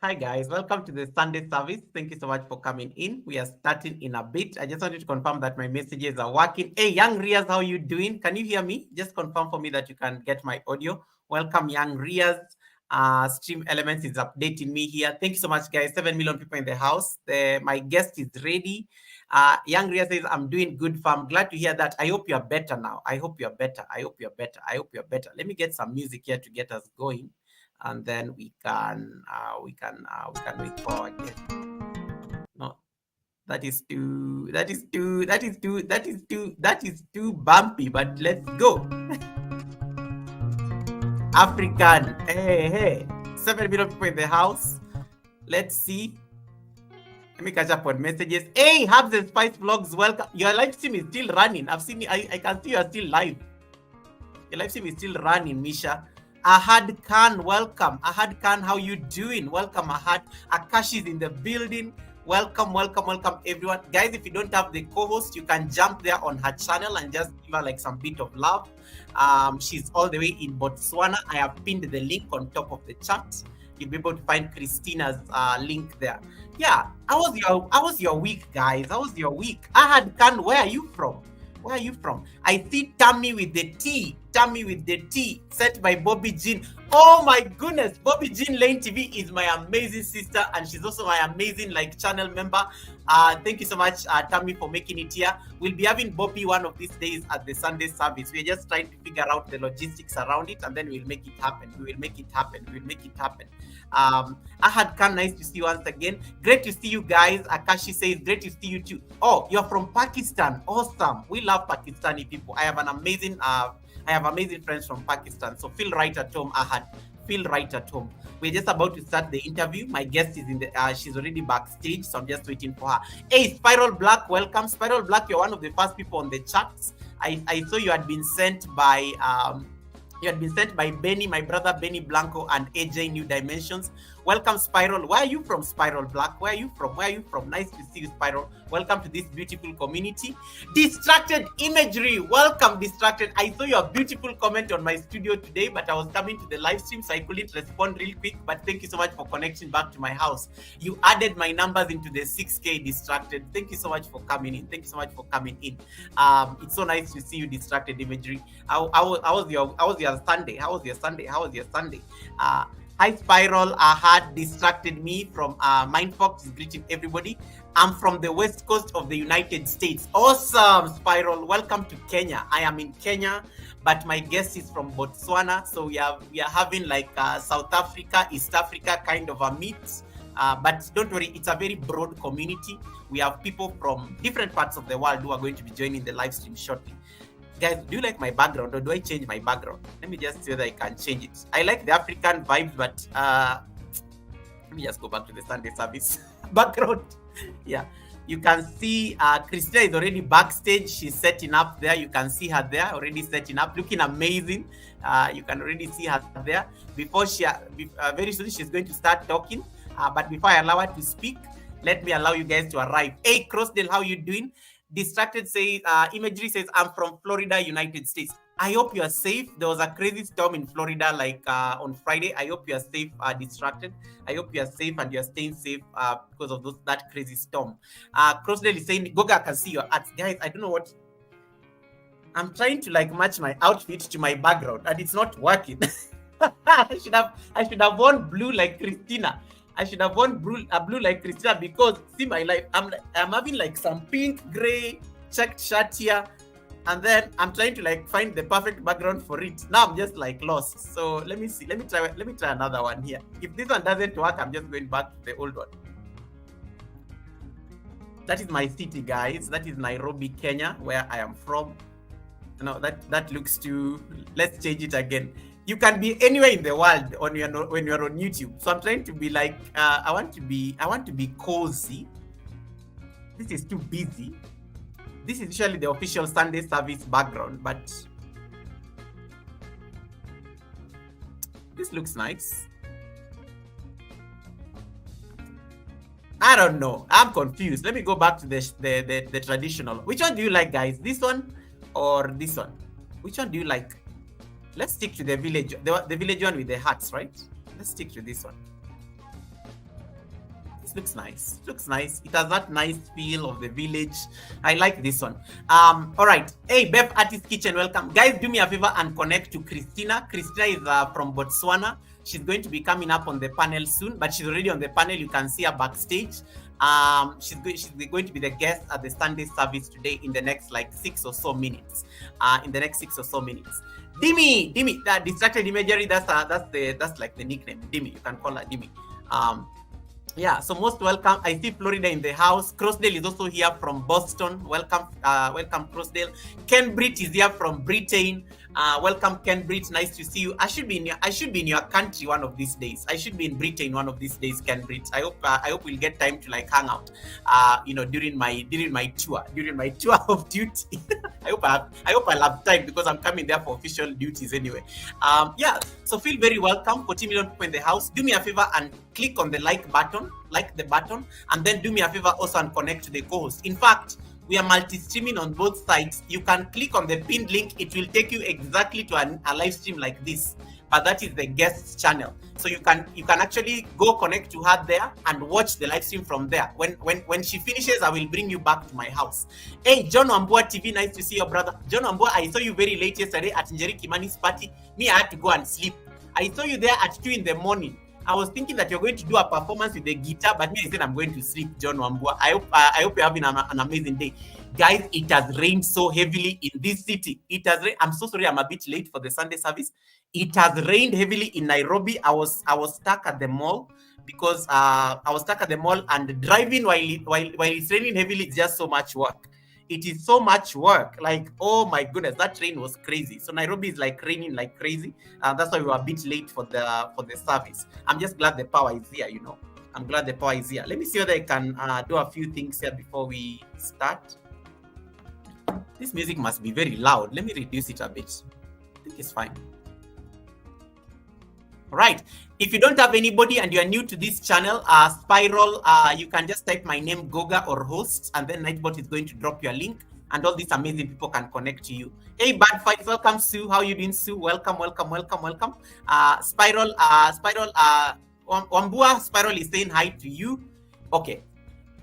Hi guys, welcome to the Sunday service. Thank you so much for coming in. We are starting in a bit. I just wanted to confirm that my messages are working. Hey, young Rias, how you doing? Can you hear me? Just confirm for me that you can get my audio. Welcome, young Rias. Stream Elements is updating me here. Thank you so much, guys. 7 million people in the house. My guest is ready. Young Ria says, I'm doing good, fam. Glad to hear that. I hope you're better now. I hope you're better. I hope you're better. I hope you're better. Let me get some music here to get us going, and then we can wait for it. No, that is too bumpy, but let's go. African. Hey. 7 million people in the house. Let's see. Let me catch up on messages. Hey, Habs and Spice Vlogs, welcome. Your live stream is still running. I've seen it. I can see you are still live. Your live stream is still running, Misha. Ahad Khan, welcome. Ahad Khan, how you doing? Welcome, Ahad. Akash is in the building. Welcome, everyone. Guys, if you don't have the co-host, you can jump there on her channel and just give her like some bit of love. She's all the way in Botswana. I have pinned the link on top of the chat. You'll be able to find Christinah's link there. Yeah, how was your week, guys? How was your week? Ahad Khan, where are you from? Where are you from? I see Tammy with the T. Tammy with the T. Sent by Bobby Jean. Oh my goodness. Bobby Jean Lane TV is my amazing sister, and she's also my amazing channel member. Thank you so much, Tammy, for making it here. We'll be having Bobby one of these days at the Sunday service. We're just trying to figure out the logistics around it, and then we'll make it happen. We will make it happen. Ahad Khan, nice to see you once again. Great to see you guys. Akashi says, great to see you too. Oh, you're from Pakistan. Awesome. We love Pakistani people. I have an amazing I have amazing friends from Pakistan. So feel right at home, Ahad. Feel right at home. We're just about to start the interview. My guest is in the she's already backstage, so I'm just waiting for her. Hey, Spiral Black, welcome. Spiral Black, you're one of the first people on the chats. I saw you had been sent by Benny, my brother Benny Blanco, and AJ New Dimensions. Welcome, Spiral. Where are you from, Spiral Black? Where are you from? Where are you from? Nice to see you, Spiral. Welcome to this beautiful community. Distracted Imagery. Welcome, Distracted. I saw your beautiful comment on my studio today, but I was coming to the live stream, so I couldn't respond real quick. But thank you so much for connecting back to my house. You added my numbers into the 6K, Distracted. Thank you so much for coming in. Thank you so much for coming in. It's so nice to see you, Distracted Imagery. How was your Sunday? How was your Sunday? How was your Sunday? Hi, Spiral. Ahad distracted me from Mindfox is greeting everybody. I'm from the west coast of the United States. Awesome, Spiral. Welcome to Kenya. I am in Kenya, but my guest is from Botswana. So we are having like South Africa, East Africa kind of a meet. But don't worry, it's a very broad community. We have people from different parts of the world who are going to be joining the live stream shortly. Guys, do you like my background or do I change my background? Let me just see whether I can change it. I like the African vibes, but let me just go back to the Sunday service background. Yeah, you can see Christinah is already backstage. She's setting up there. You can see her there already setting up, looking amazing. You can already see her there. Before very soon she's going to start talking. But before I allow her to speak, let me allow you guys to arrive. Hey, Crossdale, how you doing? Distracted says, Imagery says, I'm from Florida, United States. I hope you are safe. There was a crazy storm in Florida, like on Friday. I hope you are safe, Distracted. I hope you are safe and you are staying safe because of that crazy storm. Crossdale is saying, Goga, I can see your ads. Guys, I don't know what. I'm trying to like match my outfit to my background and it's not working. I should have worn blue like Christinah. I should have worn blue like Christinah because see my life. I'm having like some pink, gray, checked shirt here, and then I'm trying to like find the perfect background for it. Now I'm just like lost. So let me see. Let me try another one here. If this one doesn't work, I'm just going back to the old one. That is my city, guys. That is Nairobi, Kenya, where I am from. No, that looks too. Let's change it again. You can be anywhere in the world when you're on YouTube. So I'm trying to be like, I want to be cozy. This is too busy. This is usually the official Sunday service background, but this looks nice. I don't know. I'm confused. Let me go back to the traditional. Which one do you like, guys? This one or this one? Which one do you like? Let's stick to the village one with the hats, right? Let's stick to this one. This looks nice. Looks nice. It has that nice feel of the village. I like this one. All right. Hey, Beth Artist Kitchen, welcome. Guys, do me a favor and connect to Christinah. Christinah is from Botswana. She's going to be coming up on the panel soon, but she's already on the panel. You can see her backstage. She's going to be the guest at the Sunday service today in the next like 6 or so minutes. Dimi, that Distracted Imagery, that's like the nickname. Dimi, you can call her Dimi. Yeah, so most welcome. I see Florida in the house. Crossdale is also here from Boston. Welcome, Crossdale. Ken Britt is here from Britain. Welcome, Ken Britt. Nice to see you. I should be in your country one of these days. I should be in Britain one of these days, Ken Britt. I hope we'll get time to like hang out. During my tour of duty. I hope I'll have time because I'm coming there for official duties anyway. Yeah, so feel very welcome. 40 million people in the house. Do me a favor and click on the like button, and then do me a favor also and connect to the co-host. In fact, we are multi-streaming on both sides. You can click on the pinned link. It will take you exactly to a live stream like this, but that is the guest channel. So you can actually go connect to her there and watch the live stream from there. When she finishes, I will bring you back to my house. Hey, John Wambua TV, nice to see your brother. John Wambua, I saw you very late yesterday at Njeri Kimani's party. Me, I had to go and sleep. I saw you there at 2 in the morning. I was thinking that you're going to do a performance with the guitar, but me, I said I'm going to sleep, John Wambua. I hope you're having an amazing day. Guys, it has rained so heavily in this city. It has rained. I'm so sorry I'm a bit late for the Sunday service. It has rained heavily in Nairobi. I was stuck at the mall because I was stuck at the mall, and driving while it's raining heavily is just so much work. it is so much work. Like, oh my goodness, that rain was crazy. So Nairobi is like raining like crazy. That's why we were a bit late for the service. I'm just glad the power is here, you know. I'm glad the power is here. Let me see whether I can do a few things here before we start. This music must be very loud. Let me reduce it a bit. I think it's fine. All right. If you don't have anybody and you are new to this channel, Spiral, you can just type my name, Goga or host, and then Nightbot is going to drop your link, and all these amazing people can connect to you. Hey, Bad Fights, welcome, Sue. How you doing, Sue? Welcome. Spiral, Wambua, Spiral is saying hi to you. Okay.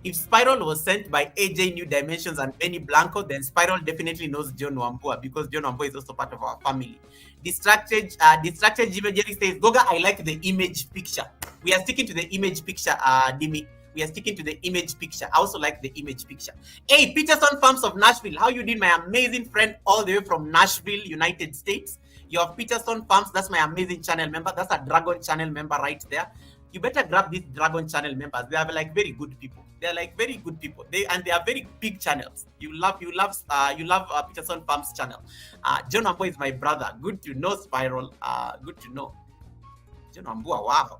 If Spiral was sent by AJ New Dimensions and Benny Blanco, then Spiral definitely knows John Wambua, because John Wambua is also part of our family. Distracted Jerry says, Goga, I like the image picture. We are sticking to the image picture, Dimi. We are sticking to the image picture. I also like the image picture. Hey, Peterson Farms of Nashville. How you doing, my amazing friend all the way from Nashville, United States? You have Peterson Farms. That's my amazing channel member. That's a Dragon channel member right there. You better grab these Dragon channel members. They are like very good people. They are like very good people. They are very big channels. You love Peterson Farms channel. John Wambua is my brother. Good to know, Spiral. Good to know. John Wambua, wow.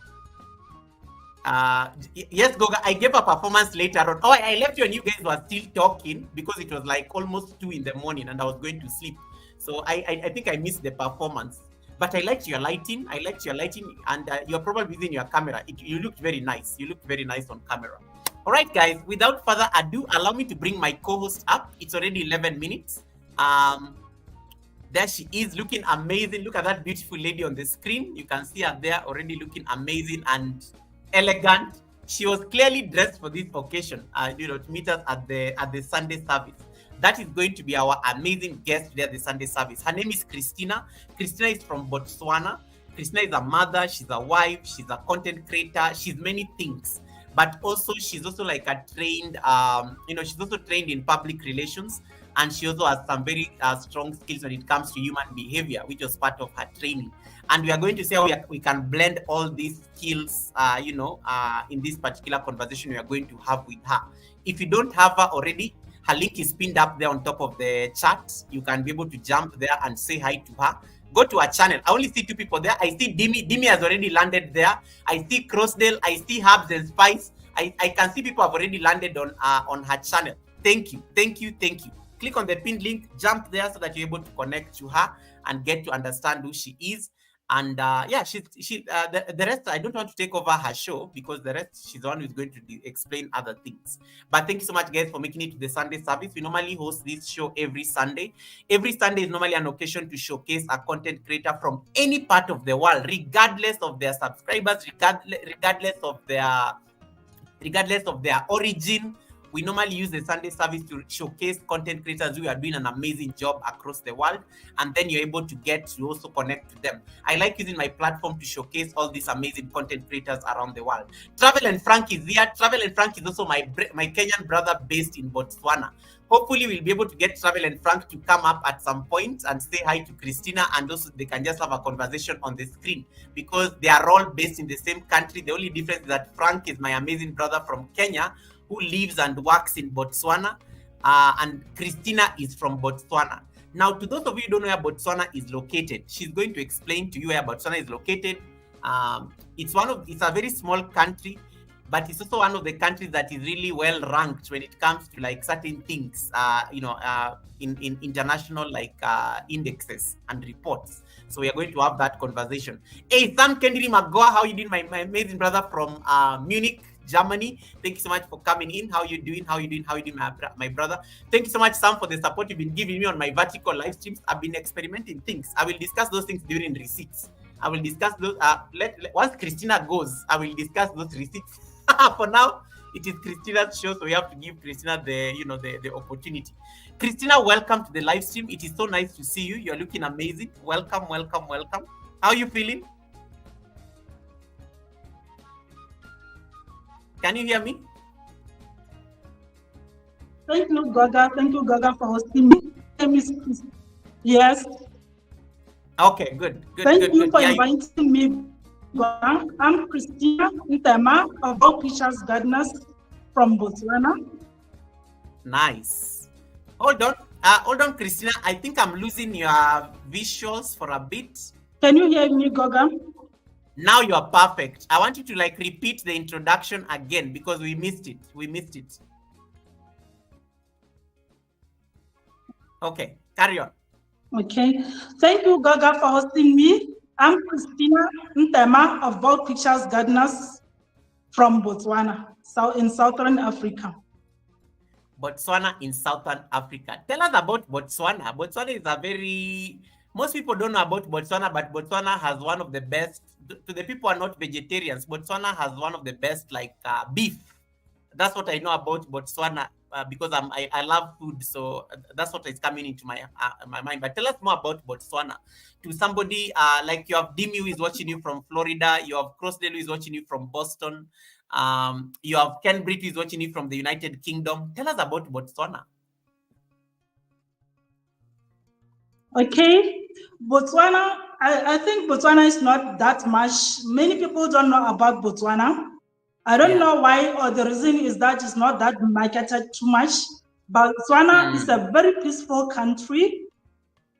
Yes, Goga, I gave a performance later on. Oh, I left you and you guys were still talking because it was like almost 2 in the morning and I was going to sleep. So I think I missed the performance. But I liked your lighting. And you're probably using your camera. You looked very nice. You looked very nice on camera. All right, guys, without further ado, allow me to bring my co-host up. It's already 11 minutes. There she is, looking amazing. Look at that beautiful lady on the screen. You can see her there already looking amazing and elegant. She was clearly dressed for this occasion, to meet us at the Sunday service. That is going to be our amazing guest today at the Sunday service. Her name is Christinah. Christinah is from Botswana. Christinah is a mother. She's a wife. She's a content creator. She's many things. But also, she's also like a trained, she's also trained in public relations. And she also has some very strong skills when it comes to human behavior, which was part of her training. And we are going to see how we can blend all these skills, in this particular conversation we are going to have with her. If you don't have her already, her link is pinned up there on top of the chat. You can be able to jump there and say hi to her. Go to her channel. I only see 2 people there. I see Dimi. Dimi has already landed there. I see Crossdale. I see Herbs and Spice. I can see people have already landed on her channel. Thank you. Click on the pinned link, jump there so that you're able to connect to her and get to understand who she is. And the rest, I don't want to take over her show because the rest, she's the one who's going to explain other things. But thank you so much, guys, for making it to the Sunday service. We normally host this show every Sunday. Every Sunday is normally an occasion to showcase a content creator from any part of the world, regardless of their subscribers, regardless of their origin. We normally use the Sunday service to showcase content creators who are doing an amazing job across the world, and then you're able to get to also connect to them. I like using my platform to showcase all these amazing content creators around the world. Travel and Frank is here. Travel and Frank is also my Kenyan brother based in Botswana. Hopefully, we'll be able to get Travel and Frank to come up at some point and say hi to Christinah, and also they can just have a conversation on the screen because they are all based in the same country. The only difference is that Frank is my amazing brother from Kenya, who lives and works in Botswana, and Christinah is from Botswana. Now, to those of you who don't know where Botswana is located, she's going to explain to you where Botswana is located. It's a very small country, but it's also one of the countries that is really well ranked when it comes to like certain things, in international indexes and reports. So we are going to have that conversation. Hey, Sam Kendri Magoa, how you doing, my amazing brother from Munich, Germany? Thank you so much for coming in. How you doing, my brother? Thank you so much, Sam, for the support you've been giving me on my vertical live streams. I've been experimenting things. I will discuss those things during receipts. I will discuss those. Once Christinah goes, I will discuss those receipts. For now, it is Christinah's show, so we have to give Christinah the opportunity. Christinah, welcome to the live stream. It is so nice to see you. You're looking amazing. Welcome. How are you feeling? Can you hear me? Thank you, Goga. For hosting me. Yes. Okay, good. Thank you for inviting me. I'm Christinah Ntema of All Creatures Gardeners from Botswana. Nice. Hold on, Christinah. I think I'm losing your visuals for a bit. Can you hear me, Goga? Now you are perfect. I want you to like repeat the introduction again because we missed it. We missed it. Okay, carry on. Okay. Thank you, Goga, for hosting me. I'm Christinah Ntema of Bold Pictures Gardeners from Botswana, in Southern Africa. Botswana in Southern Africa. Tell us about Botswana. Botswana is a very... Most people don't know about Botswana, but Botswana has one of the best... To the people who are not vegetarians, Botswana has one of the best like beef. That's what I know about Botswana because I love food, so that's what is coming into my mind. But tell us more about Botswana. To somebody like you have Dimi who is watching you from Florida, you have Crossdale who is watching you from Boston, you have Ken Britt who is watching you from the United Kingdom. Tell us about Botswana. Okay, Botswana, I think Botswana is not that much. Many people don't know about Botswana. I don't know why, or the reason is that it's not that marketed too much. Botswana is a very peaceful country,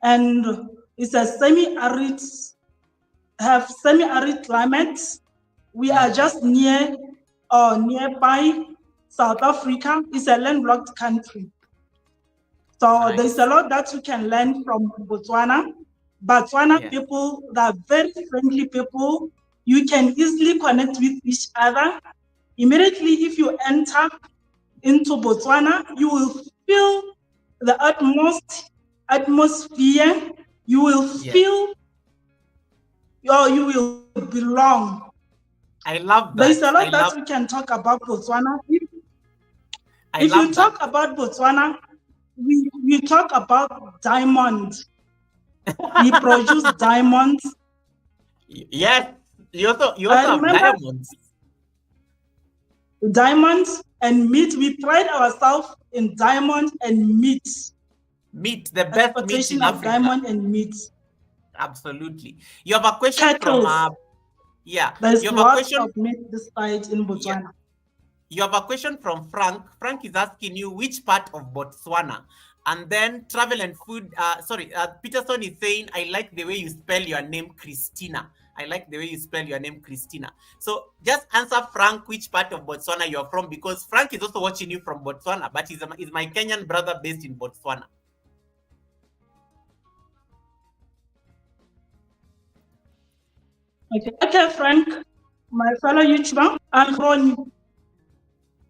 and it's a semi-arid climate. We are just near or nearby South Africa. It's a landlocked country. So there's a lot that you can learn from Botswana. Botswana people, they are very friendly people. You can easily connect with each other. Immediately, if you enter into Botswana, you will feel the atmosphere. You will feel, or you will belong. I love that. There's a lot that we can talk about Botswana. If you talk about Botswana, we talk about diamonds. We produce diamonds. Yes, you also have diamonds. Diamonds and meat. We pride ourselves in diamond and meat. Meat, the best meat in Africa. Of diamond and meat. Absolutely. You have a question Cattle. from There's lots of meat this side in Botswana. You have a question from Frank. Frank is asking you which part of Botswana. And then travel and food. Peterson is saying, I like the way you spell your name, Christinah. I like the way you spell your name, Christinah. So just answer Frank which part of Botswana you're from, because Frank is also watching you from Botswana, but he's my Kenyan brother based in Botswana. Okay, Frank, my fellow YouTuber,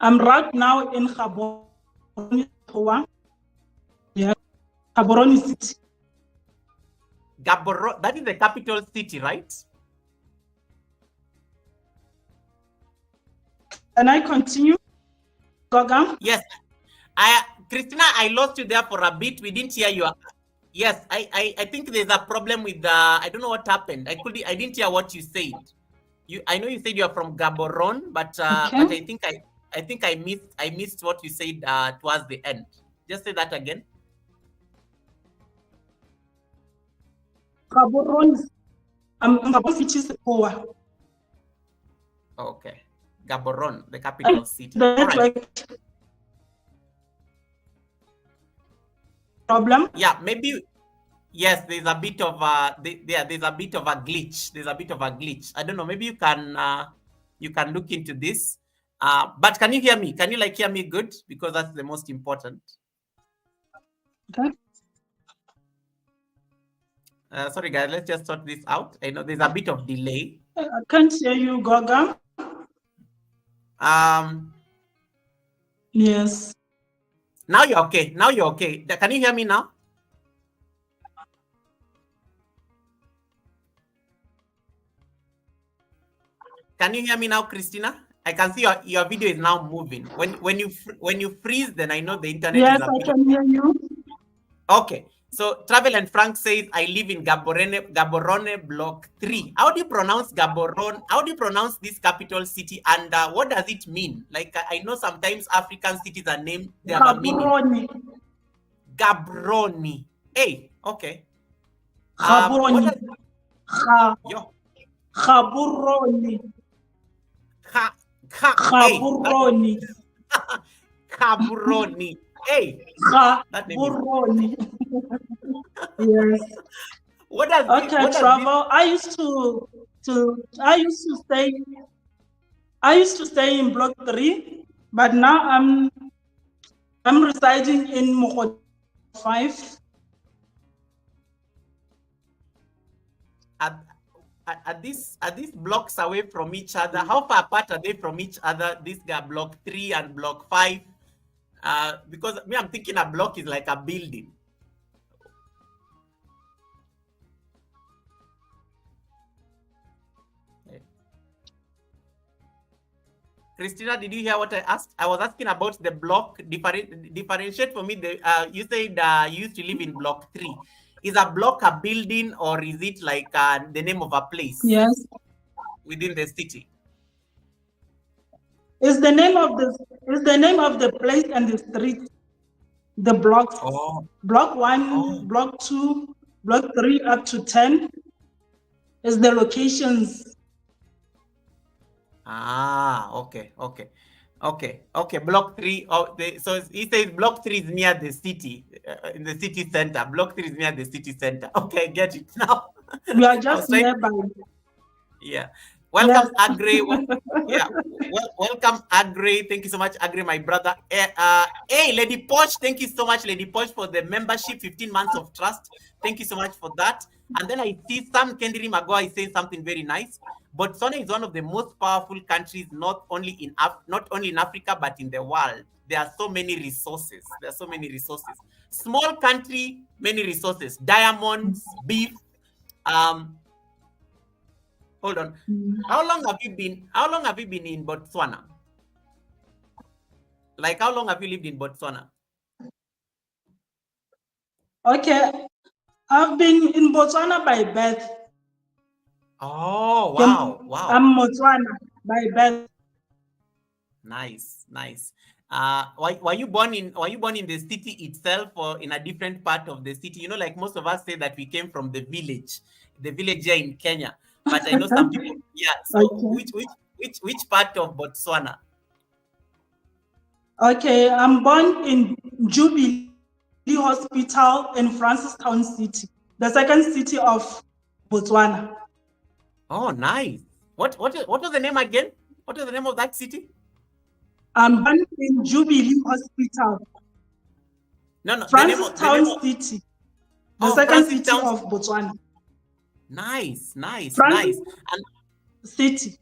I'm right now in Gaborone, Gaborone City. Gaborone, that is the capital city, right? Can I continue, Goga? Yes. Christinah, I lost you there for a bit. We didn't hear you. Yes, I think there's a problem with the... I don't know what happened. I didn't hear what you said. I know you said you are from Gaborone, but I think I missed what you said towards the end. Just say that again. Gaborone. Which is Poa. Okay. Gaborone, the capital city. Right. Problem? Yeah, maybe. Yes, there's a bit of there's a bit of a glitch. There's a bit of a glitch. I don't know. Maybe you can look into this. But can you hear me? Can you hear me good? Because that's the most important. Okay. Sorry guys, let's just sort this out. I know there's a bit of delay. I can't hear you, Goga. Yes. Now you're okay. Now you're okay. Can you hear me now? Can you hear me now, Christinah? I can see your video is now moving. When you freeze, then I know the internet is a I can hear you. Okay. So Travel and Frank says, I live in Gaborone Block 3. How do you pronounce Gaborone? How do you pronounce this capital city? And what does it mean? I know sometimes African cities are named, they have a meaning. Gaborone. Hey, okay. Gaborone. Gaborone. Gaborone. Gaborone. Hey, that name is... Yes. What does Okay, travel. I used to stay in block 3, but now I'm residing in Motherhood 5. Are these blocks away from each other? How far apart are they from each other? This guy, block 3 and block 5. Because me, I'm thinking a block is like a building. Christinah, did you hear what I asked? I was asking about the block. Differentiate for me. You said you used to live in block 3. Is a block a building, or is it like the name of a place? Yes. Within the city. It's the name of the place and the street. The blocks. Oh. Block 1, block 2, block 3 up to 10 is the locations. Okay. Block 3. So he says block 3 is near the city, in the city center. Block 3 is near the city center. Okay, get it now. We are just nearby. Yeah. Welcome, yes. Agre. Welcome, Agre. Thank you so much, Agre, my brother. Hey, Lady Posh. Thank you so much, Lady Posh, for the membership. 15 months of trust. Thank you so much for that. And then I see Sam Kendri Magoa is saying something very nice. Botswana is one of the most powerful countries, not only in Africa, but in the world. There are so many resources. Small country, many resources. Diamonds, beef. Hold on. How long have you been in Botswana? Like, how long have you lived in Botswana? Okay. I've been in Botswana by birth. Oh, wow. I'm Botswana by birth. Nice. Were you born in the city itself, or in a different part of the city? You know, like most of us say that we came from the village here in Kenya. But I know some people. Yeah. So okay. Which part of Botswana? Okay, I'm born in Jubilee Hospital in Francistown City, the second city of Botswana. Oh, nice. What was the name again? What was the name of that city? I'm born in Jubilee Hospital. No. Francistown City, the second city of Botswana. Nice. And city.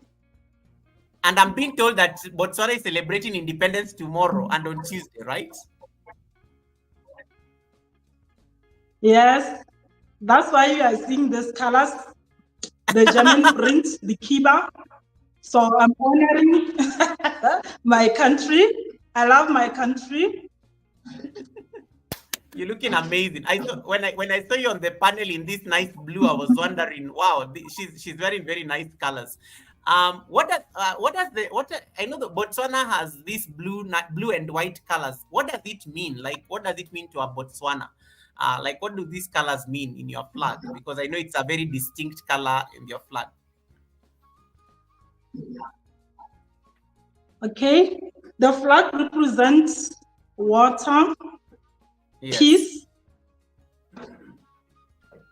And I'm being told that Botswana is celebrating independence tomorrow and on Tuesday, right? Yes, that's why you are seeing these colors, the German print, the kiba. So I'm honoring my country. I love my country. You're looking amazing. When I saw you on the panel in this nice blue, I was wondering, wow, she's wearing very nice colors. I know that Botswana has this blue and white colors. What does it mean? Like, what does it mean to a Botswana? Like, what do these colors mean in your flag? Because I know it's a very distinct color in your flag. Okay, the flag represents water, yes. Peace.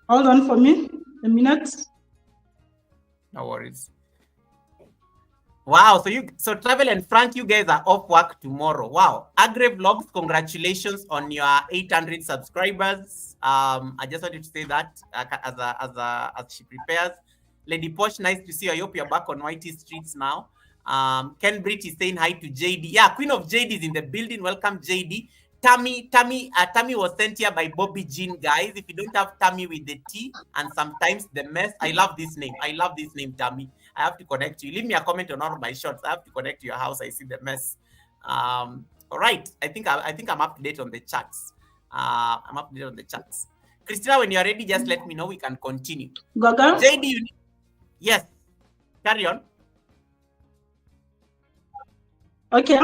Hold on for me a minute. No worries. Wow, so Travel and Frank, you guys are off work tomorrow. Wow. Agre Vlogs, congratulations on your 800 subscribers. I just wanted to say that as she prepares. Lady Posh, nice to see you. I hope you're back on Whitey Streets now. Ken Britt is saying hi to JD. Yeah, Queen of JD is in the building. Welcome, JD. Tammy was sent here by Bobby Jean, guys. If you don't have Tammy with the T and sometimes the mess, I love this name. Tammy. I have to connect you. Leave me a comment on all of my shots. I have to connect to your house. I see the mess. All right. I think I'm up to date on the chats. Christinah, when you're ready, just let me know. We can continue. Gaga? JD, yes. Carry on. Okay.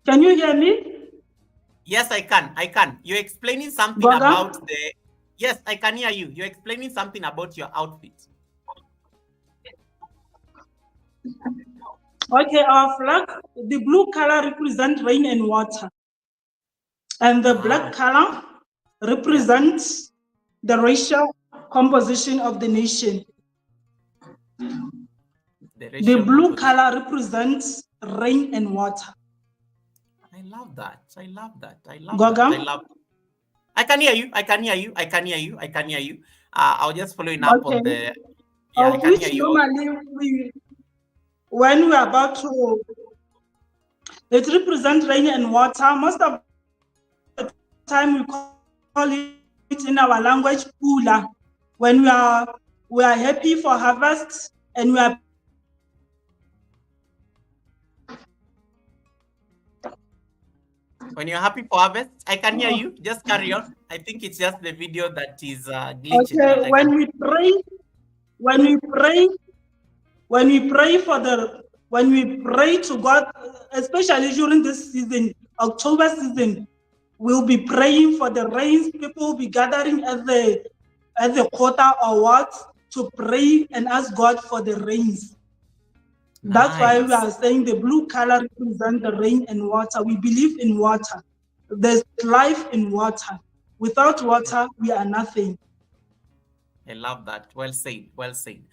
Can you hear me? Yes, I can. You're explaining something about the... Yes, I can hear you. You're explaining something about your outfit. Okay, our flag, the blue color represents rain and water. And the black color represents the racial composition of the nation. The blue color represents rain and water. I love that. I love that. I love that. I love. I can hear you. I can hear you. I can hear you. I can hear you. I'll just following up on the. Yeah, I can hear you. Normally, when we are about to, it represents rain and water. Most of the time, we call it in our language "pula." When we are happy for harvest and we are. When you're happy for harvest, I can hear you. Just carry on. I think it's just the video that is glitching. Okay, when we pray to God, especially during this season, October season, we'll be praying for the rains. People will be gathering at the quarter or what to pray and ask God for the rains. Nice. That's why we are saying the blue color represents the rain and water. We believe in water. There's life in water. Without water, we are nothing. I love that. Well said. Well said.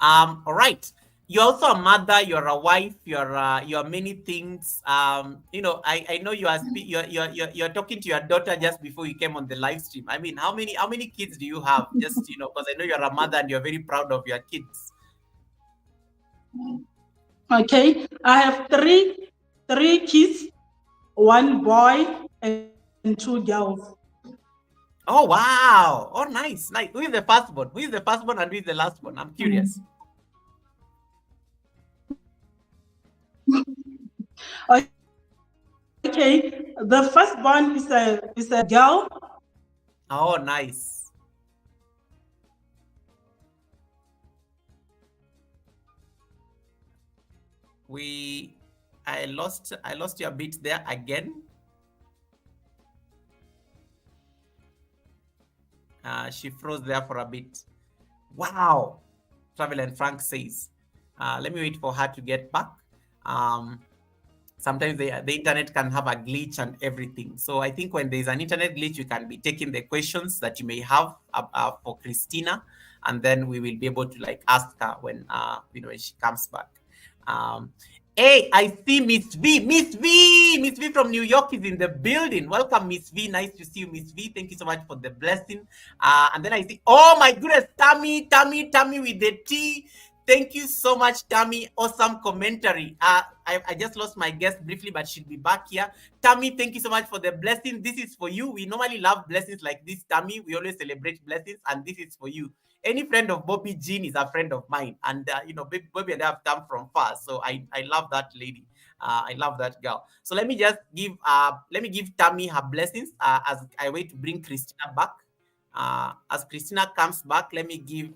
All right. You're also a mother. You're a wife. You're many things. You know, I know you're talking to your daughter just before you came on the live stream. I mean, how many kids do you have? Just because I know you're a mother and you're very proud of your kids. Okay, I have three kids, one boy and 2 girls. Oh wow! Oh nice. Who is the firstborn? Who is the firstborn and who is the lastborn? I'm curious. Okay, the firstborn is a girl. Oh nice. I lost you a bit there again. She froze there for a bit. Wow. Travel and Frank says, let me wait for her to get back. Sometimes the internet can have a glitch and everything. So I think when there's an internet glitch, you can be taking the questions that you may have for Christinah, and then we will be able to ask her when when she comes back. Hey, I see Miss V. Miss V from New York is in the building. Welcome, Miss V. Nice to see you, Miss V. Thank you so much for the blessing. And then I see, oh my goodness, Tammy with the T. Thank you so much, Tammy. Awesome commentary. I just lost my guest briefly, but she'll be back here. Tammy, thank you so much for the blessing. This is for you. We normally love blessings like this, Tammy. We always celebrate blessings, and this is for you. Any friend of Bobby Jean is a friend of mine. And, Bobby and I have come from far. So I love that lady. I love that girl. So let me just give Tammy her blessings as I wait to bring Christinah back. As Christinah comes back, let me give,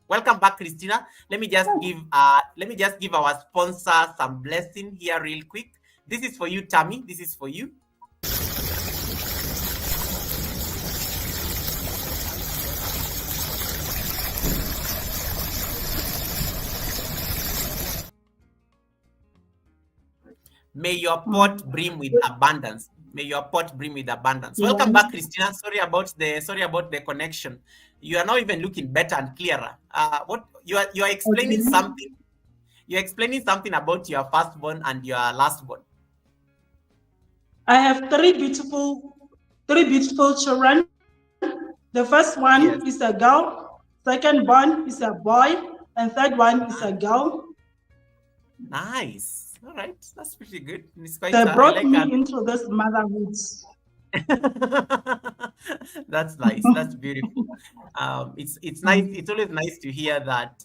welcome back, Christinah. Let me just give our sponsor some blessing here real quick. This is for you, Tammy. This is for you. May your pot brim with abundance. May your pot brim with abundance. Yeah. Welcome back, Christinah. Sorry about the connection. You are now even looking better and clearer. What you are explaining something. You're explaining something about your firstborn and your lastborn. I have three beautiful children. The first one is a girl, second one is a boy, and third one is a girl. Nice. All right, that's pretty good. They brought me into this motherhood. That's nice. That's beautiful. It's nice. It's always nice to hear that.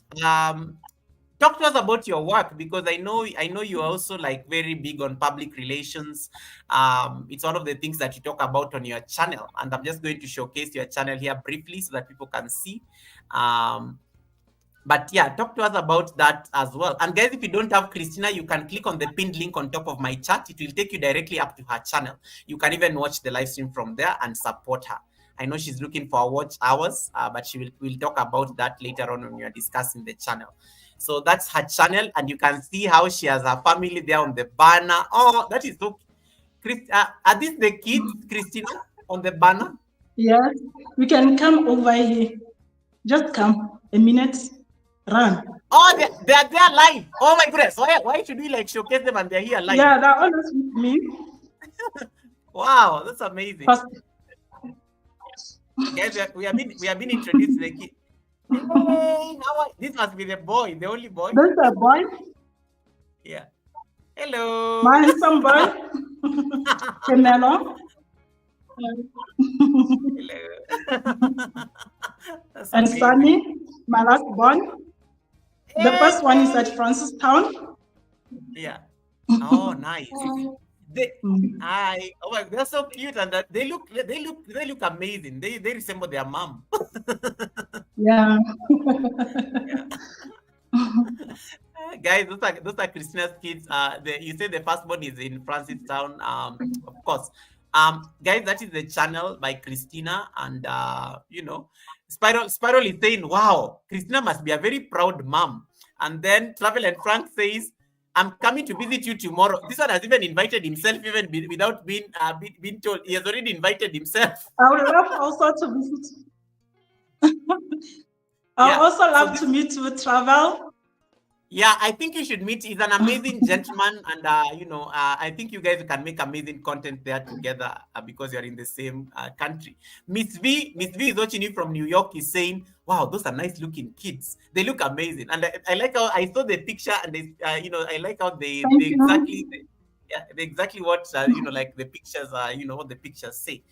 Talk to us about your work, because I know you're also very big on public relations. It's one of the things that you talk about on your channel, and I'm just going to showcase your channel here briefly so that people can see. But yeah, talk to us about that as well. And guys, if you don't have Christinah, you can click on the pinned link on top of my chat. It will take you directly up to her channel. You can even watch the live stream from there and support her. I know she's looking for watch hours, but we'll talk about that later on when we are discussing the channel. So that's her channel, and you can see how she has her family there on the banner. Oh, that is so. Are these the kids, Christinah, on the banner? Yes, you can come over here. Just come. A minute. Run. Oh, they're there live. Oh my goodness. Why should we like showcase them and they're here live? Yeah, they're always with me. Wow, that's amazing. First, Guys, we have been introduced to the kid. Hey, this must be the boy, the only boy. there's a boy. Yeah. Hello. My handsome boy. Canelo. Hello. That's And amazing. Sunny, my last born. The first one is at Francistown. Yeah. Oh, nice. Oh my, they're so cute, and they look amazing. They resemble their mom. Yeah. Guys, those are Christina's kids. You say the firstborn is in Francistown. Of course. Guys, that is the channel by Christinah, and Spiral is saying, "Wow, Christinah must be a very proud mom." And then Travel and Frank says, "I'm coming to visit you tomorrow." This one has even invited himself, even without being told. He has already invited himself. I would love also to visit. I also love to meet with Travel. Yeah, I think you should meet. He's an amazing gentleman, and I think you guys can make amazing content there together because you're in the same country. Miss V is watching you from New York. Is saying, "Wow, those are nice looking kids. They look amazing." And I like how I saw the picture, and I like how they exactly what like the pictures what the pictures say.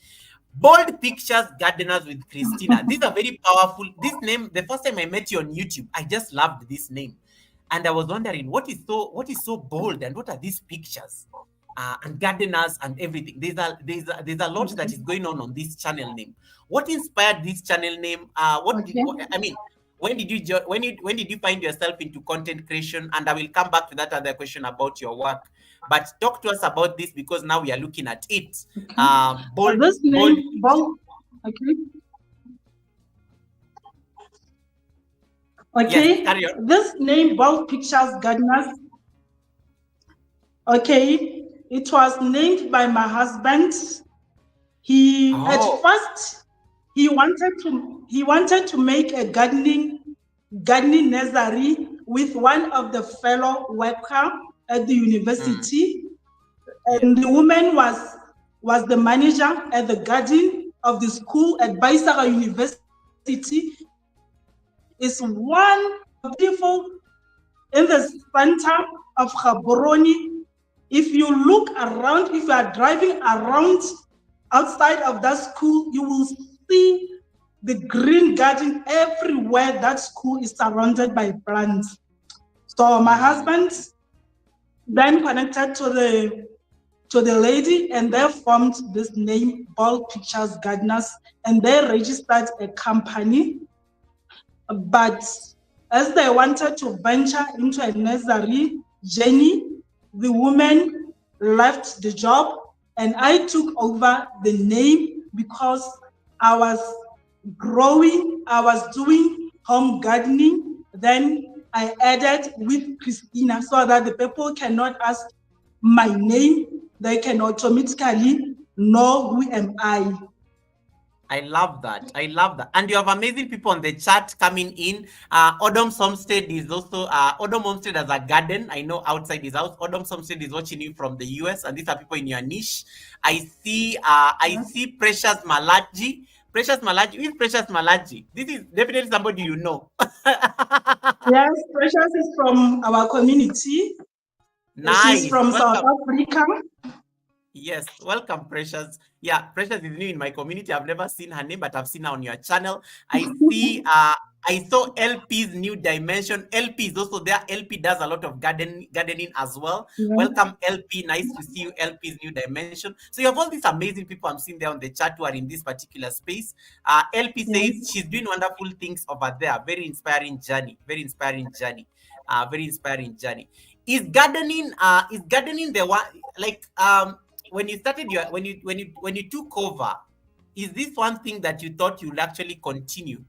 Bold Pictures Gardeners with Christinah. These are very powerful. This name, the first time I met you on YouTube, I just loved this name. And I was wondering what is so bold, and what are these pictures and gardeners and everything. There's a lot that is going on this channel name. What inspired this channel name? When did you find yourself into content creation? And I will come back to that other question about your work. But talk to us about this, because now we are looking at it. Bold. Okay. Okay, yes, this name, Bold Pictures Gardeners. Okay, it was named by my husband. At first he wanted to make a gardening nursery with one of the fellow worker at the university, and the woman was the manager at the garden of the school at Baisara University. Is one beautiful in the center of Gaborone. If you look around, if you are driving around outside of that school, you will see the green garden everywhere. That school is surrounded by plants. So my husband then connected to the lady, and they formed this name, Bold Pictures Gardeners, and they registered a company. But as they wanted to venture into a nursery journey, the woman left the job, and I took over the name because I was doing home gardening. Then I added with Christinah so that the people cannot ask my name. They can automatically know who am I. I love that. And you have amazing people on the chat coming in. Odom's Homestead is also, Odom Homestead has a garden. I know outside his house. Odom's Homestead is watching you from the US, and these are people in your niche. I see Precious Malaji. Precious Malaji. Who is Precious Malaji? This is definitely somebody you know. Yes, Precious is from our community. Nice. She's from South Africa. Yes, welcome, Precious. Yeah, Precious is new in my community. I've never seen her name, but I've seen her on your channel. I see. I saw LP's New Dimension. LP is also there. LP does a lot of gardening as well. Yeah. Welcome, LP. Nice to see you, LP's New Dimension. So you have all these amazing people I'm seeing there on the chat who are in this particular space. LP says she's doing wonderful things over there. Very inspiring journey. Very inspiring journey. Very inspiring journey. Is gardening the one, like when you started when you took over, is this one thing that you thought you'll actually continue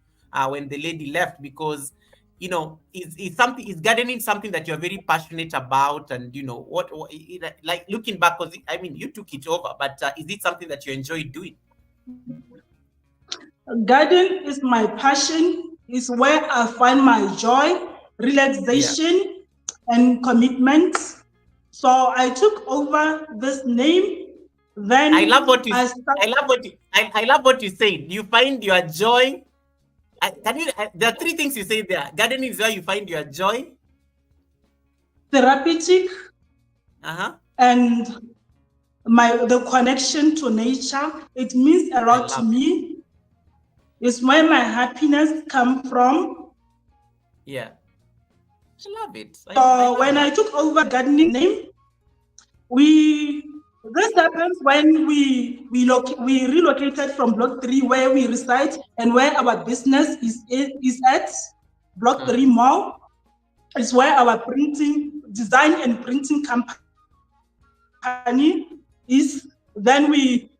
when the lady left? Because you know, is gardening something that you're very passionate about? And you know, like looking back, because I mean, you took it over, but is it something that you enjoy doing? Gardening is my passion, is where I find my joy, relaxation, and commitment. So I took over this name. Then I love what you started. I love what you said. You find your joy. There are three things you say there. Gardening is where you find your joy. Therapeutic. Uh-huh. And the connection to nature. It means a lot to me. It's where my happiness comes from. Yeah. I love it. So when I took over gardening name, this happens when we relocated from Block 3 where we reside and where our business is at. Block 3 Mall is where our design and printing company is. Then we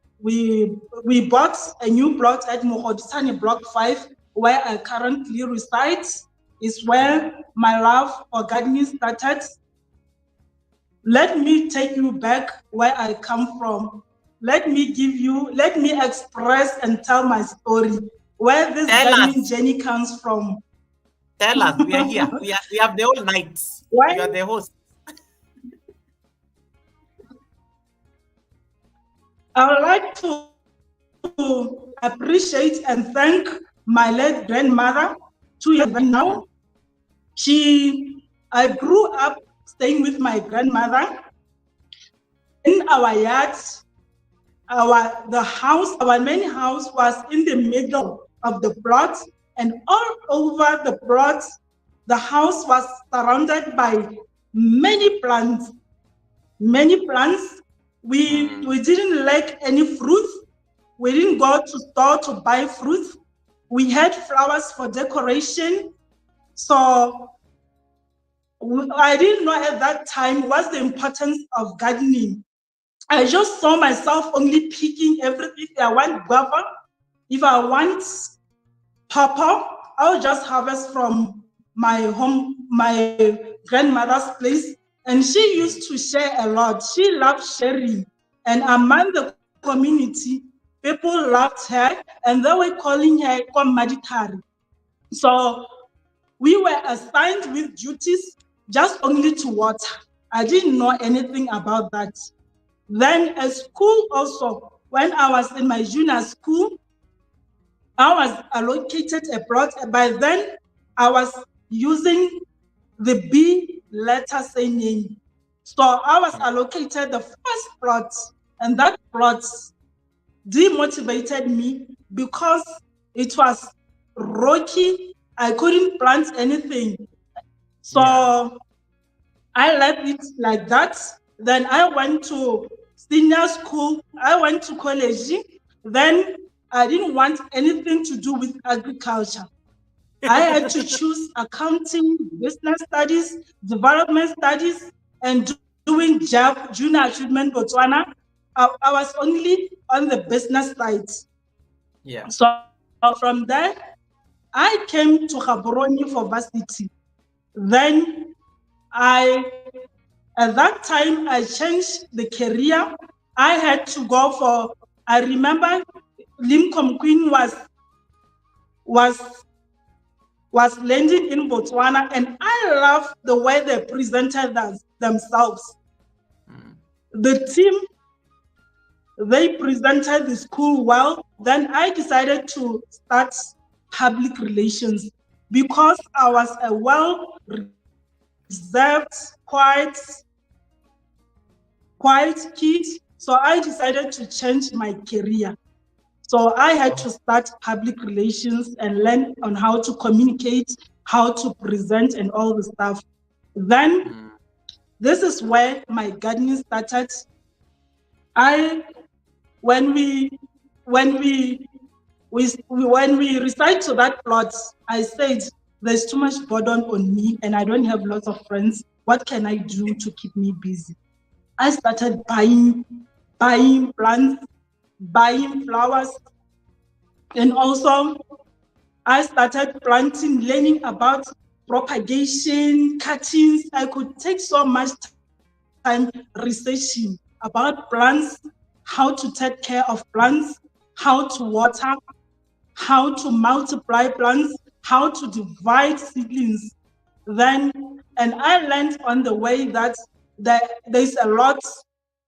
bought a new plot at Mogodisane Block 5 where I currently reside. Is where my love for gardening started. Let me take you back where I come from. Let me express and tell my story, where this gardening journey comes from. Tell us, we are here. We have the whole night. You are the host. I would like to appreciate and thank my late grandmother, 2 years now. I grew up staying with my grandmother. In our yard, our main house was in the middle of the plot, and all over the plot, the house was surrounded by many plants. We didn't lack any fruit. We didn't go to store to buy fruit. We had flowers for decoration. So I didn't know at that time what's the importance of gardening. I just saw myself only picking everything. If I want guava, if I want pawpaw, I'll just harvest from my grandmother's place. And she used to share a lot. She loved sharing. And among the community, people loved her and they were calling her Maditari. So we were assigned with duties just only to water. I didn't know anything about that. Then at school also, when I was in my junior school, I was allocated a plot. By then, I was using the B letter say name. So I was allocated the first plot, and that plot demotivated me because it was rocky. I couldn't plant anything. So I left it like that. Then I went to senior school. I went to college. Then I didn't want anything to do with agriculture. I had to choose accounting, business studies, development studies, and doing junior achievement Botswana. I was only on the business side. Yeah. So from there, I came to Gaborone for varsity. Then at that time, I changed the career. I had to go for, I remember Limcom Queen was landing in Botswana, and I love the way they presented themselves. The team, they presented the school well. Then I decided to start public relations because I was a well-reserved, quiet kid. So I decided to change my career. So I had to start public relations and learn on how to communicate, how to present, and all the stuff. Then this is where my gardening started. When we reside to that plot, I said, there's too much burden on me and I don't have lots of friends. What can I do to keep me busy? I started buying plants, buying flowers, and also I started planting, learning about propagation, cuttings. I could take so much time researching about plants, how to take care of plants, how to water, how to multiply plants, how to divide seedlings. Then, and I learned on the way that there's a lot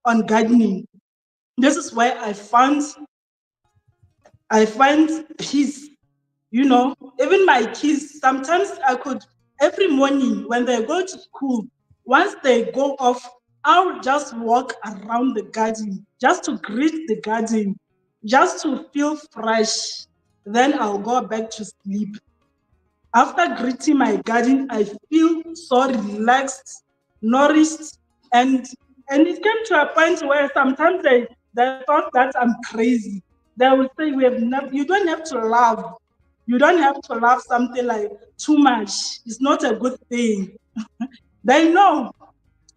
on gardening. This is where I find peace. You know, even my kids, sometimes I could, every morning when they go to school, once they go off, I'll just walk around the garden, just to greet the garden, just to feel fresh. Then I'll go back to sleep. After greeting my garden, I feel so relaxed, nourished, and it came to a point where sometimes they thought that I'm crazy. They will say, "We have never. You don't have to laugh. You don't have to laugh something like too much. It's not a good thing." They know.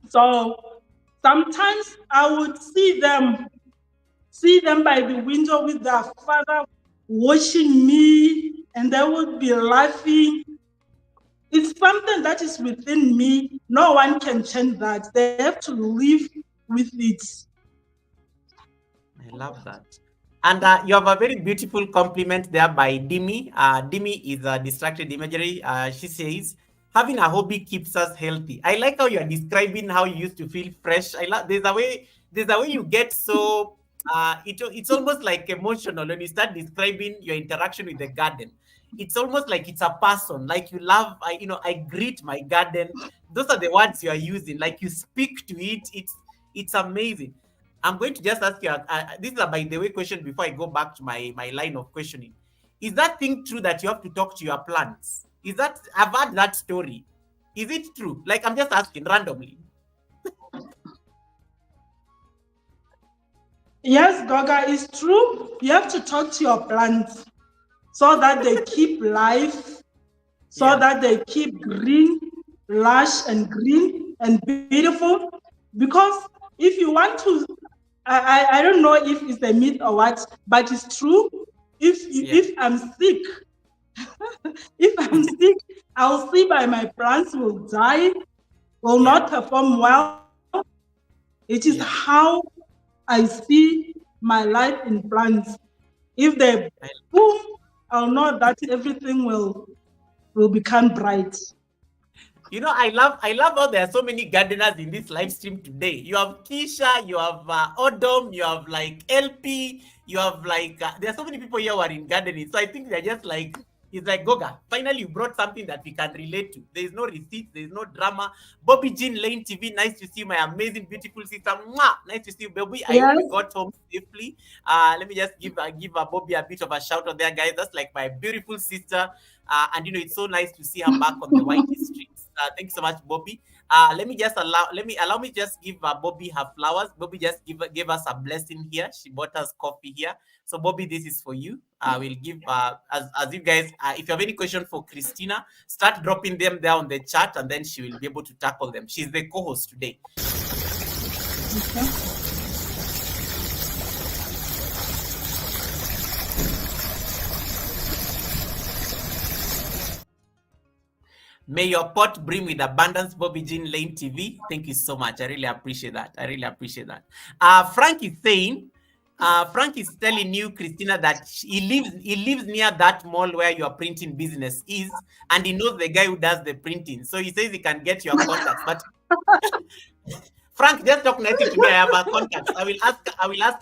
So sometimes I would see them by the window with their father watching me, and they would be laughing. It's something that is within me. No one can change that. They have to live with it. I love that. And you have a very beautiful compliment there by Dimi. Dimi is distracted imagery. She says, having a hobby keeps us healthy. I like how you are describing how you used to feel fresh. I love there's a way you get so it's almost like emotional when you start describing your interaction with the garden. It's almost like it's a person, like you love, I greet my garden. Those are the words you are using, like you speak to it. It's amazing. I'm going to just ask you, this is a by the way question before I go back to my line of questioning. Is that thing true that you have to talk to your plants? I've heard that story. Is it true? Like, I'm just asking randomly. Yes, Goga, it's true. You have to talk to your plants so that they keep life, so that they keep green, lush and green and beautiful. Because if you want to, I don't know if it's a myth or what, but it's true. If I'm sick, if I'm sick, I'll see by my plants will die, will not perform well. It is how I see my life in plants. If they boom, I'll know that everything will become bright. I love how there are so many gardeners in this live stream today. You have Keisha, you have Odom, you have like LP, you have like there are so many people here who are in gardening. So I think they're just like, it's like, Goga, finally you brought something that we can relate to. There is no receipts, there is no drama. Bobby Jean Lane TV, nice to see you, my amazing, beautiful sister. Mwah! Nice to see you, Bobby. I hope you got home safely. Let me just give Bobby a bit of a shout out there, guys. That's like my beautiful sister. And it's so nice to see her back on the white streets. Thank you so much, Bobby. Let me just give Bobby her flowers. Bobby just gave us a blessing here. She bought us coffee here. So Bobby, this is for you. I will give as you guys. If you have any question for Christinah, start dropping them there on the chat, and then she will be able to tackle them. She's the co-host today. Okay. May your pot brim with abundance, Bobby Jean Lane TV. Thank you so much. I really appreciate that. Frank is saying, Frank is telling you, Christinah, that he lives near that mall where your printing business is, and he knows the guy who does the printing. So he says he can get your contacts. But Frank, just talk nicely to me. I have her contacts. I will ask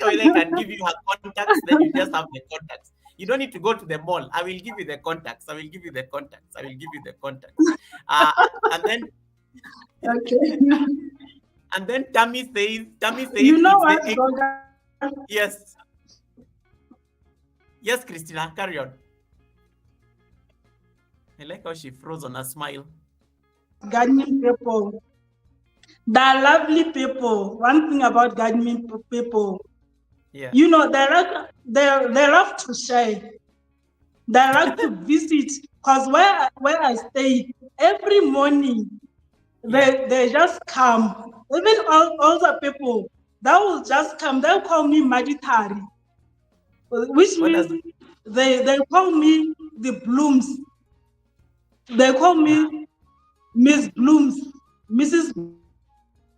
her whether I can give you her contacts. Then you just have the contacts. You don't need to go to the mall. I will give you the contacts. And then, okay. And then Tammy says, you know what? Yes, Christinah, carry on. I like how she froze on a smile. Gardening people, they're lovely people. One thing about gardening people, they love to share. They like to visit, because where I stay every morning, they just come. Even all the people that will just come, they'll call me Maditari, which means they call me the blooms. They call me Miss Blooms, Mrs.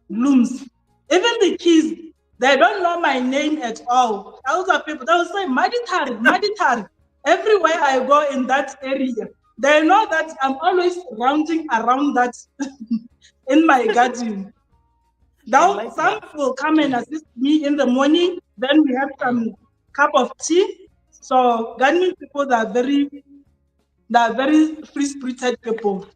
Blooms. Even the kids, they don't know my name at all. Other people, they will say, Maditari, Maditari. Everywhere I go in that area, they know that I'm always rounding around that in my garden. Now, some will come and assist me in the morning. Then we have some cup of tea. So gardening people, they are very free-spirited people.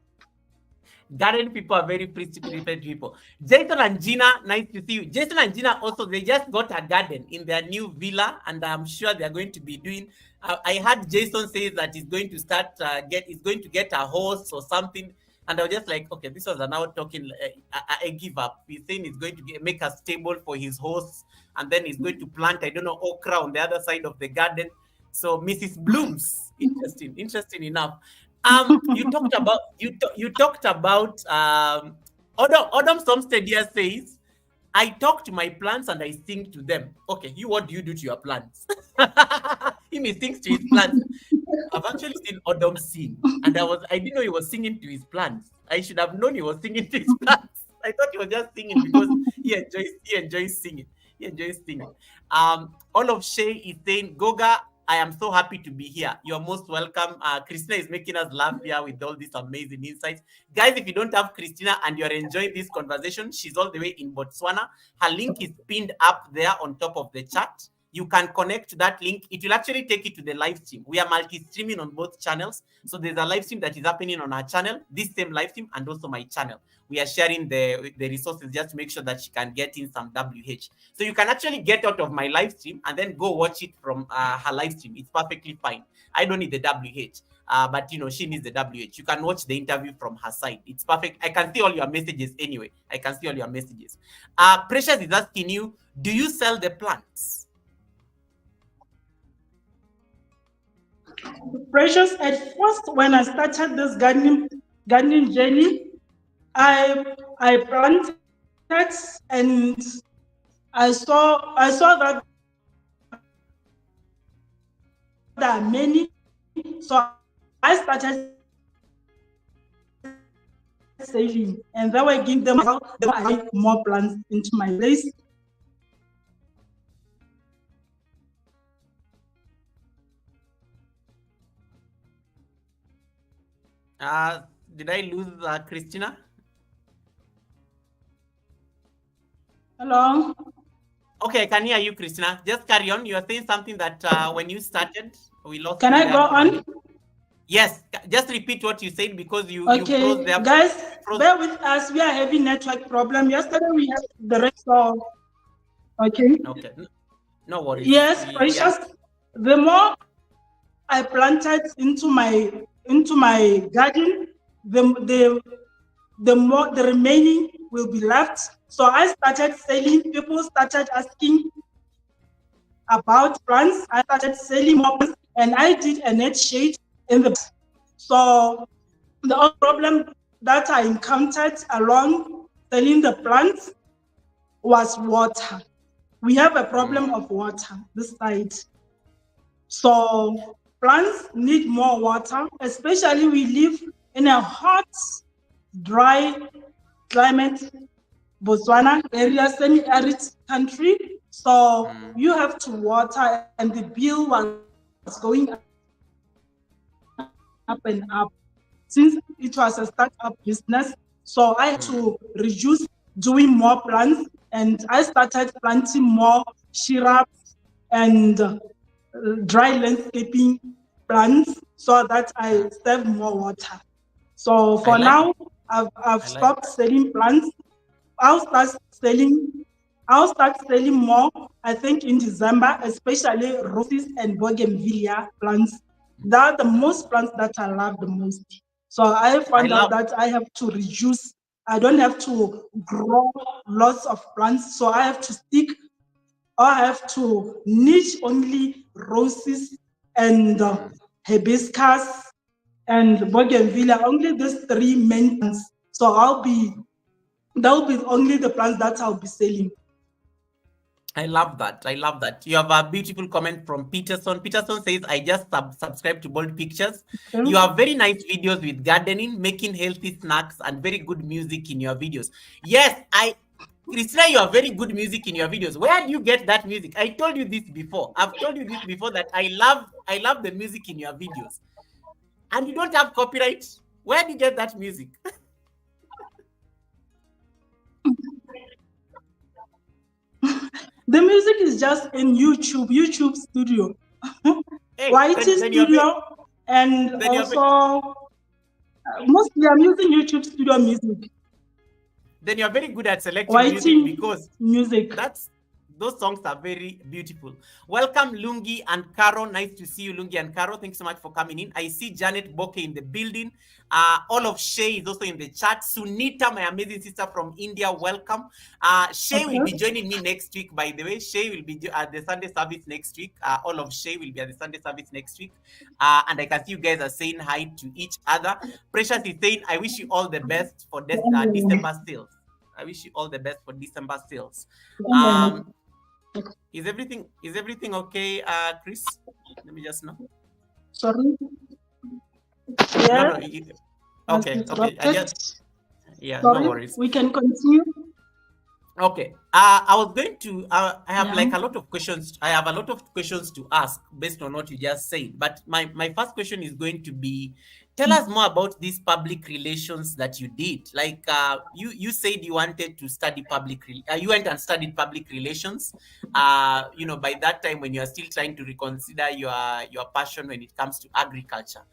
Garden people are very free-spirited people. Jason and Gina, nice to see you. Jason and Gina also, they just got a garden in their new villa, and I'm sure they're going to be doing. I heard Jason say that he's going to start he's going to get a horse or something, and I was just like, okay, this was an out talking. I give up. He's saying he's going to make a stable for his horse, and then he's going to plant, I don't know, okra on the other side of the garden. So Mrs. Blooms, interesting enough. You talked about Autumn Somstead here says, I talk to my plants and I sing to them. Okay, what do you do to your plants? He sings to his plants. I've actually seen Autumn sing, and I didn't know he was singing to his plants. I should have known he was singing to his plants. I thought he was just singing because he enjoys singing. He enjoys singing. All of Shay is saying, Goga, I am so happy to be here. You're most welcome. Christinah is making us laugh here with all these amazing insights. Guys, if you don't have Christinah and you're enjoying this conversation, she's all the way in Botswana. Her link is pinned up there on top of the chat. You can connect to that link. It will actually take you to the live stream. We are multi-streaming on both channels. So there's a live stream that is happening on our channel, this same live stream, and also my channel. We are sharing the resources just to make sure that she can get in some WH. So you can actually get out of my live stream and then go watch it from her live stream. It's perfectly fine. I don't need the WH, but she needs the WH. You can watch the interview from her side. It's perfect. I can see all your messages anyway. I can see all your messages. Precious is asking you, do you sell the plants? Precious, at first, when I started this gardening journey, I planted and I saw that there are many, so I started saving, and then I give them more plants into my place. Did I lose Christinah? Hello. Okay, I can hear you, Christinah. Just carry on. You are saying something that when you started, we lost. Can I go on? Yes. Just repeat what you said because you froze there. Guys, bear with us. We are having network problem. Yesterday we had the rest of. Okay. Okay. No worries. Yes, Precious. The more I planted into my garden, the more the remaining will be left. So I started selling. People started asking about plants. I started selling more plants, and I did a net shade in the. So the only problem that I encountered along selling the plants was water. We have a problem of water this side. So plants need more water, especially we live in a hot, dry climate, Botswana area, semi-arid country. So you have to water, and the bill was going up and up. Since it was a startup business, so I had to reduce doing more plants, and I started planting more shrubs and dry landscaping plants so that I save more water. So for now, I've stopped selling plants. I'll start selling more, I think, in December, especially roses and bougainvillea plants. They are the most plants that I love the most. So I found out that I have to reduce. I don't have to grow lots of plants. So I have to I have to niche only roses and hibiscus and bougainvillea, only these three main plants. So that will be only the plants that I'll be selling. I love that. I love that. You have a beautiful comment from Peterson. Peterson says, I just subscribe to Bold Pictures. Okay. You have very nice videos with gardening, making healthy snacks, and very good music in your videos. Yes, Christinah, you have very good music in your videos. Where do you get that music? I told you this before. I've told you this before that I love the music in your videos. And you don't have copyright. Where do you get that music? The music is just in YouTube Studio, Hey, YT then you're Studio, and then you're also mostly I'm using YouTube Studio music. then you're very good at selecting music YT because music. those songs are very beautiful. Welcome, Lungi and Caro. Nice to see you, Lungi and Caro. Thanks so much for coming in. I see Janet Boke in the building. All of Shay is also in the chat. Sunita, my amazing sister from India, welcome. Shay will be joining me next week, by the way. Shay will be at the Sunday service next week. All of Shay will be at the Sunday service next week. And I can see you guys are saying hi to each other. Precious is saying, I wish you all the best for December sales. I wish you all the best for December sales. Is everything okay, Chris? Let me just know. Sorry. Yeah. Okay. Sorry, no worries. We can continue. Okay. I was going to. I have like a lot of questions. I have a lot of questions to ask based on what you just said. But my first question is going to be, tell us more about these public relations that you did. Like you said you wanted to study you went and studied public relations. By that time when you are still trying to reconsider your passion when it comes to agriculture.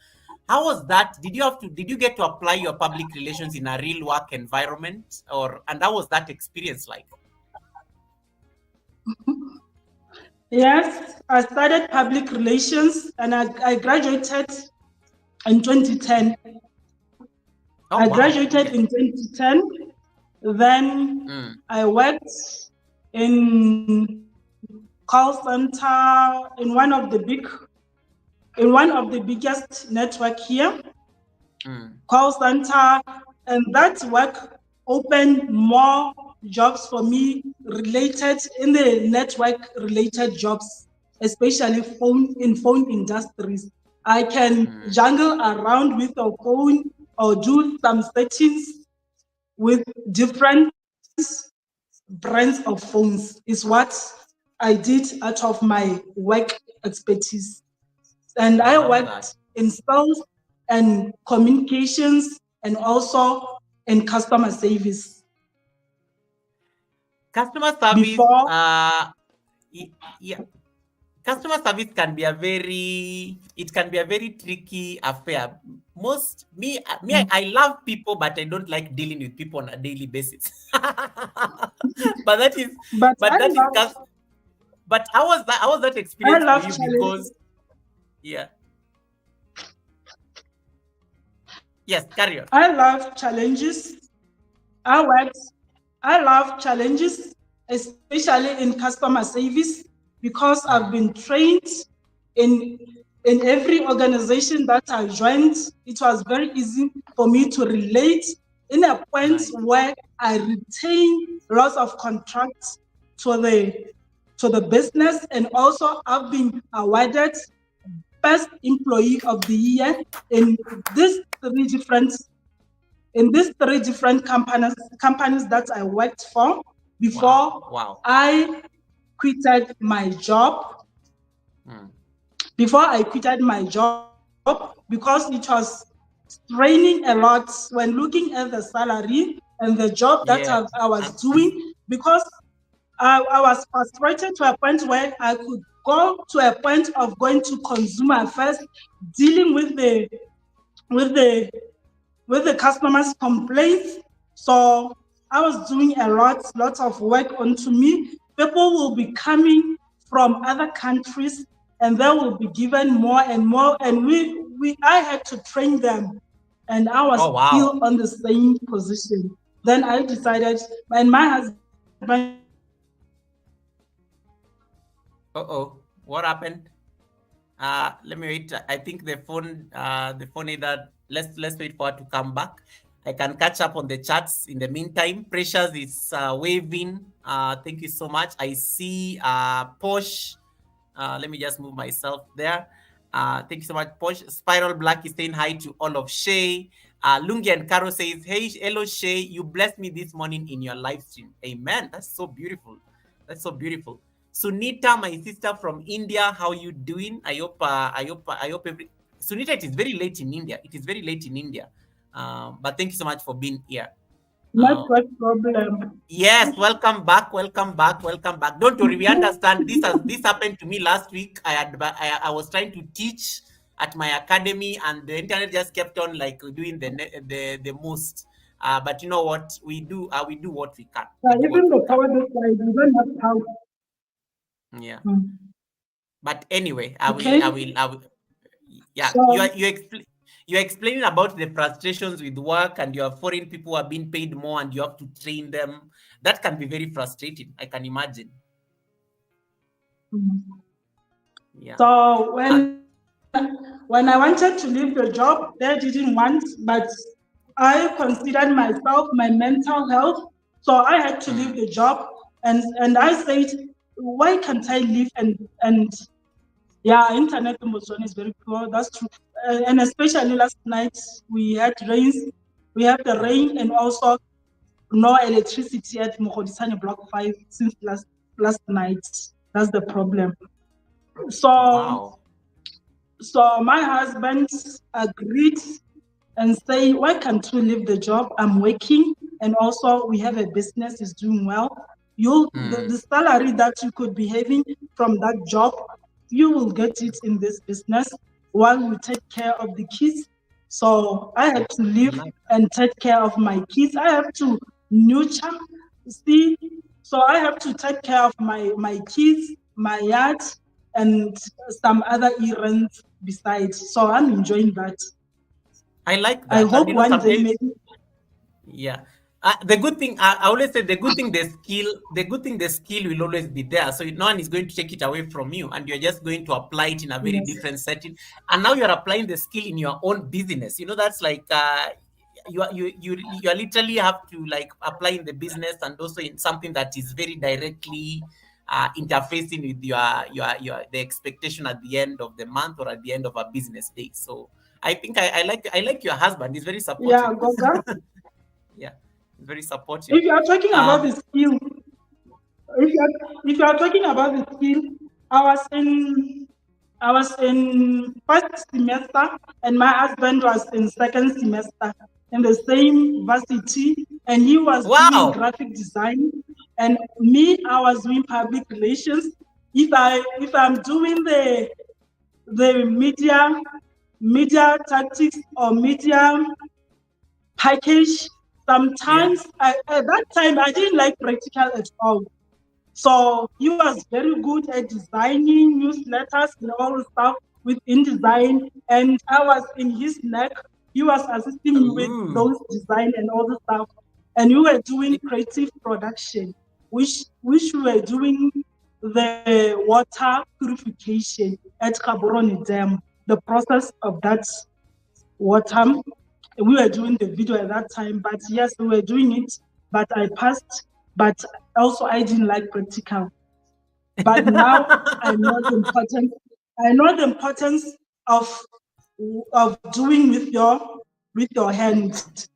How was that? Did you get to apply your public relations in a real work environment, and how was that experience like? Yes, I studied public relations and I graduated in 2010. I graduated in 2010. Then I worked in call center in one of the biggest network here, call center, and that work opened more jobs for me related in the network related jobs, especially phone industries. I can jungle around with a phone or do some settings with different brands of phones is what I did out of my work expertise. And I worked in sales and communications and also in customer service. Customer service, customer service can be a very tricky affair. I love people, but I don't like dealing with people on a daily basis. but how was that experience for you? Because yes, carry on. I love challenges. I love challenges, especially in customer service, because I've been trained in every organization that I joined. It was very easy for me to relate in a point where I retain lots of contracts to the business, and also I've been awarded Best Employee of the Year in these three different companies that I worked for before I quitted my job. Before I quitted my job, because it was straining a lot when looking at the salary and the job that I was doing, because I was frustrated to a point where I could go to a point of going to consumer first, dealing with the customers' complaints. So I was doing a lot of work onto me. People will be coming from other countries and they will be given more and more, and I had to train them, and I was still on the same position. Then I decided, and my husband. What happened? Let me wait. I think the phone either let's wait for her to come back. I can catch up on the chats in the meantime. Precious is waving. Thank you so much. I see Posh. Let me just move myself there. Thank you so much, Posh. Spiral Black is saying hi to all of Shay. Lungi and Caro says, hey, hello, Shay. You blessed me this morning in your live stream. Amen. That's so beautiful. That's so beautiful. Sunita, my sister from India, how you doing? I hope Sunita, it is very late in India. It is very late in India. But thank you so much for being here. Network problem. Yes, welcome back. Don't worry, we understand. This happened to me last week. I was trying to teach at my academy, and the internet just kept on like doing the most. But you know what? We do what we can. Even the power side, we don't have power. Yeah. But anyway, I will. Yeah, So, you're explaining about the frustrations with work, and your foreign people are being paid more and you have to train them. That can be very frustrating. I can imagine. Yeah. So when I wanted to leave the job, they didn't want, but I considered myself, my mental health. So I had to leave the job, and I said, why can't I leave? And yeah, internet in Botswana is very poor. That's true. And especially last night we had rains. We have the rain and also no electricity at Mogodisane Block 5 since last night. That's the problem. So, wow. So my husband agreed and say, why can't we leave the job? I'm working, and also we have a business is doing well. The salary that you could be having from that job, you will get it in this business while you take care of the kids. So I had to leave and take care of my kids. I have to nurture, see. So I have to take care of my kids, my yard, and some other errands besides. So I'm enjoying that. I like that. I hope and, one day maybe. Yeah. The good thing, I always say the good thing, the skill will always be there. So no one is going to take it away from you, and you're just going to apply it in a very different setting. And now you're applying the skill in your own business. That's like you literally have to like apply in the business and also in something that is very directly interfacing with the expectation at the end of the month or at the end of a business day. So I think I like your husband. He's very supportive. Yeah, Goga. Yeah, very supportive. If you are talking about the skill, if you are talking about the skill, I was in first semester, and my husband was in second semester in the same varsity, and he was doing graphic design, and me, I was doing public relations. If I'm doing the media tactics or media package, sometimes at that time I didn't like practical at all. So he was very good at designing newsletters and all the stuff with InDesign, and I was in his neck. He was assisting me with those design and all the stuff, and we were doing creative production, which we were doing the water purification at Gaborone Dam. The process of that water, we were doing the video at that time, but yes, we were doing it, but I passed, but also I didn't like practical. But now I know the importance of doing with your hands.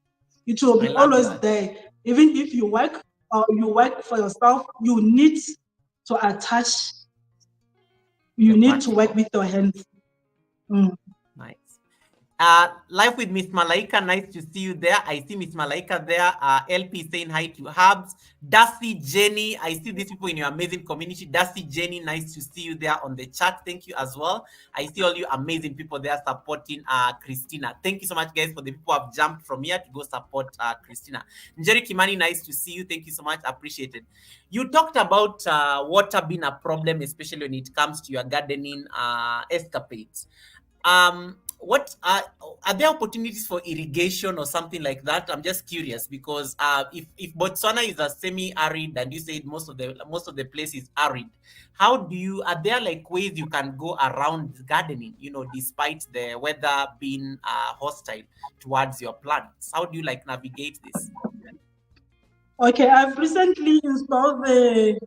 It will be always there. Even if you work or you work for yourself, you need to attach, you need to work with your hands. Nice. Live with Miss Malaika, nice to see you there. I see Miss Malaika there. LP saying hi to Hubs. Darcy, Jenny, I see these people in your amazing community. Darcy, Jenny, nice to see you there on the chat. Thank you as well. I see all you amazing people there supporting Christinah. Thank you so much, guys, for the people who have jumped from here to go support Christinah. Njeri Kimani, nice to see you. Thank you so much. Appreciated. You talked about water being a problem, especially when it comes to your gardening escapades. what are there opportunities for irrigation or something like that? I'm just curious because if Botswana is a semi-arid and you said most of the place is arid, how do you are there like ways you can go around gardening? You know, despite the weather being hostile towards your plants, how do you like navigate this? Okay, I've recently installed the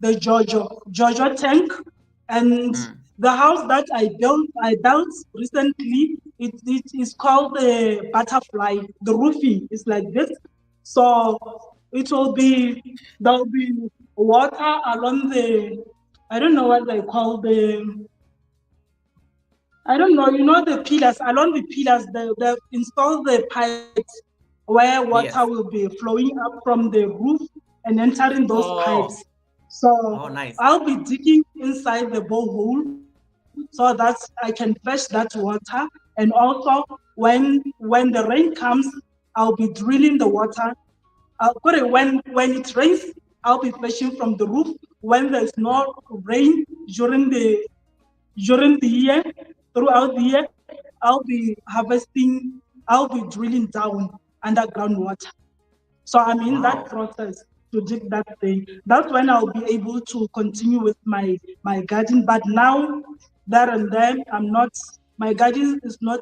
Jojo tank, and Mm. the house that I built recently, it is called the butterfly. The roofing is like this, so there'll be water along the, I don't know what they call the, I don't know, the pillars, along the pillars, they install the pipes where water Yes. will be flowing up from the roof and entering those Oh, pipes. oh, So nice. I'll be digging inside the borehole so that I can fetch that water. And also when the rain comes, I'll be drilling the water. When it rains, I'll be fetching from the roof. When there's Mm. no rain during the year, throughout the year, I'll be drilling down underground water. So I'm in that Wow. process to dig that thing. That's when I'll be able to continue with my garden. But now, there and then, my garden is not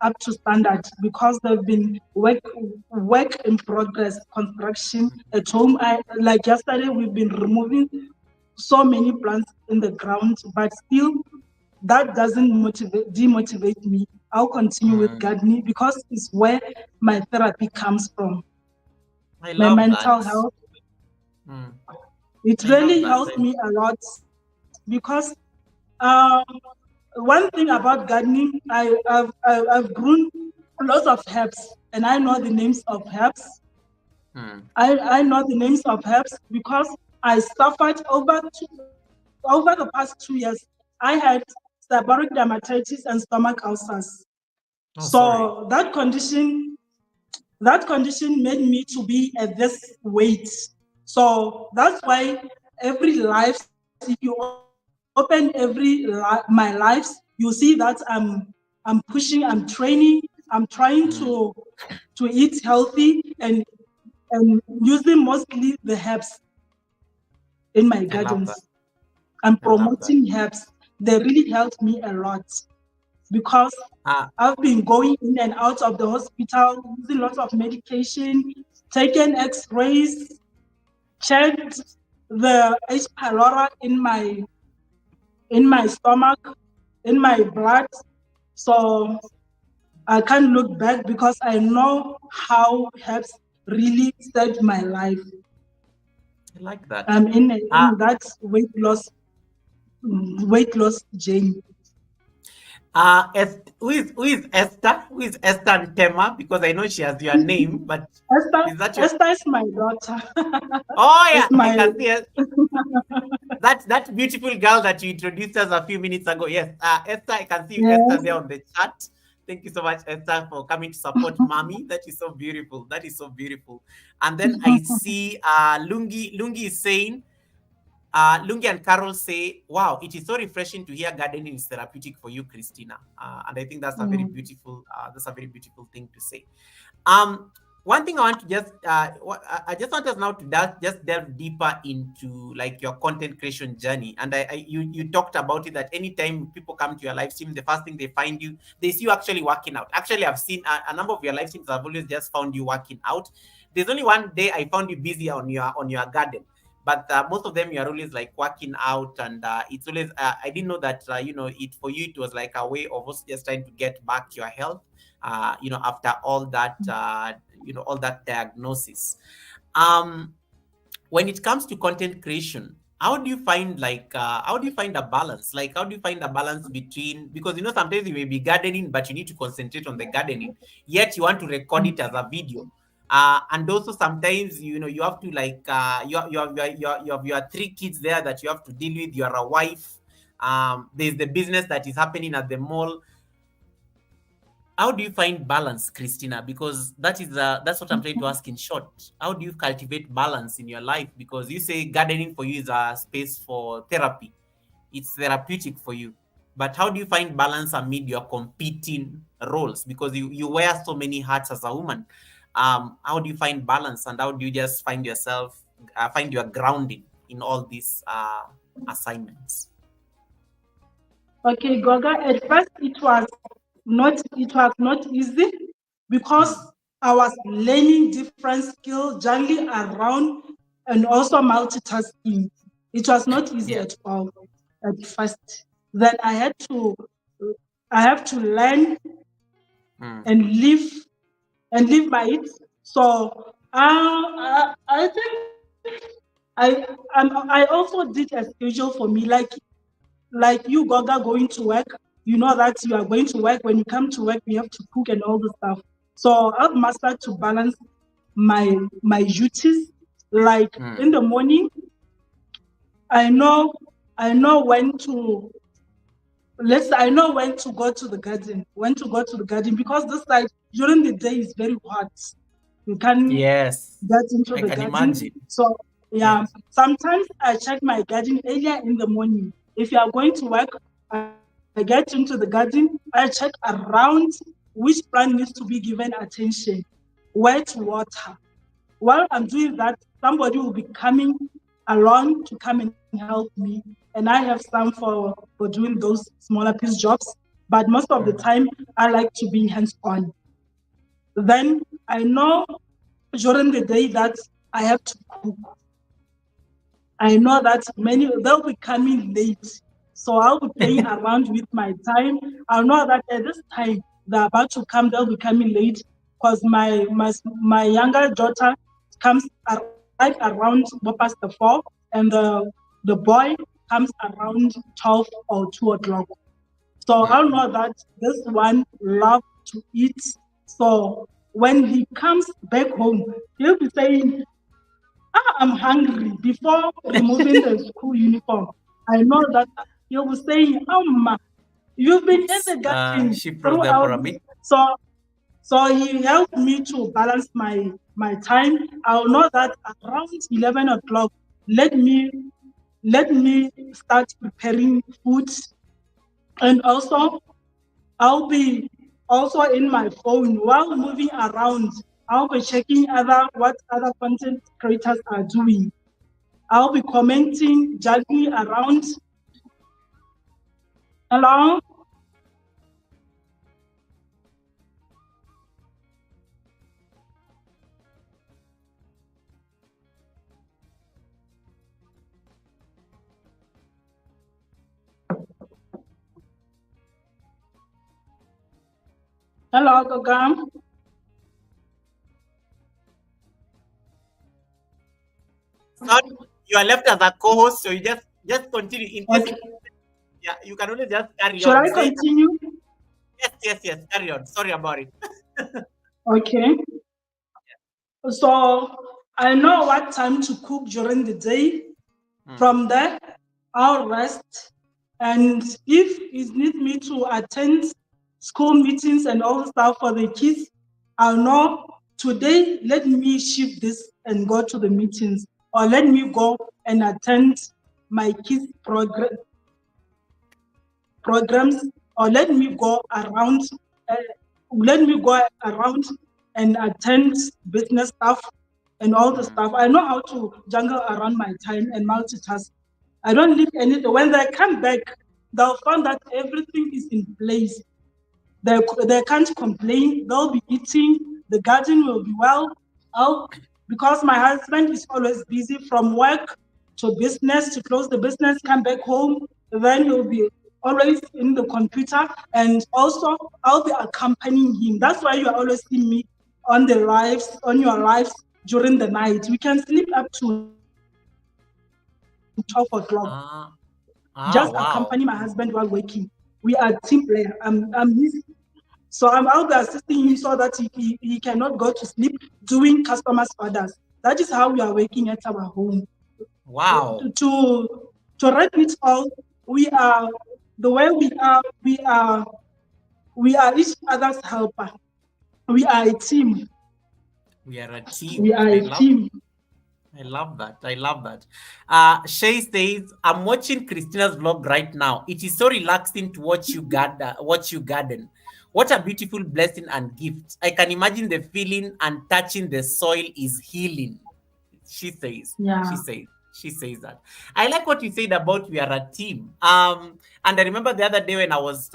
up to standard because there've been work in progress, construction at home. Like yesterday, we've been removing so many plants in the ground, but still that doesn't demotivate me. I'll continue with Mm. gardening because it's where my therapy comes from. I My love mental that. health, Mm. it I love really that. helps me a lot because um, one thing about gardening, I've grown lots of herbs, and I know the names of herbs. Mm. I know the names of herbs because I suffered over the past 2 years. I had seborrheic dermatitis and stomach ulcers. Oh, sorry. So that condition made me to be at this weight. So that's why every life, if you open my lives, you see that I'm pushing, I'm training, I'm trying Mm. to eat healthy and using mostly the herbs in my I love that. gardens. I'm I love that. promoting herbs. They really helped me a lot because Ah, I've been going in and out of the hospital, using lots of medication, taking X-rays, checked the H. pylori in my stomach, in my blood. So I can't look back because I know how herbs really saved my life. I like that. I'm Ah, in that weight loss journey. who is Esther? Who is Esther Ntema? Because I know she has your name, but Esther, is that your? Esther is my daughter. Oh It's yeah, I my can see it. That beautiful girl that you introduced us a few minutes ago. Yes, Esther, I can see Esther yes. there on the chat. Thank you so much, Esther, for coming to support mommy. That is so beautiful. That is so beautiful. And then I see Lungi. Lungi is saying, Lungi and Carol say, wow, it is so refreshing to hear gardening is therapeutic for you, Christina. And I think Mm. that's a very beautiful thing to say. Um, One thing I want to I just want us now to just delve deeper into like your content creation journey. And you talked about it that anytime people come to your live stream, the first thing they find you, they see you actually working out. Actually, I've seen a number of your live streams. I've always just found you working out. There's only one day I found you busy on your garden. But most of them, you are always like working out, and it's always. I didn't know that it for you. It was like a way of us just trying to get back your health after all that diagnosis. Um, when it comes to content creation, how do you find a balance? Like, how do you find a balance between, because sometimes you may be gardening, but you need to concentrate on the gardening, yet you want to record it as a video. And also sometimes you have to like you have your three kids there that you have to deal with. You are a wife. There's the business that is happening at the mall. How do you find balance, Christina? Because that's what I'm trying to ask in short. How do you cultivate balance in your life? Because you say gardening for you is a space for therapy. It's therapeutic for you. But how do you find balance amid your competing roles? Because you wear so many hats as a woman. How do you find balance, and how do you just find yourself, find your grounding in all these assignments? Okay, Goga, at first it was not easy because I was learning different skills, juggling around and also multitasking. It was not easy Yeah. at all at first. Then I have to learn and live by it. So I think I also did a schedule for me, like you, Goga, going to work. You know that you are going to work. When you come to work, you have to cook and all the stuff. So I've mastered to balance my duties. Like in the morning, I know when to I know when to go to the garden, because this side during the day is very hot. You can Yes, get into I the can garden. imagine. So yeah, Yes. sometimes I check my garden earlier in the morning. If you are going to work, I get into the garden. I check around which plant needs to be given attention, where to water. While I'm doing that, somebody will be coming along to come and help me. And I have some for doing those smaller piece jobs. But most of the time, I like to be hands-on. Then I know during the day that I have to cook. I know that many they'll be coming late. So I'll be playing around with my time. I know that at this time they're about to come, they'll be coming late because my younger daughter comes arrive around past the 4, and the boy comes around 12 or 2 o'clock. So I'll know that this one loves to eat. So when he comes back home, he'll be saying, I'm hungry, before removing the school uniform. I know that he was saying, Ma, you've been in the garden She froze there for throughout. a bit. So he helped me to balance my time. I'll know that around 11 o'clock, let me start preparing food. And also I'll be also in my phone while moving around. I'll be checking what other content creators are doing. I'll be commenting, jogging around. Hello? Hello, Gogam. Sorry, you are left as a co-host, so you just continue. In case, Okay. yeah, you can only just carry Should on. I Say continue? yes. Carry on. Sorry about it. Okay. So I know what time to cook during the day. From there, I'll rest. And if it needs me to attend school meetings and all the stuff for the kids, I'll know today, let me shift this and go to the meetings, or let me go and attend my kids' programs, or uh, let me go around and attend business stuff and all the stuff. I know how to juggle around my time and multitask. I don't leave anything. When they come back, they'll find that everything is in place. They can't complain. They'll be eating. The garden will be well out, because my husband is always busy from work to business, to close the business, come back home. Then he'll be always in the computer. And also, I'll be accompanying him. That's why you are always seeing me on your lives during the night. We can sleep up to 12 o'clock. Just Wow. accompany my husband while working. We are team player. I'm his. So I'm out there assisting him so that he cannot go to sleep doing customers' orders. That is how we are working at our home. Wow. To wrap it all, we are the way we are each other's helper. We are a team. We are a We team. are I a love team. I love that. I love that. Shay says, "I'm watching Christina's vlog right now. It is so relaxing to watch you gather, watch you garden. What a beautiful blessing and gift. I can imagine the feeling and touching the soil is healing." She says. She Yeah. says. She says that. I like what you said about we are a team. And I remember the other day when I was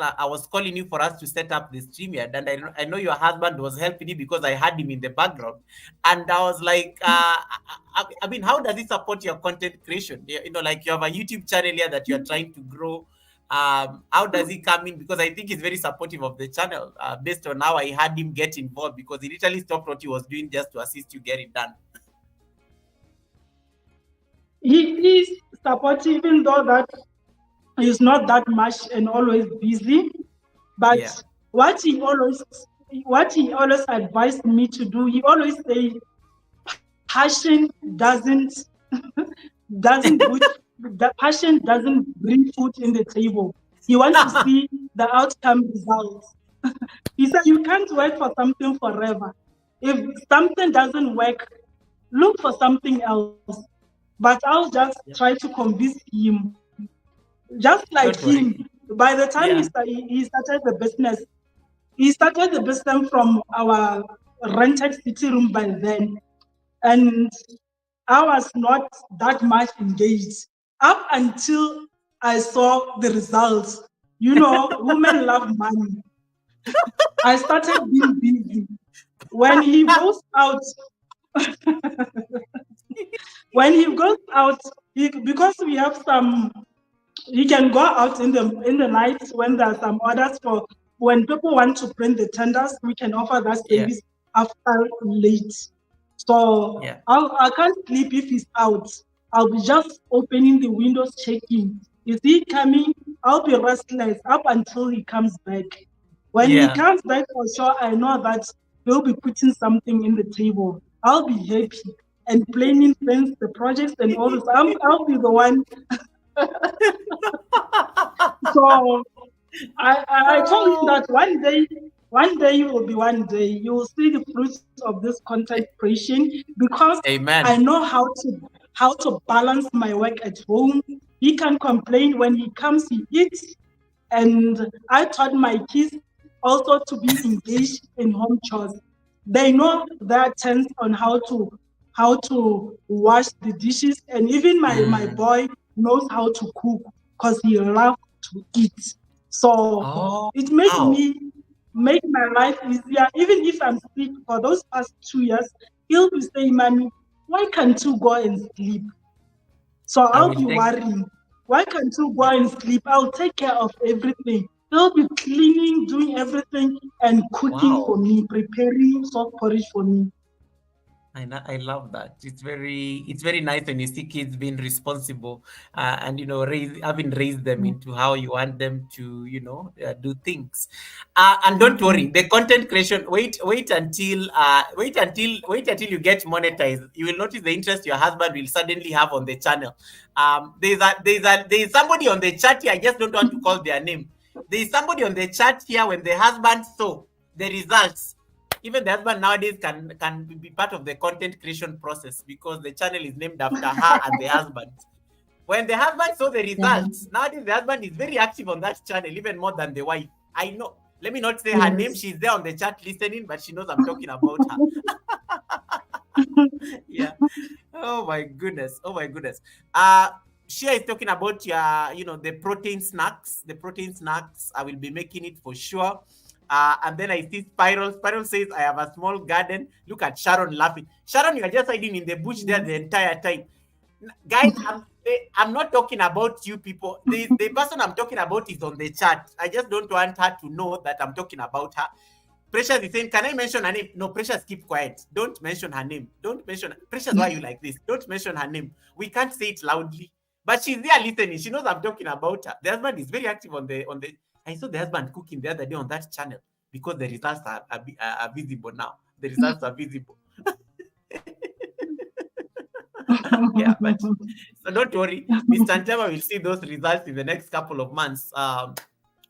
calling you for us to set up the StreamYard, and I know your husband was helping you because I had him in the background, and I was like, I mean, how does it support your content creation? You know, like you have a YouTube channel here that you are trying to grow. How does he come in? Because I think he's very supportive of the channel, based on how I had him get involved, because he literally stopped what he was doing just to assist you get it done. He is supportive, even though that he's not that much and always busy. But Yeah. what he always advised me to do, he always say, passion doesn't put the passion doesn't bring food in the table. He wants to see the outcome results. He said you can't work for something forever. If something doesn't work, look for something else. But I'll just try to convince him, just like Don't worry. him. By the time Yeah. he started the business, from our rented city room by then. And I was not that much engaged up until I saw the results. You know, women love money. I started being busy. When he goes out, when he goes out, because we have some, he can go out in the night when there are some orders for when people want to print the tenders. We can offer that Yeah. service after late. So Yeah. I can't sleep if he's out. I'll be just opening the windows, checking. Is he coming? I'll be restless up until he comes back. When he Yeah. comes back, for sure, I know that he'll be putting something in the table. I'll be happy and planning things, the projects, and all this. I'll be the one. So I told him that one day you will be one day. You will see the fruits of this content creation because I Amen. know how to balance my work at home. He can complain when he comes, he eats. And I taught my kids also to be engaged in home chores. They know their turns on how to wash the dishes, and even my Mm. boy knows how to cook because he loves to eat. So Oh, it makes wow. me make my life easier. Even if I'm sick for those past 2 years, he'll be saying, "Mommy, why can't you go and sleep?" So I I'll will be take. worrying. Why can't you go Yeah. and sleep? I'll take care of everything. He'll be cleaning, doing everything, and cooking for Wow. me, preparing soft porridge for me. I love that. It's very nice when you see kids being responsible, and you know, having raised them Mm, into how you want them to, you know, do things. And don't worry, mm, the content creation. Wait until you get monetized. You will notice the interest your husband will suddenly have on the channel. There's somebody on the chat here. I just don't want to call their name. There is somebody on the chat here when the husband saw the results. Even the husband nowadays can be part of the content creation process because the channel is named after her and the husband. When the husband saw the yeah, results, nowadays the husband is very active on that channel, even more than the wife. I know. Let me not say her name. yes. She's there on the chat listening, but she knows I'm talking about her. Yeah. Oh my goodness. Oh my goodness. Shia is talking about your, you know, the protein snacks. The protein snacks. I will be making it for sure. And then I see Spiral. Spiral says, I have a small garden. Look at Sharon laughing. Sharon, you are just hiding in the bush there the entire time. Guys, I'm not talking about you people. The person I'm talking about is on the chat. I just don't want her to know that I'm talking about her. Precious is saying, can I mention her name? No, Precious, keep quiet. Don't mention her name. Don't mention Precious. Why are you like this? Don't mention her name. We can't say it loudly. But she's there listening. She knows I'm talking about her. The husband is very active on the. I saw the husband cooking the other day on that channel because the results are visible now. The results are visible. Yeah, but so don't worry. Mr. Antema will see those results in the next couple of months.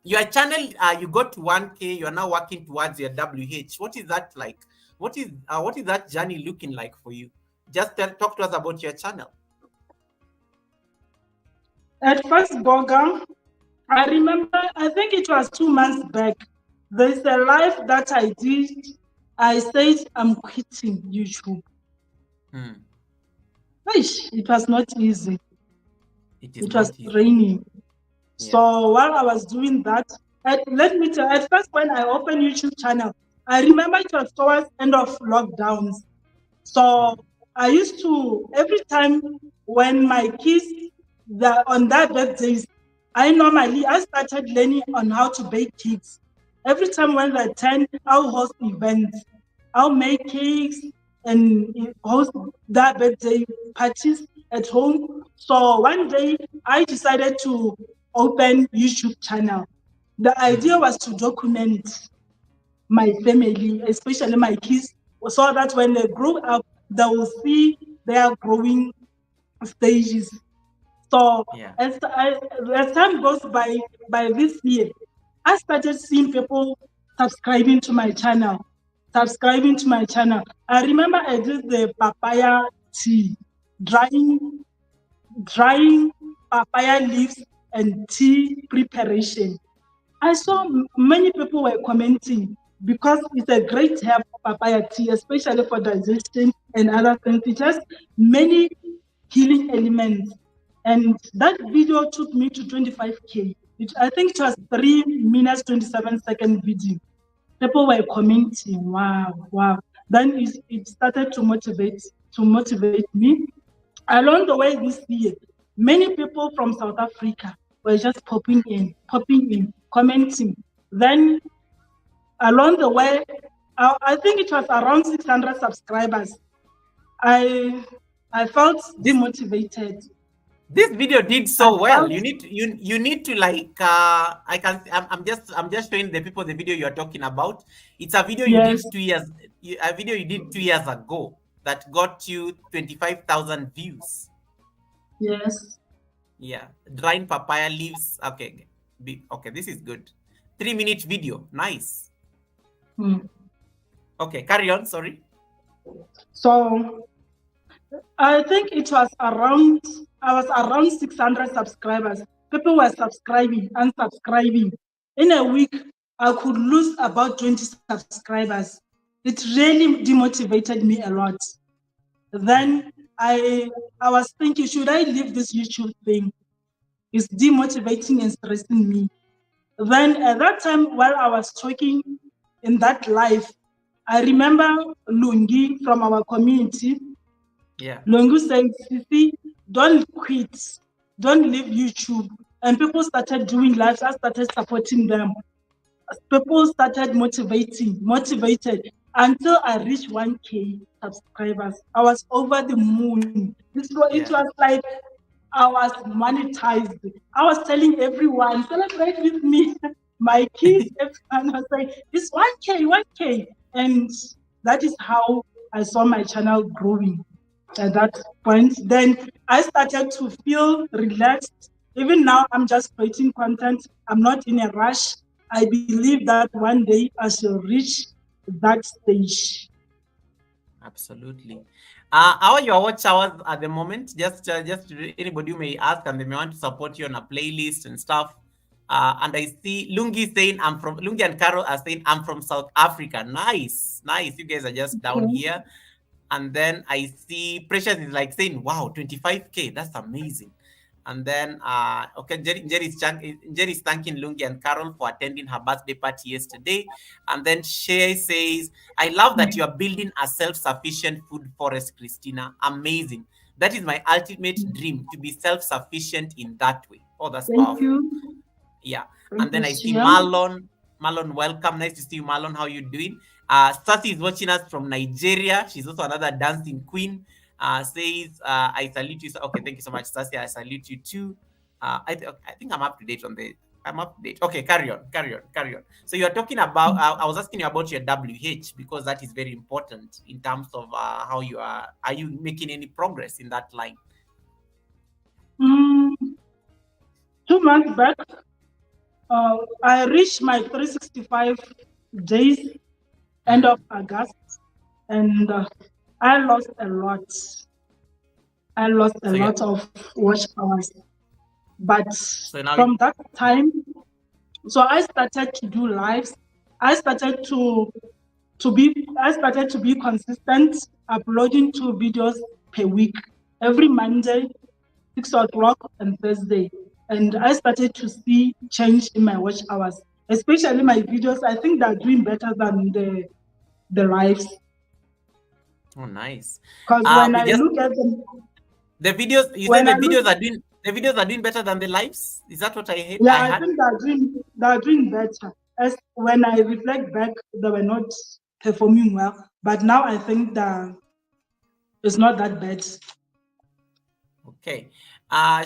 Your channel, you got to 1K. You are now working towards your WH. What is that like? What is that journey looking like for you? Just talk to us about your channel. At first, Boga, I remember, I think it was 2 months back. There's a live that I did. I said, I'm quitting YouTube. It was not easy. It was raining. Yeah. So while I was doing that, let me tell, at first when I opened YouTube channel, I remember it was towards end of lockdowns. So I used to, every time when my kids, on their birthdays, I started learning on how to bake cakes. Every time when they turn, I'll host events. I'll make cakes and host their birthday parties at home. So one day I decided to open YouTube channel. The idea was to document my family, especially my kids, so that when they grow up, they will see their growing stages. So as time goes by this year, I started seeing people subscribing to my channel. I remember I did the papaya tea, drying papaya leaves and tea preparation. I saw many people were commenting because it's a great help for papaya tea, especially for digestion and other things. It has many healing elements. And that video took me to 25K. I think it was 3 minutes, 27-second video. People were commenting, wow. Then it started to motivate me. Along the way this year, many people from South Africa were just popping in, commenting. Then along the way, I think it was around 600 subscribers. I felt demotivated. This video did so well. You need to like I'm just showing the people the video you're talking about. It's a video you did 2 years. A video you did 2 years ago that got you 25,000 views. Yes. Yeah, drying papaya leaves. Okay, this is good. 3-minute video. Nice. Okay, carry on. Sorry. So I think it was around 600 subscribers. People were subscribing, unsubscribing. In a week, I could lose about 20 subscribers. It really demotivated me a lot. Then I was thinking, should I leave this YouTube thing? It's demotivating and stressing me. Then at that time, while I was talking in that live, I remember Lungi from our community. Lungu said, Sisi, don't quit. Don't leave YouTube. And people started doing lives. I started supporting them. People started motivated until I reached 1K subscribers. I was over the moon. It was like I was monetized. I was telling everyone, celebrate with me. My kids, everyone was like, it's 1K. And that is how I saw my channel growing at that point. Then I started to feel relaxed. Even now, I'm just creating content. I'm not in a rush. I believe that one day I shall reach that stage. Absolutely. How are your watch hours at the moment? Just anybody who may ask and they may want to support you on a playlist and stuff. And I see Lungi saying Lungi and Carol are saying I'm from South Africa. Nice. You guys are just down here. And then I see Precious is like saying, wow, 25K. That's amazing. And then, Jerry's thanking Lungi and Carol for attending her birthday party yesterday. And then Shay says, I love that you are building a self-sufficient food forest, Christinah. Amazing. That is my ultimate dream, to be self-sufficient in that way. Oh, that's powerful. Thank you. Yeah. And then I see Marlon. Marlon, welcome. Nice to see you, Marlon. How you doing? Sassy is watching us from Nigeria. She's also another dancing queen. Says, I salute you. Okay, thank you so much, Sassy. I salute you too. I think I'm up to date on the. I'm up to date. Okay, carry on. So you're talking about. I was asking you about your WH because that is very important in terms of how you are. Are you making any progress in that line? 2 months back, I reached my 365 days, end of August, and I lost a lot. I lost a So yeah. lot of watch hours. But So now from that time, so I started to do lives. I started to be consistent, uploading 2 videos per week, every Monday, 6 o'clock, and Thursday. And I started to see change in my watch hours, especially my videos. I think they're doing better than the lives. oh nice. Because when We I just look at them, the videos. You said when the I look, videos are doing better than the lives. Is that what yeah, I I had? think they're doing better. As when I reflect back, they were not performing well. But now I think that it's not that bad. Okay.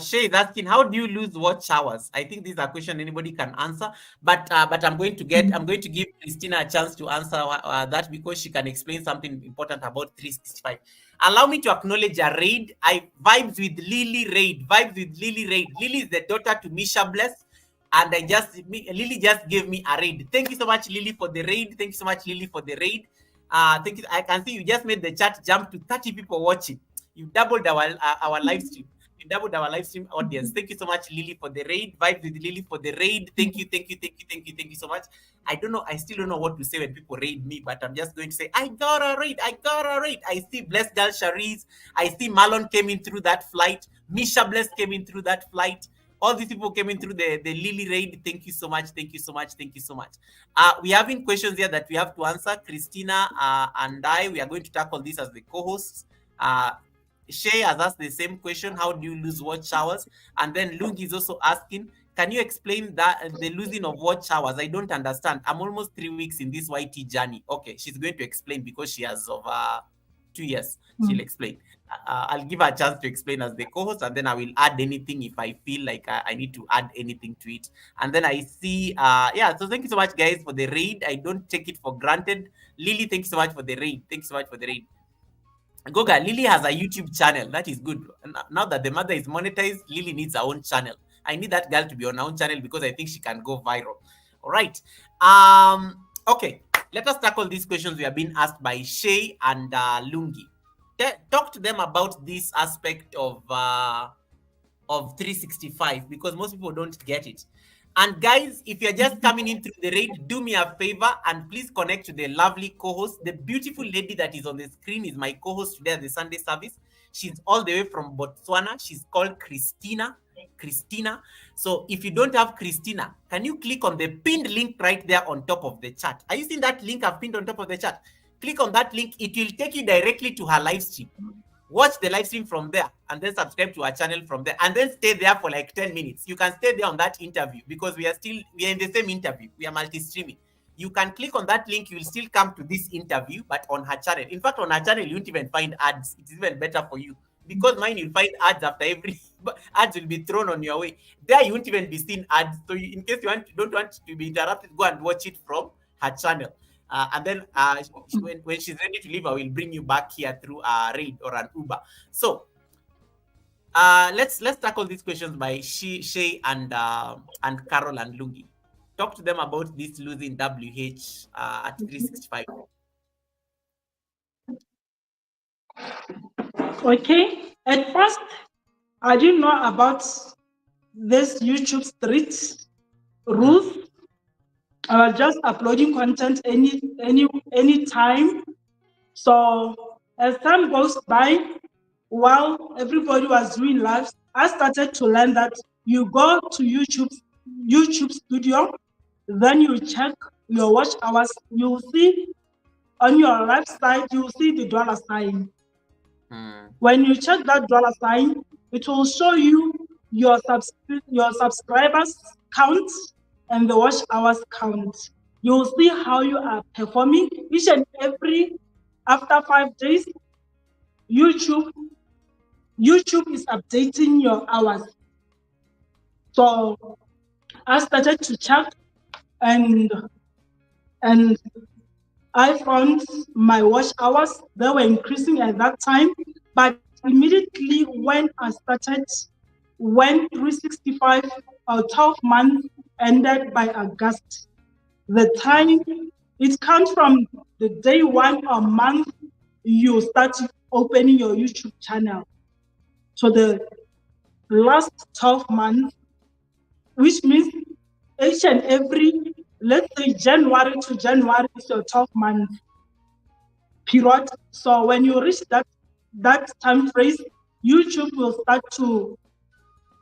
Shay is asking, how do you lose watch hours? I think these are questions anybody can answer, but I'm going to give Christinah a chance to answer that because she can explain something important about 365. Allow me to acknowledge a raid. I vibes with Lily raid. Vibes with Lily raid. Lily is the daughter to Misha Bless, and Lily just gave me a raid. Thank you so much, Lily, for the raid. Thank you so much, Lily, for the raid. Thank you. I can see you just made the chat jump to 30 people watching. You doubled our live stream. You doubled our live stream audience. Thank you so much, Lily, for the raid. Vibe with Lily for the raid. Thank you, thank you, thank you, thank you, thank you so much. I don't know. I still don't know what to say when people raid me, but I'm just going to say, I got a raid. I got a raid. I see Blessed Girl Sharice. I see Marlon came in through that flight. Misha Bless came in through that flight. All these people came in through the Lily raid. Thank you so much. Thank you so much. Thank you so much. We having questions here that we have to answer. Christinah and we are going to tackle this as the co-hosts. Shay has asked the same question: how do you lose watch hours? And then Lung is also asking, can you explain that the losing of watch hours? I don't understand. I'm almost 3 weeks in this YT journey. Okay, she's going to explain because she has over 2 years. She'll explain. I'll give her a chance to explain as the co-host, and then I will add anything if I feel like I need to add anything to it. And then I see, so thank you so much, guys, for the raid. I don't take it for granted. Lily, thank you so much for the raid. Thanks so much for the raid. Goga, Lily has a YouTube channel. That is good. Now that the mother is monetized, Lily needs her own channel. I need that girl to be on her own channel because I think she can go viral. All right. Okay. Let us tackle these questions we are being asked by Shay and Lungi. Talk to them about this aspect of 365 because most people don't get it. And guys, if you're just coming in through the raid, do me a favor and please connect to the lovely co-host. The beautiful lady that is on the screen is my co-host today at the Sunday service. She's all the way from Botswana. She's called Christinah. So if you don't have Christinah, can you click on the pinned link right there on top of the chat? Are you seeing that link I've pinned on top of the chat? Click on that link. It will take you directly to her live stream. Watch the live stream from there and then subscribe to our channel from there and then stay there for like 10 minutes. You can stay there on that interview because we are in the same interview. We are multi-streaming. You can click on that link. You will still come to this interview, but on her channel. In fact, on her channel, you won't even find ads. It's even better for you because mine, you'll find ads after every ads will be thrown on your way. There, you won't even be seeing ads. So in case you don't want to be interrupted, go and watch it from her channel. And then when she's ready to leave, I will bring you back here through a raid or an Uber. So let's tackle these questions by Shay and Carol and Lungi. Talk to them about this losing WH at 365. Okay. At first, I didn't know about this YouTube street rules. I was just uploading content any time. So as time goes by, while everybody was doing lives, I started to learn that you go to YouTube Studio, then you check your watch hours. You see on your left side, you see the dollar sign. When you check that dollar sign, it will show you your subscribers count and the watch hours count. You'll see how you are performing each and every after 5 days. YouTube is updating your hours. So I started to check and I found my watch hours, they were increasing at that time, but immediately when 365 or 12 months ended by August, the time, it comes from the day 1 or month you start opening your YouTube channel. So the last 12 months, which means each and every, let's say January to January is your 12 month period. So when you reach that time phrase, YouTube will start to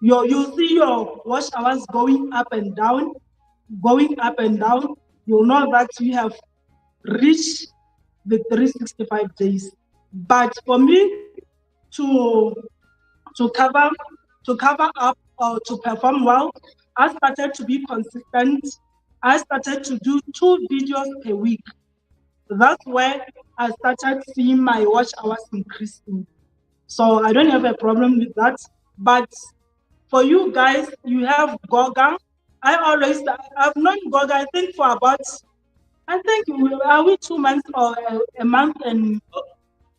you'll see your watch hours going up and down, going up and down. You'll know that you have reached the 365 days. But for me to cover up or to perform well, I started to be consistent. I started to do 2 videos per week. That's where I started seeing my watch hours increasing. So I don't have a problem with that. But for you guys, you have Goga. I've known Goga, I think for about, are we 2 months or a month and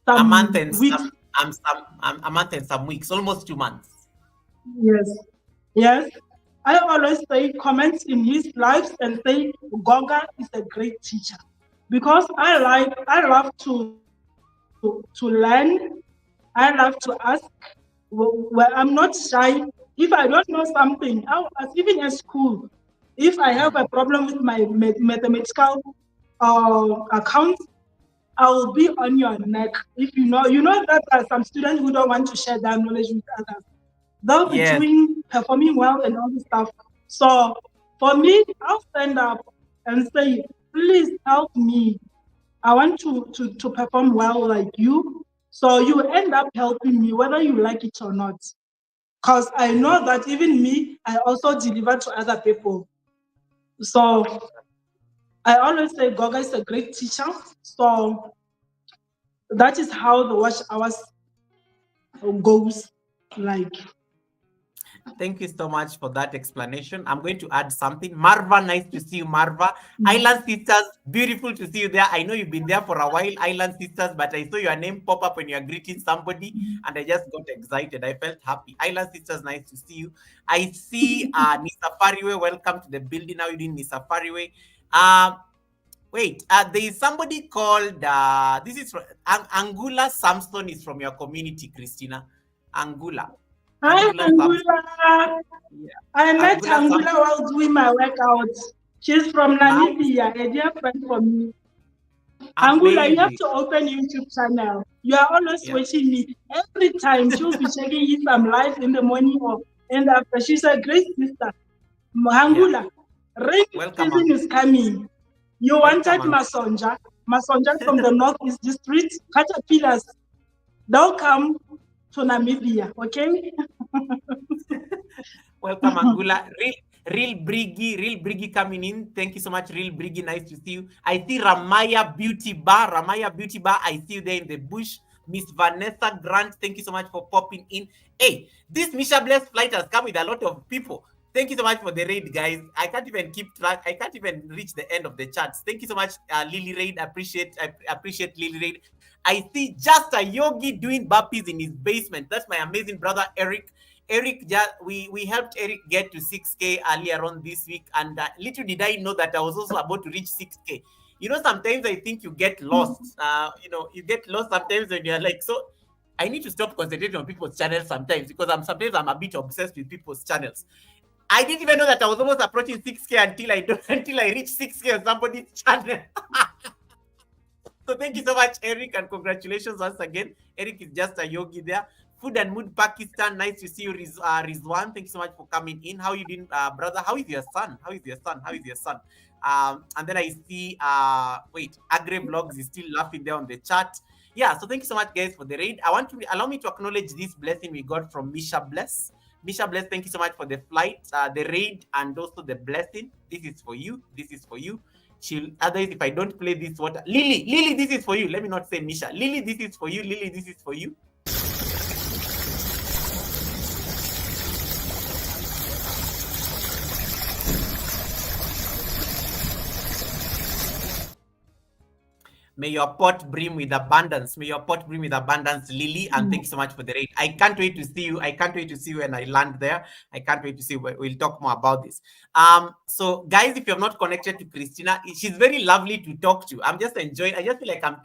some a month and weeks? a month and some weeks, almost 2 months. Yes. I always say comments in his lives and say Goga is a great teacher, because I love to learn. I love to ask. Well, I'm not shy. If I don't know something, even at school, if I have a problem with my mathematical account, I will be on your neck. If you know that there are some students who don't want to share their knowledge with others. They'll be performing well and all this stuff. So for me, I'll stand up and say, please help me. I want to perform well like you. So you end up helping me whether you like it or not. Because I know that even me, I also deliver to other people. So I always say Goga is a great teacher. So that is how the watch hours goes like. Thank you so much for that explanation. I'm going to add something. Marva, nice to see you, Marva. Island Sisters, beautiful to see you there. I know you've been there for a while, Island Sisters, but I saw your name pop up when you're greeting somebody, and I just got excited. I felt happy. Island Sisters, nice to see you. I see Nisafariwe, welcome to the building. Now you're doing Nisafariwe. Wait, there is somebody called, this is from, Angula Samson is from your community, Christinah. Angula. Hi, Angula. Yeah. I met Angula while doing my workouts. She's from Namibia, a dear friend for me. Angula, you have to open YouTube channel. You are always watching me. Every time she'll be checking if I'm live in the morning or and after. She's a great sister. Angula, rain season is coming. You wanted Masonja from the Northeast District, caterpillars. They'll come to Namibia, okay? Welcome, Angula. Real Briggy coming in. Thank you so much, Real Briggy. Nice to see you. I see Ramaya Beauty Bar. I see you there in the bush. Miss Vanessa Grant, thank you so much for popping in. Hey, this Misha Bless flight has come with a lot of people. Thank you so much for the raid, guys. I can't even keep track. I can't even reach the end of the charts. Thank you so much, Lily Raid. I appreciate Lily Raid. I see just a yogi doing burpees in his basement. That's my amazing brother, Eric. Eric, we helped Eric get to 6K earlier on this week. And little did I know that I was also about to reach 6K. You know, sometimes I think you get lost. You get lost sometimes when you're like, so I need to stop concentrating on people's channels sometimes, because sometimes I'm a bit obsessed with people's channels. I didn't even know that I was almost approaching 6K until I reached 6K on somebody's channel. So thank you so much, Eric, and congratulations once again. Eric is just a yogi there. Food and Mood Pakistan, nice to see you, Rizwan. Thank you so much for coming in. How you doing, brother? How is your son? And then I see, Agre Vlogs is still laughing there on the chat. Yeah, so thank you so much, guys, for the raid. Allow me to acknowledge this blessing we got from Misha Bless. Misha Bless, thank you so much for the flight, the raid, and also the blessing. This is for you. Otherwise, if I don't play this water, Lily, this is for you. Let me not say Misha. Lily, this is for you. May your pot brim with abundance. May your pot brim with abundance, Lily. And thank you so much for the raid. I can't wait to see you. I can't wait to see you when I land there. I can't wait to see you. We'll talk more about this. So guys, if you're not connected to Christinah, she's very lovely to talk to. I'm just enjoying. I just feel like I'm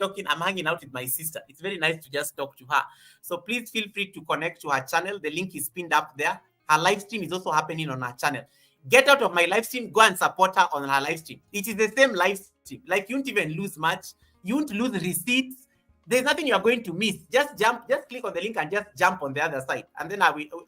hanging out with my sister. It's very nice to just talk to her. So please feel free to connect to her channel. The link is pinned up there. Her live stream is also happening on her channel. Get out of my live stream. Go and support her on her live stream. It is the same live stream. Like, you won't even lose much. You won't lose receipts. There's nothing you are going to miss. Just click on the link and just jump on the other side. And then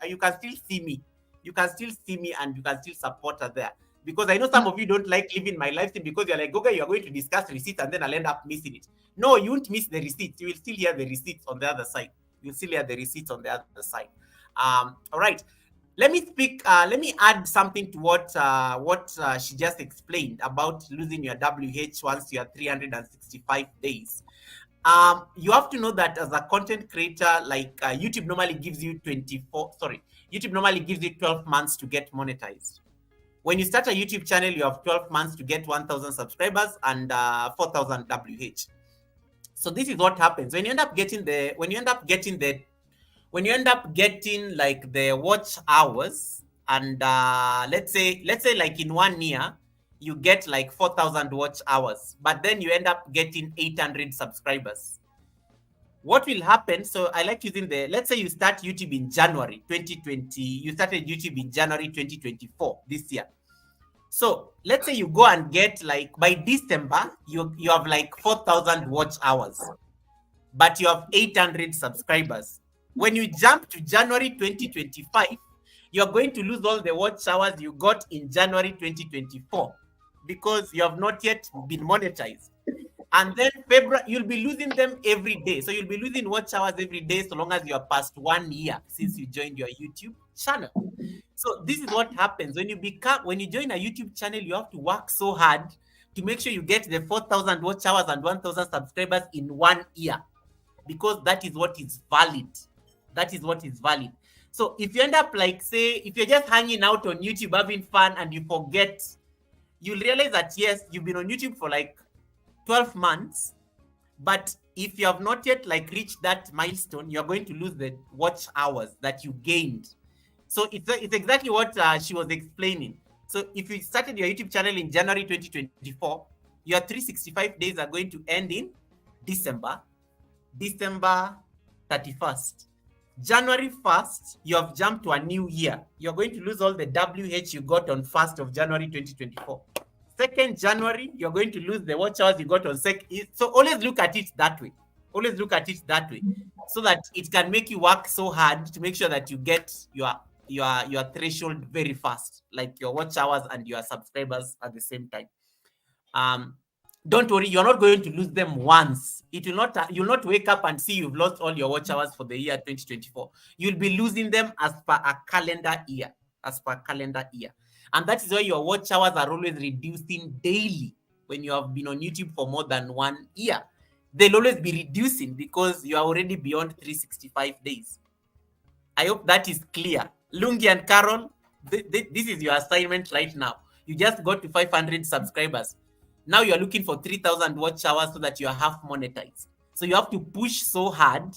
you can still see me. You can still see me and you can still support her there. Because I know some of you don't like leaving my live stream because you're like, okay, you're going to discuss receipts and then I'll end up missing it. No, you won't miss the receipts. You will still hear the receipts on the other side. You'll still hear the receipts on the other side. All right. Let me add something to what she just explained about losing your WH once you are 365 days. You have to know that as a content creator, like YouTube normally gives you 12 months to get monetized. When you start a YouTube channel, you have 12 months to get 1,000 subscribers and 4,000 WH. So this is what happens when you end up getting like the watch hours, and let's say like in 1 year you get like 4,000 watch hours, but then you end up getting 800 subscribers. What will happen? So I like using let's say you start YouTube in January 2020. You started YouTube in January 2024 this year. So let's say you go and get like by December you have like 4,000 watch hours, but you have 800 subscribers. When you jump to January 2025, you're going to lose all the watch hours you got in January 2024 because you have not yet been monetized. And then February, you'll be losing them every day. So you'll be losing watch hours every day so long as you are past 1 year since you joined your YouTube channel. So this is what happens when you join a YouTube channel. You have to work so hard to make sure you get the 4,000 watch hours and 1,000 subscribers in 1 year, because that is what is valid. That is what is valid. So if you end up like, say, if you're just hanging out on YouTube having fun and you forget, you'll realize that yes, you've been on YouTube for like 12 months, but if you have not yet like reached that milestone, you're going to lose the watch hours that you gained. So it's exactly what she was explaining. So if you started your YouTube channel in January 2024, your 365 days are going to end in December 31st. January 1st, you have jumped to a new year. You're going to lose all the WH you got on 1st of January 2024. 2nd January, you're going to lose the watch hours you got on 2nd. So always look at it that way. Always look at it that way, so that it can make you work so hard to make sure that you get your threshold very fast, like your watch hours and your subscribers at the same time. Don't worry, you're not going to lose them once. You'll not wake up and see you've lost all your watch hours for the year 2024. You'll be losing them as per a calendar year. And that is why your watch hours are always reducing daily when you have been on YouTube for more than 1 year. They'll always be reducing because you are already beyond 365 days. I hope that is clear. Lungi and Carol, this is your assignment right now. You just got to 500 subscribers. Now you're looking for 3,000 watch hours so that you are half monetized. So you have to push so hard.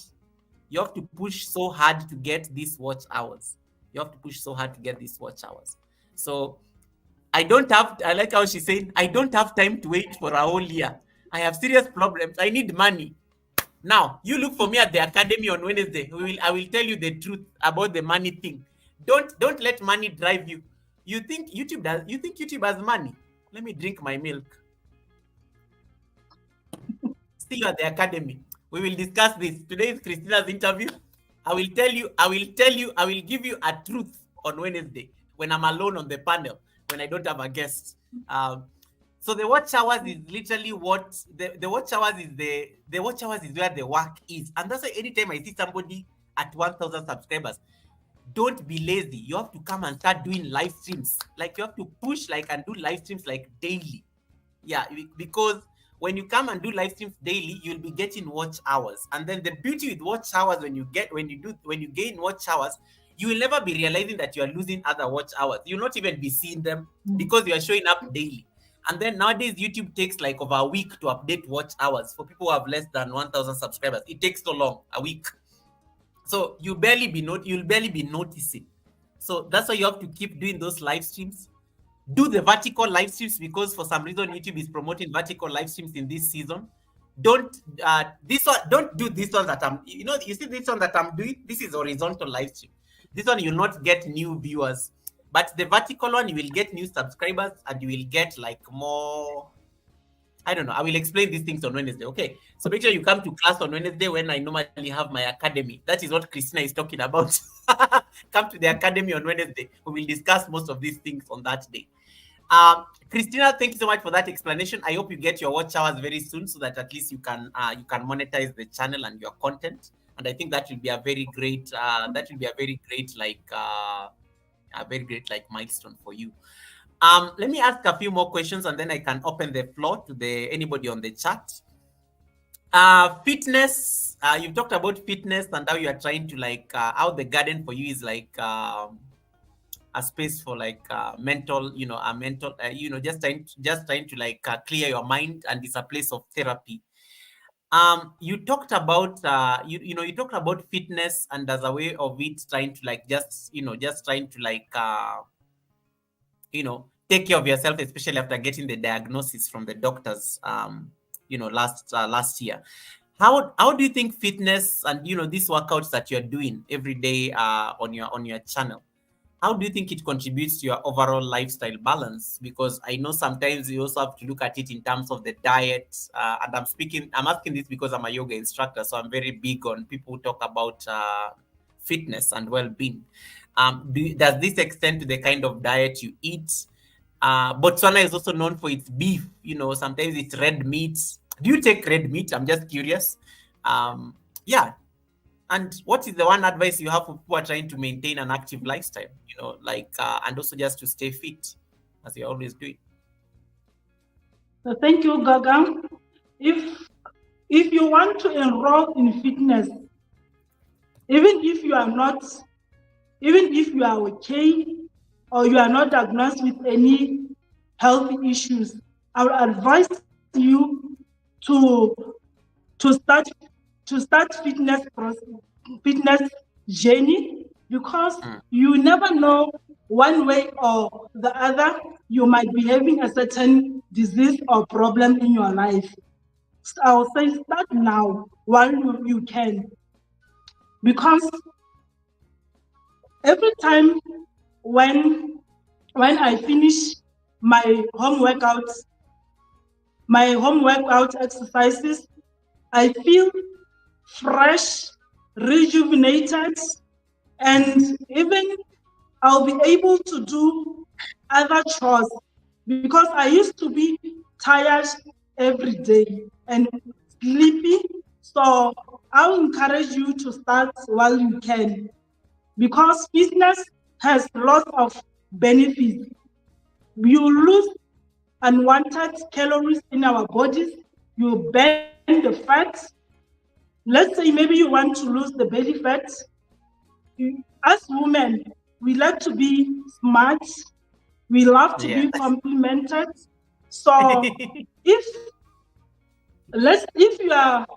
You have to push so hard to get these watch hours. So I like how she said, I don't have time to wait for a whole year. I have serious problems. I need money. Now, you look for me at the academy on Wednesday. I will tell you the truth about the money thing. Don't let money drive you. You think YouTube has money? Let me drink my milk. See you at the academy. We will discuss this. Today is Christinah's interview. I will give you a truth on Wednesday when I'm alone on the panel, when I don't have a guest. So the watch hours is literally what the watch hours is where the work is. And that's why anytime I see somebody at 1,000 subscribers, don't be lazy. You have to come and start doing live streams. Like, you have to push and do live streams like daily. Yeah, because when you come and do live streams daily, you'll be getting watch hours. And then the beauty with watch hours, when you gain watch hours, you will never be realizing that you are losing other watch hours. You'll not even be seeing them because you are showing up daily. And then nowadays, YouTube takes like over a week to update watch hours for people who have less than 1,000 subscribers. It takes so long, a week. So you'll barely be noticing. So that's why you have to keep doing those live streams. Do the vertical live streams, because for some reason YouTube is promoting vertical live streams in this season. Don't do this one that you see this one that I'm doing. This is horizontal live stream. This one you'll not get new viewers, but the vertical one you will get new subscribers and you will get like more. I don't know. I will explain these things on Wednesday. Okay. So make sure you come to class on Wednesday when I normally have my academy. That is what Christinah is talking about. Come to the academy on Wednesday. We will discuss most of these things on that day. Christinah, thank you so much for that explanation. I hope you get your watch hours very soon so that at least you can monetize the channel and your content. And I think that will be a very great milestone for you. Let me ask a few more questions and then I can open the floor to anybody on the chat. Fitness. You've talked about fitness and how you are trying to how the garden for you is like a space for mental, just trying to clear your mind, and it's a place of therapy. You talked about you talked about fitness and as a way of it trying to take care of yourself, especially after getting the diagnosis from the doctors last year. How do you think fitness and these workouts that you're doing every day on your channel, how do you think it contributes to your overall lifestyle balance? Because I know sometimes you also have to look at it in terms of the diet. And I'm asking this because I'm a yoga instructor, so I'm very big on people who talk about fitness and well-being. Does this extend to the kind of diet you eat? Botswana is also known for its beef. Sometimes it's red meat. Do you take red meat? I'm just curious. Yeah. And what is the one advice you have for people who are trying to maintain an active lifestyle, and also just to stay fit, as you're always doing? So thank you, Gaga. If you want to enroll in fitness, even if you are okay, or you are not diagnosed with any health issues, I would advise you to start fitness journey, because you never know, one way or the other you might be having a certain disease or problem in your life. So I would say start now while you can, because every time when I finish my home workout exercises, I feel fresh, rejuvenated, and even I'll be able to do other chores, because I used to be tired every day and sleepy. So I'll encourage you to start while you can, because fitness has lots of benefits. You lose unwanted calories in our bodies, you burn the fat. Let's say maybe you want to lose the belly fat. As women, we like to be smart, we love to be complimented. So if you are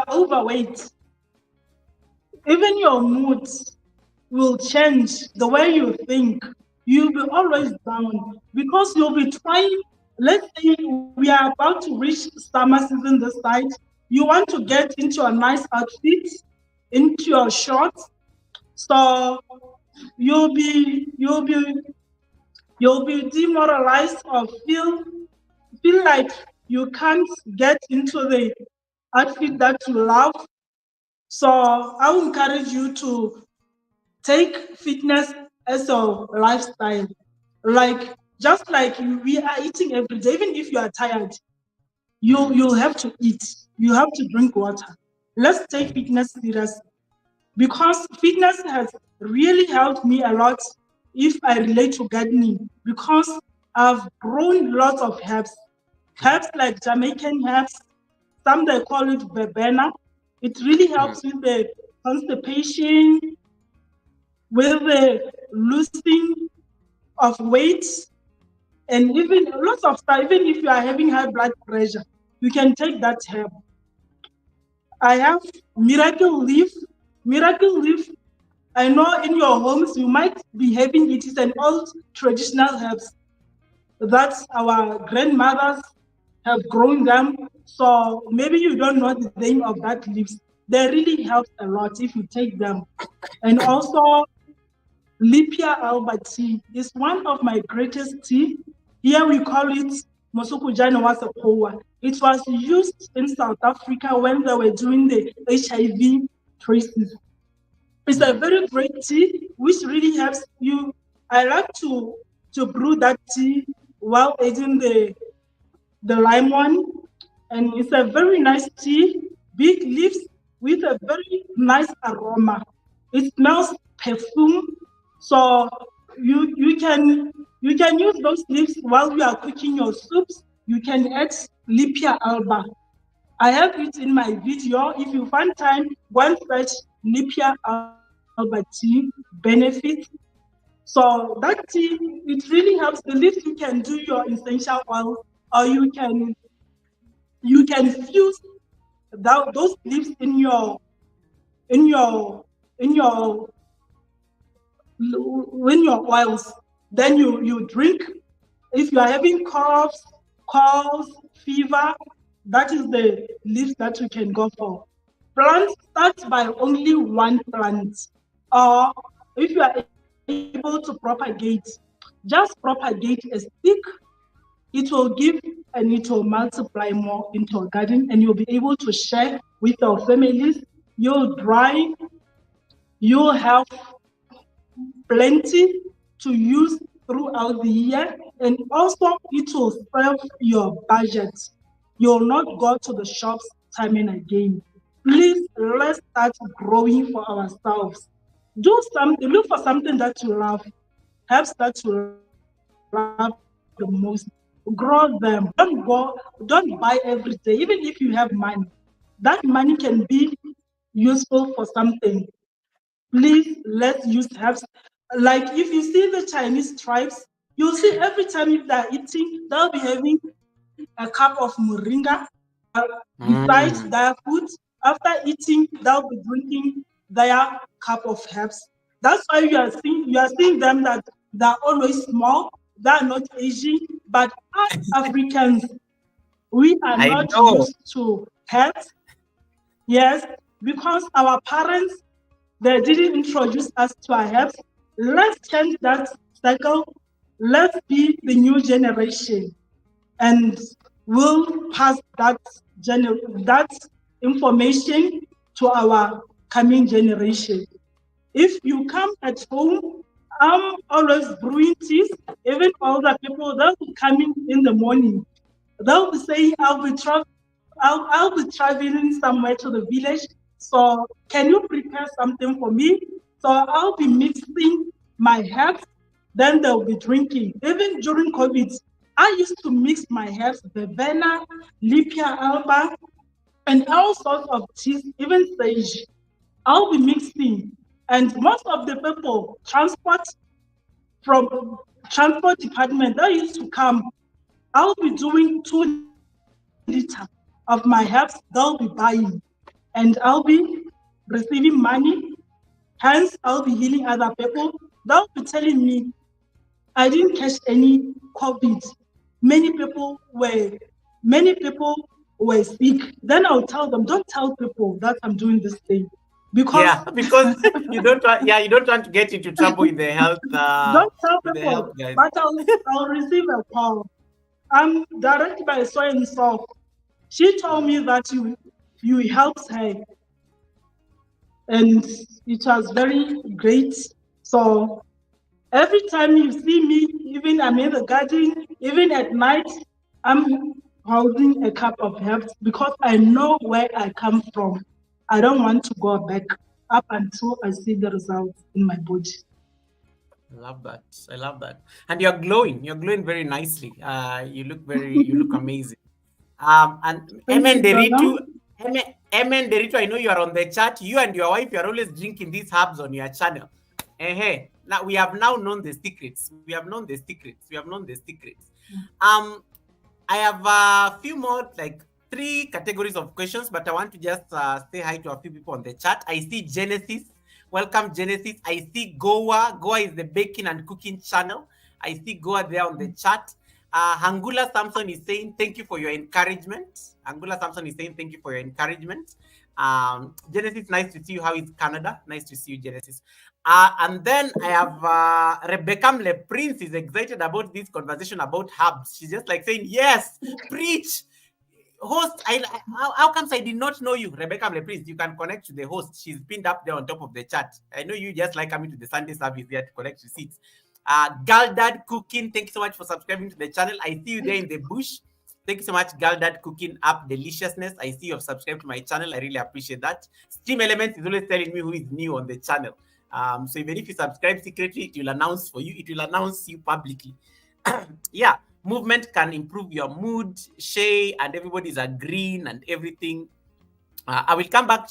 overweight, even your mood will change, the way you think. You'll be always down, because you'll be trying. Let's say we are about to reach summer season this side. You want to get into a nice outfit, into your shorts. So you'll be demoralized, or feel like you can't get into the outfit that you love. So I will encourage you to take fitness as a lifestyle. Just like we are eating every day, even if you are tired, you'll have to eat, you have to drink water. Let's take fitness seriously, because fitness has really helped me a lot if I relate to gardening, because I've grown lots of herbs like Jamaican herbs, some they call it verbena. It really helps with the constipation, with the losing of weight, And even lots of stuff, even if you are having high blood pressure, you can take that herb. I have miracle leaf. Miracle leaf, I know in your homes you might be having it. It's an old traditional herbs that our grandmothers have grown them. So maybe you don't know the name of that leaves. They really help a lot if you take them. And also Lipia alba tea is one of my greatest tea. Here we call it Mosukujana Wasakowa. It was used in South Africa when they were doing the HIV traces. It's a very great tea which really helps you. I like to brew that tea while eating the lime one, and it's a very nice tea, big leaves with a very nice aroma. It smells perfume, so you can use those leaves while you are cooking your soups. You can add Lipia alba. I have it in my video. If you find time, go and search Lipia alba tea benefit. So that tea, it really helps. The leaves you can do your essential oil, or you can fuse those leaves in your in your in your in your oils. Then you drink. If you are having coughs, colds, fever, that is the leaves that you can go for. Plant starts by only one plant. Or if you are able to propagate, just propagate a stick. It will give and it will multiply more into a garden, and you'll be able to share with your families. You'll dry, you'll have plenty to use throughout the year, and also it will serve your budget. You'll not go to the shops time and again. Please, let's start growing for ourselves. Do something, look for something that you love, herbs that you love the most. Grow them. Don't buy every day, even if you have money. That money can be useful for something. Please, let's use herbs. Like if you see the Chinese tribes, you'll see every time if they're eating, they'll be having a cup of moringa besides their food. After eating, they'll be drinking their cup of herbs. That's why you are seeing them that they're always small, they're not aging. But us Africans, we are I not know. used to herbs. Yes, because our parents, they didn't introduce us to our herbs. Let's change that cycle. Let's be the new generation, and we'll pass that information to our coming generation. If you come at home, I'm always brewing teas. Even older people, they'll be coming in the morning. They'll be saying, I'll be traveling somewhere to the village. So can you prepare something for me? So I'll be mixing my herbs, then they'll be drinking. Even during COVID, I used to mix my herbs, verbena, Lipia alba, and all sorts of teas, even sage. I'll be mixing. And most of the people, from transport department, that used to come, I'll be doing 2 liters of my herbs, they'll be buying, and I'll be receiving money. Hence, I'll be healing other people. They'll be telling me, I didn't catch any COVID. Many people were many people were sick. Then I'll tell them, don't tell people that I'm doing this thing. Because Yeah, because you don't want to get into trouble in the health don't tell with the people, health guys. but I'll receive a call. I'm directed by so and so. She told me that you helped her, and it was very great. So every time you see me, even I'm in the garden, even at night, I'm holding a cup of herbs because I know where I come from. I don't want to go back up until I see the results in my body. I love that. I love that. And you're glowing. You're glowing very nicely. You look amazing. And Thank you, Donna. Emen Deritu, I know you are on the chat. You and your wife, you are always drinking these herbs on your channel. Now we have now known the secrets. We have known the secrets. I have a few more, like 3 categories of questions, but I want to just say hi to a few people on the chat. I see Genesis. Welcome, Genesis. I see Goa. Goa is the baking and cooking channel. I see Goa there on the chat. Hangula Samson is saying, thank you for your encouragement. Hangula Samson is saying, thank you for your encouragement. Genesis, nice to see you. How is Canada? Nice to see you, Genesis. And then I have Rebecca Mle Prince is excited about this conversation about herbs. She's just like saying, yes, preach. Host, how comes I did not know you? Rebecca Mle Prince, you can connect to the host. She's pinned up there on top of the chat. I know you just like coming to the Sunday service here to collect receipts. Galdad Cooking, thank you so much for subscribing to the channel. I see you there in the bush. Thank you so much, Galdad Cooking Up Deliciousness. I see you have subscribed to my channel. I really appreciate that. Steam Elements is always telling me who is new on the channel. So even if you subscribe secretly, it will announce for you. It will announce you publicly. Yeah, movement can improve your mood. Shay and everybody's agreeing and everything. I will come back.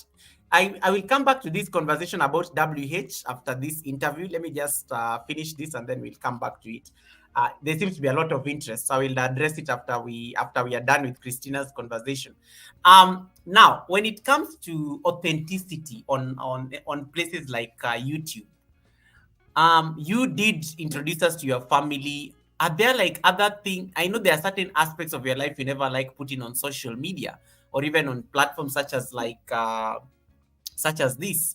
I will come back to this conversation about WH after this interview. Let me just finish this and then we'll come back to it. There seems to be a lot of interest, so I will address it after we are done with Christinah's conversation. Now, when it comes to authenticity on places like YouTube, you did introduce us to your family. Are there like other things? I know there are certain aspects of your life you never like putting on social media or even on platforms such as this.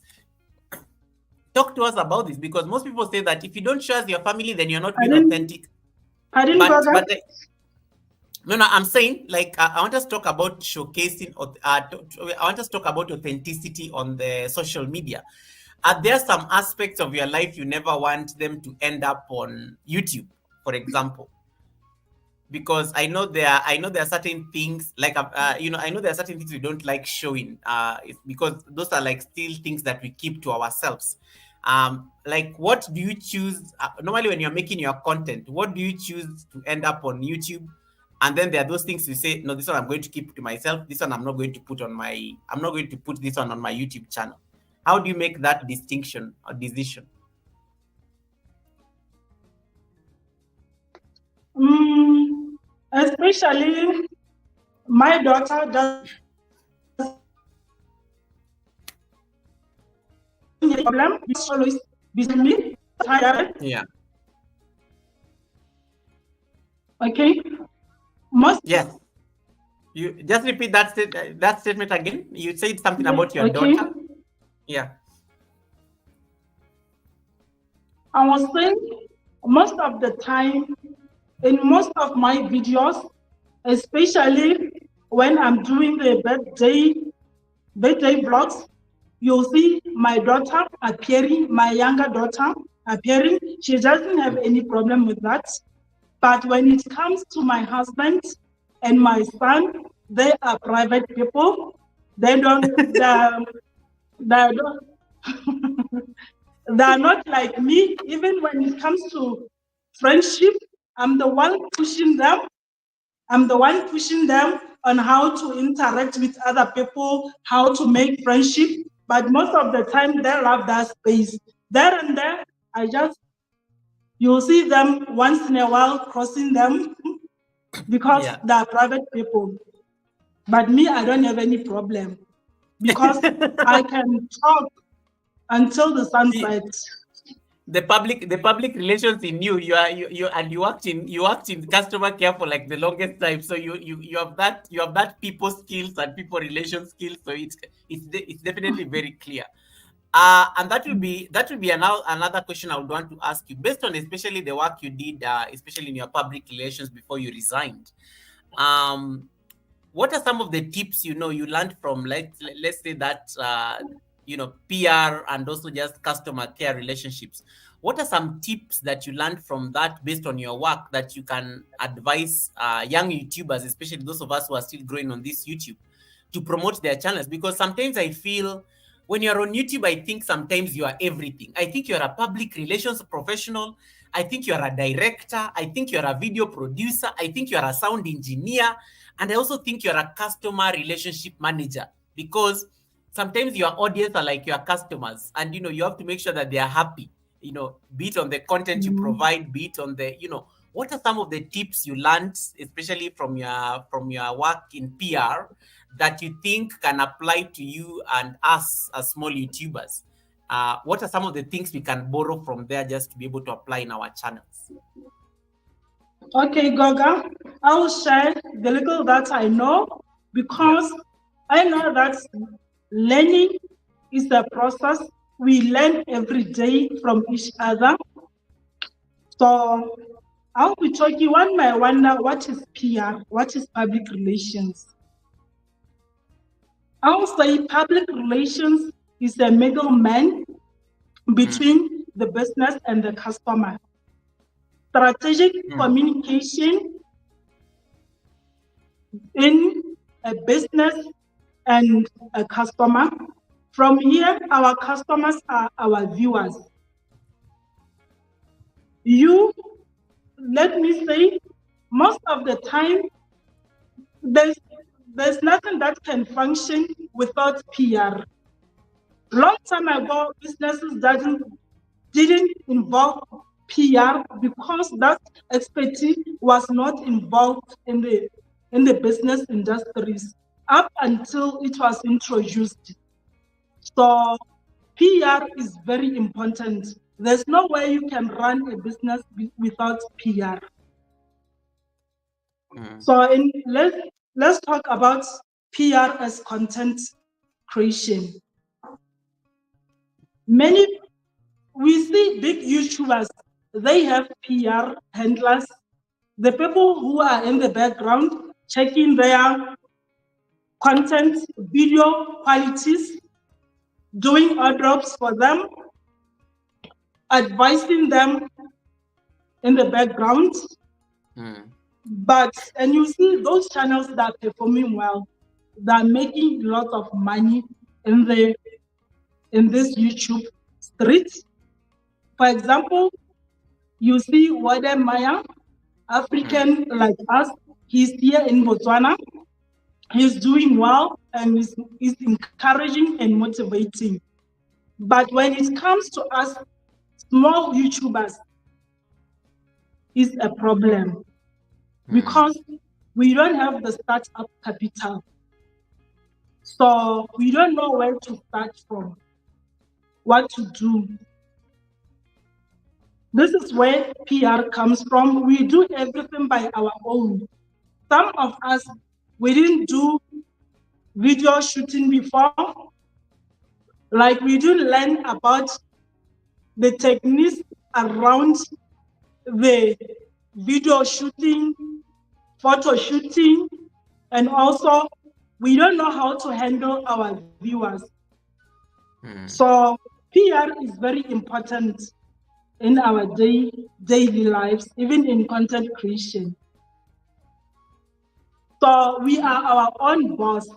Talk to us about this, because most people say that if you don't show us your family, then you're not being authentic. I didn't go there. No, I'm saying like I want us to talk about showcasing. I want us to talk about authenticity on the social media. Are there some aspects of your life you never want them to end up on YouTube, for example? Because I know there are certain things like I know there are certain things we don't like showing. Because those are like still things that we keep to ourselves. Like what do you choose normally when you're making your content? What do you choose to end up on YouTube? And then there are those things you say, no, this one I'm going to keep to myself. This one I'm not going to put on I'm not going to put this one on my YouTube channel. How do you make that distinction or decision? Especially my daughter doesn't have a problem. It's always with me. Yeah. Okay. Yes. You just repeat that statement again. You said something about your daughter. Yeah. I was saying most of the time in most of my videos, especially when I'm doing the birthday vlogs, you'll see my daughter appearing, my younger daughter appearing. She doesn't have any problem with that. But when it comes to my husband and my son, they are private people. They don't, they're not like me. Even when it comes to friendship, I'm the one pushing them. I'm the one pushing them on how to interact with other people, how to make friendship. But most of the time, they love that space. There and there, you'll see them once in a while crossing them because they're private people. But me, I don't have any problem because I can talk until the sun sets. The public relations in you worked in customer care for like the longest time, so you have that people skills and people relation skills, so it's definitely very clear. And that will be another question I would want to ask you, based on especially the work you did, especially in your public relations before you resigned. What are some of the tips you learned from, let's say that PR and also just customer care relationships? What are some tips that you learned from that based on your work that you can advise young YouTubers, especially those of us who are still growing on this YouTube, to promote their channels? Because sometimes I feel when you're on YouTube, I think sometimes you are everything. I think you're a public relations professional. I think you're a director. I think you're a video producer. I think you're a sound engineer. And I also think you're a customer relationship manager, because sometimes your audience are like your customers, and you have to make sure that they are happy, be it on the content you provide, be it on the what are some of the tips you learned, especially from your work in PR, that you think can apply to you and us as small YouTubers? What are some of the things we can borrow from there just to be able to apply in our channels? Okay, Goga, I will share the little that I know, because I know that learning is a process. We learn every day from each other. So I'll be talking one by one now. What is PR? What is public relations? I'll say public relations is a middleman between the business and the customer. Strategic communication in a business and a customer. From here, our customers are our viewers. Let me say, most of the time, there's nothing that can function without PR. Long time ago, businesses didn't involve PR because that expertise was not involved in the business industries up until it was introduced. So PR is very important. There's no way you can run a business without PR. So let's talk about PR as content creation. We see big YouTubers, they have PR handlers, the people who are in the background checking their content, video qualities, doing airdrops for them, advising them in the background. And you see those channels that are performing well, they're making lots of money in this YouTube street. For example, you see Wade Maya, African like us, he's here in Botswana. He's doing well and is encouraging and motivating. But when it comes to us small YouTubers, it's a problem because we don't have the startup capital. So we don't know where to start from, what to do. This is where PR comes from. We do everything by our own. Some of us, we didn't do video shooting before. Like we didn't learn about the techniques around the video shooting, photo shooting, and also we don't know how to handle our viewers. So PR is very important in our daily lives, even in content creation. So we are our own boss.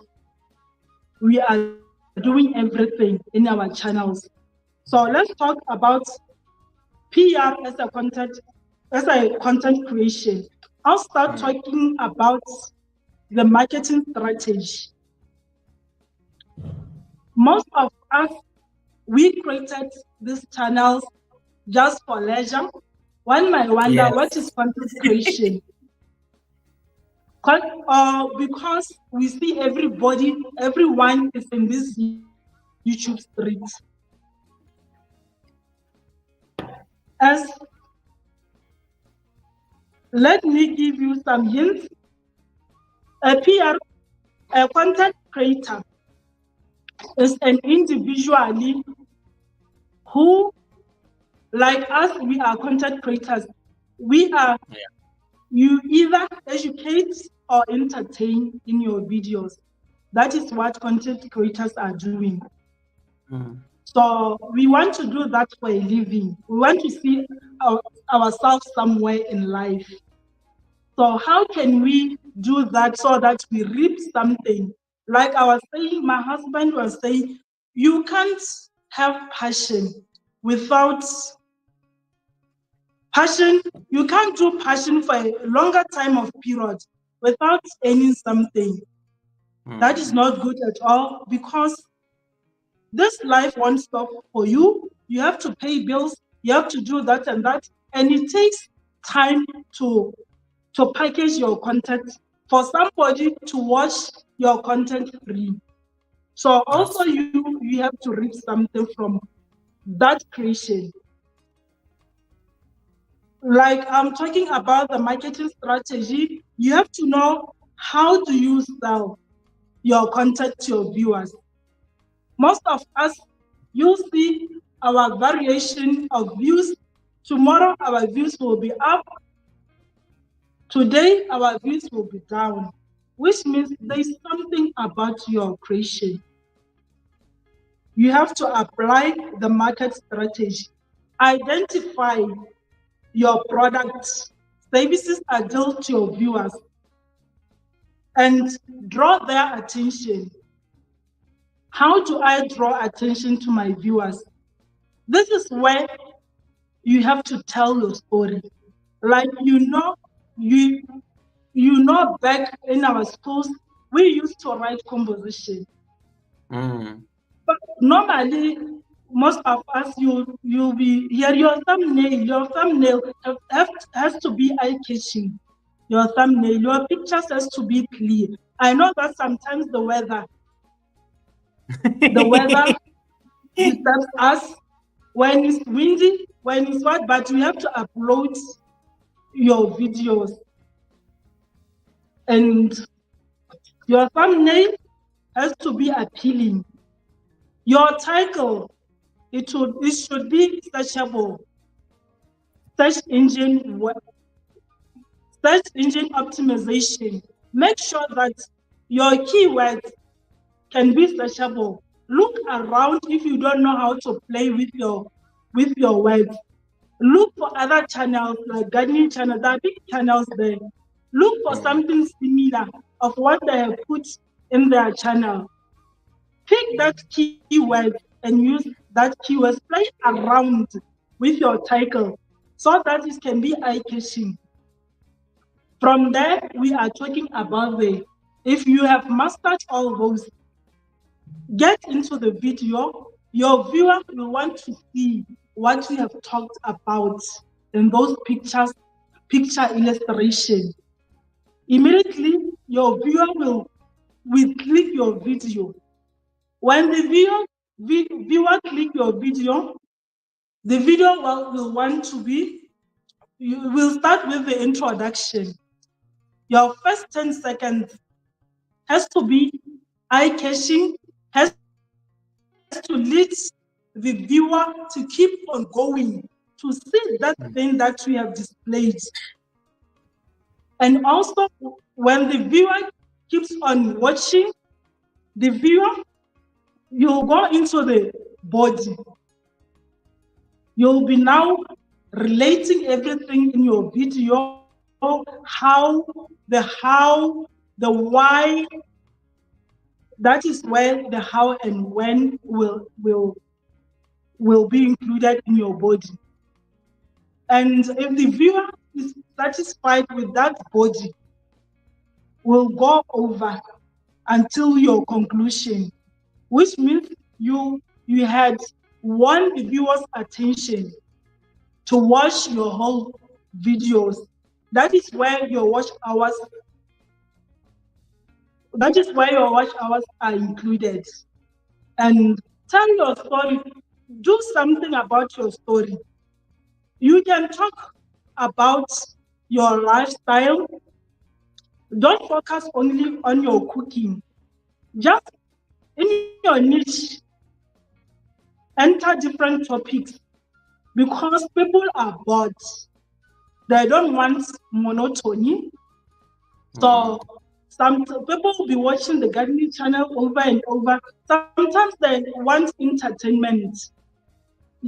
We are doing everything in our channels. So let's talk about PR as a content creation. I'll start talking about the marketing strategy. Most of us, we created these channels just for leisure. One might wonder, what is content creation? Because we see everyone is in this YouTube street. Let me give you some hints. A content creator is an individual who, like us, we are content creators. You either educate or entertain in your videos. That is what content creators are doing. So we want to do that for a living. We want to see ourselves somewhere in life. So how can we do that so that we reap something? Like I was saying, my husband was saying, you can't have passion without passion. You can't do passion for a longer time of period without earning something. That is not good at all, because this life won't stop for you. You have to pay bills. You have to do that and that. And it takes time to package your content, for somebody to watch your content free. So also you have to reap something from that creation. Like I'm talking about the marketing strategy, you have to know how do you sell your content to your viewers. Most of us, you'll see our variation of views. Tomorrow our views will be up. Today our views will be down, which means there's something about your creation. You have to apply the market strategy. Identify your products, services ideal to your viewers, and draw their attention. How do I draw attention to my viewers? This is where you have to tell your story. Like you know back in our schools, we used to write composition. But normally, most of us, you'll be here. Your thumbnail has to be eye-catching. Your thumbnail, your pictures has to be clear. I know that sometimes the weather disturbs us when it's windy, when it's hot, but you have to upload your videos. And your thumbnail has to be appealing. Your title, it should be searchable. Search engine optimization. Make sure that your keywords can be searchable. Look around if you don't know how to play with your words. Look for other channels like gardening channels. There are big channels there. Look for something similar of what they have put in their channel. Pick that keyword and use that keyword. Play around with your title so that it can be eye-catching. From there, we are talking about if you have mastered all those, get into the video. Your viewer will want to see what we have talked about in those picture illustration. Immediately, your viewer will click your video. When the viewer click your video, the video will want to be, you will start with the introduction. Your first 10 seconds has to be eye-catching, has to lead the viewer to keep on going, to see that thing that we have displayed. And also, when the viewer keeps on watching, the viewer, you'll go into the body. You'll be now relating everything in your video, the why. That is where the how and when will be included in your body. And if the viewer is satisfied with that body, will go over until your conclusion, which means you had won the viewer's attention to watch your whole videos. That is where your watch hours are included. And tell your story. Do something about your story. You can talk about your lifestyle. Don't focus only on your cooking. Just in your niche, enter different topics, because people are bored. They don't want monotony. So some people will be watching the gardening channel over and over. Sometimes they want entertainment.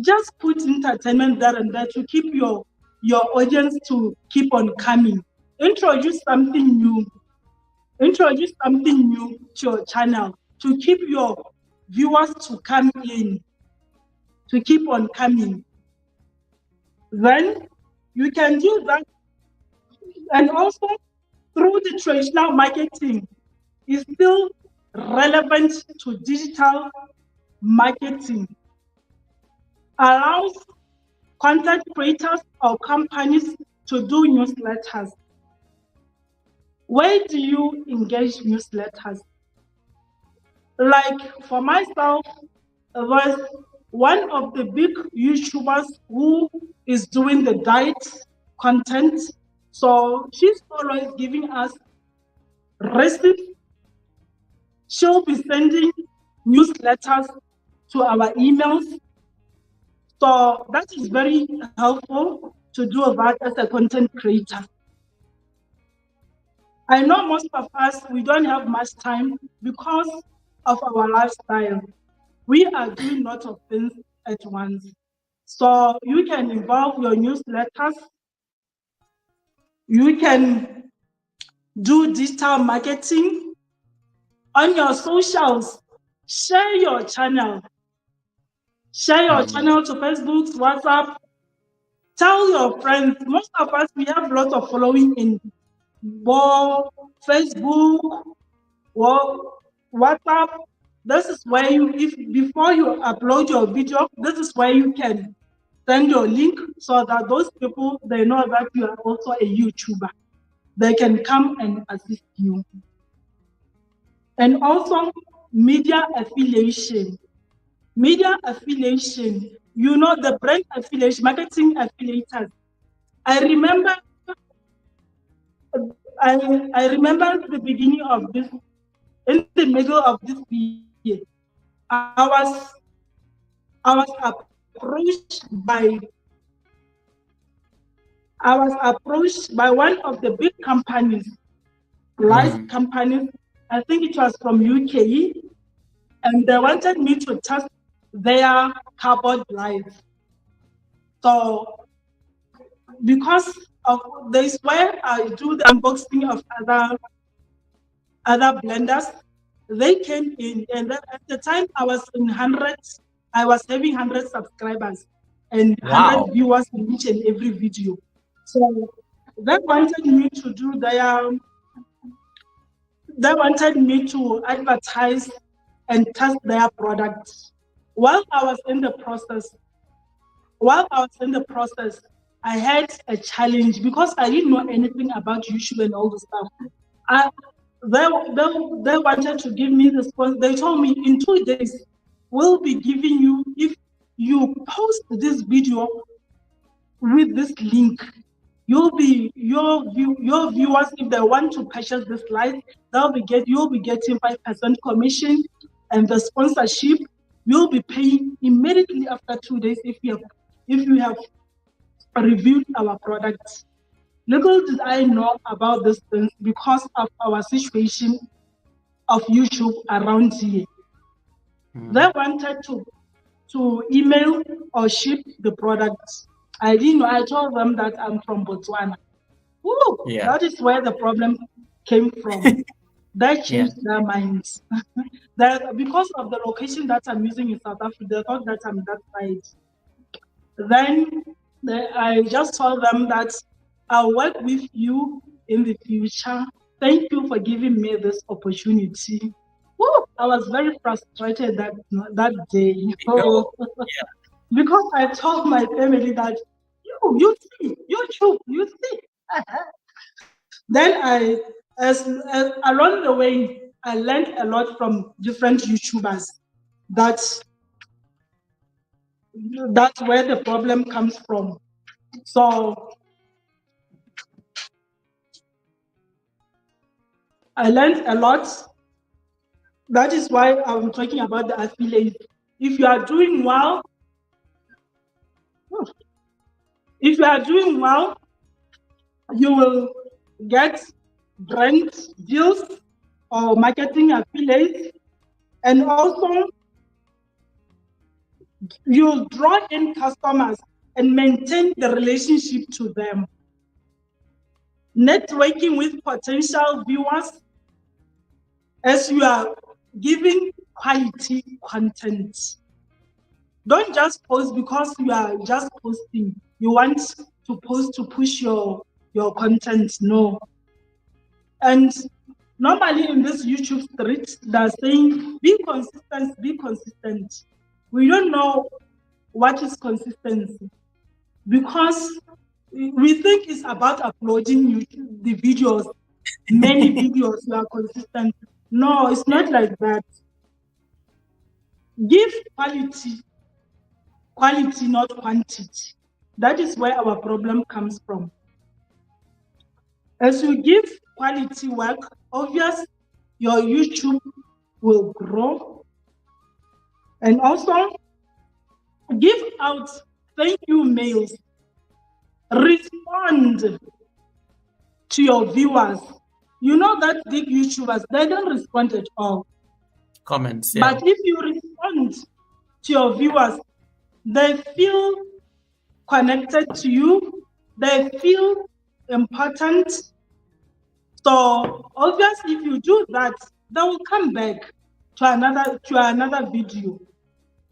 Just put entertainment there and there to keep your audience to keep on coming. Introduce something new to your channel to keep your viewers to come in, to keep on coming. Then you can do that. And also, through the traditional marketing, is still relevant to digital marketing. Allows content creators or companies to do newsletters. Where do you engage newsletters? Like for myself, was one of the big YouTubers who is doing the diet content. So she's always giving us recipes. She'll be sending newsletters to our emails. So that is very helpful to do that as a content creator. I know most of us, we don't have much time because of our lifestyle. We are doing lots of things at once. So you can involve your newsletters. You can do digital marketing on your socials. Share your channel. Share your channel to Facebook, WhatsApp. Tell your friends. Most of us, we have lots of following in Facebook, WhatsApp. This is where you, if before you upload your video, this is where you can send your link so that those people, they know that you are also a YouTuber. They can come and assist you. And also media affiliation. Media affiliation, you know, the brand affiliation, marketing affiliators. I remember the beginning of this, in the middle of this year, I was approached by one of the big companies, large companies. I think it was from UK, and they wanted me to test their cardboard life. So because of this, where I do the unboxing of other blenders, they came in, and at the time I was in hundreds. I was having 100 subscribers and 100 viewers in each and every video. So they wanted me to do they wanted me to advertise and test their products. While I was in the process, I had a challenge because I didn't know anything about YouTube and all the stuff. They wanted to give me the sponsor. They told me in 2 days, we'll be giving you, if you post this video with this link, you'll be your viewers, if they want to purchase this light, you'll be getting 5% commission, and the sponsorship you'll be paying immediately after 2 days if you have reviewed our products. Little did I know about this thing because of our situation of YouTube around here. They wanted to email or ship the products. I didn't know. I told them that I'm from Botswana. That is where the problem came from. They changed their minds. That because of the location that I'm using in South Africa, they thought that I'm that side. Then I just told them that I'll work with you in the future. Thank you for giving me this opportunity. I was very frustrated that day. Because I told my family that you see, YouTube, you see. Then as along the way, I learned a lot from different YouTubers. That's where the problem comes from. So I learned a lot. That is why I'm talking about the affiliate. If you are doing well, you will get brand deals or marketing affiliates, and also you'll draw in customers and maintain the relationship to them. Networking with potential viewers as you are giving quality content. Don't just post because you are just posting. You want to post to push your content. No. And normally in this YouTube street, they're saying, be consistent, be consistent. We don't know what is consistency, because we think it's about uploading the videos, many videos, you are consistent. No, it's not like that. Give quality, not quantity. That is where our problem comes from. As you give quality work, obviously your YouTube will grow. And also give out thank you mails. Respond to your viewers. You know that big YouTubers, they don't respond at all. Comments, yeah. But if you respond to your viewers, they feel connected to you, they feel important. So obviously, if you do that, they will come back to another video,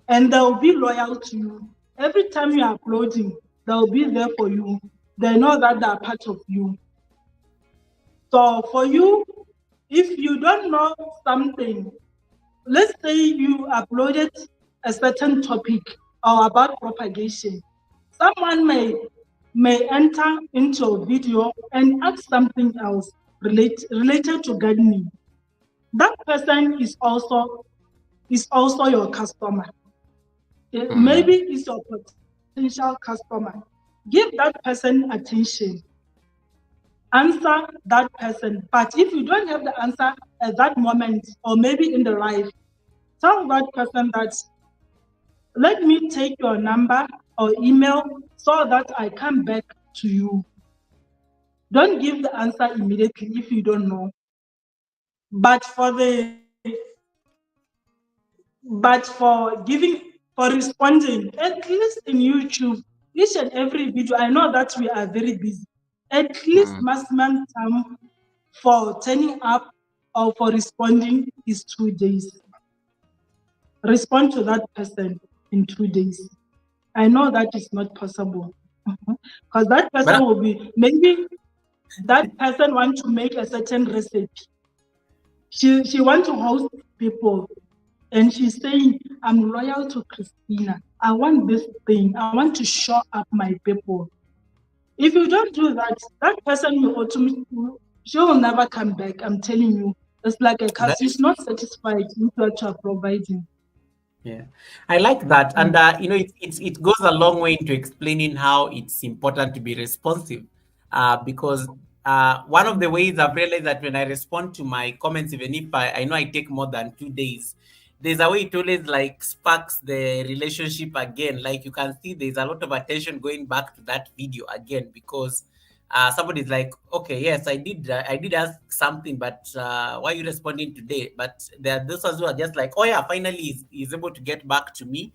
and they will be loyal to you. Every time you are uploading, they will be there for you. They know that they are part of you. So for you, if you don't know something, let's say you uploaded a certain topic or about propagation, someone may enter into a video and ask something else related to gardening. That person is also your customer. Maybe it's your potential customer. Give that person attention. Answer that person. But if you don't have the answer at that moment, or maybe in the live, tell that person that, let me take your number or email so that I come back to you. Don't give the answer immediately if you don't know. But for responding, at least in YouTube, each and every video, I know that we are very busy. At least maximum time for turning up or for responding is 2 days. Respond to that person in 2 days. I know that is not possible. Because that person will be, maybe that person wants to make a certain recipe. She wants to host people. And she's saying, I'm loyal to Christinah. I want this thing. I want to show up my people. If you don't do that, that person she will never come back. I'm telling you. It's like a curse. She's not satisfied with what you are providing. Yeah, I like that. And, it goes a long way into explaining how it's important to be responsive. Because one of the ways I've realized that when I respond to my comments, even if I know I take more than 2 days, there's a way it always like sparks the relationship again. Like you can see there's a lot of attention going back to that video again, because somebody's like, okay, yes, I did ask something, but why are you responding today? But there are those who are just like, oh yeah, finally he's able to get back to me.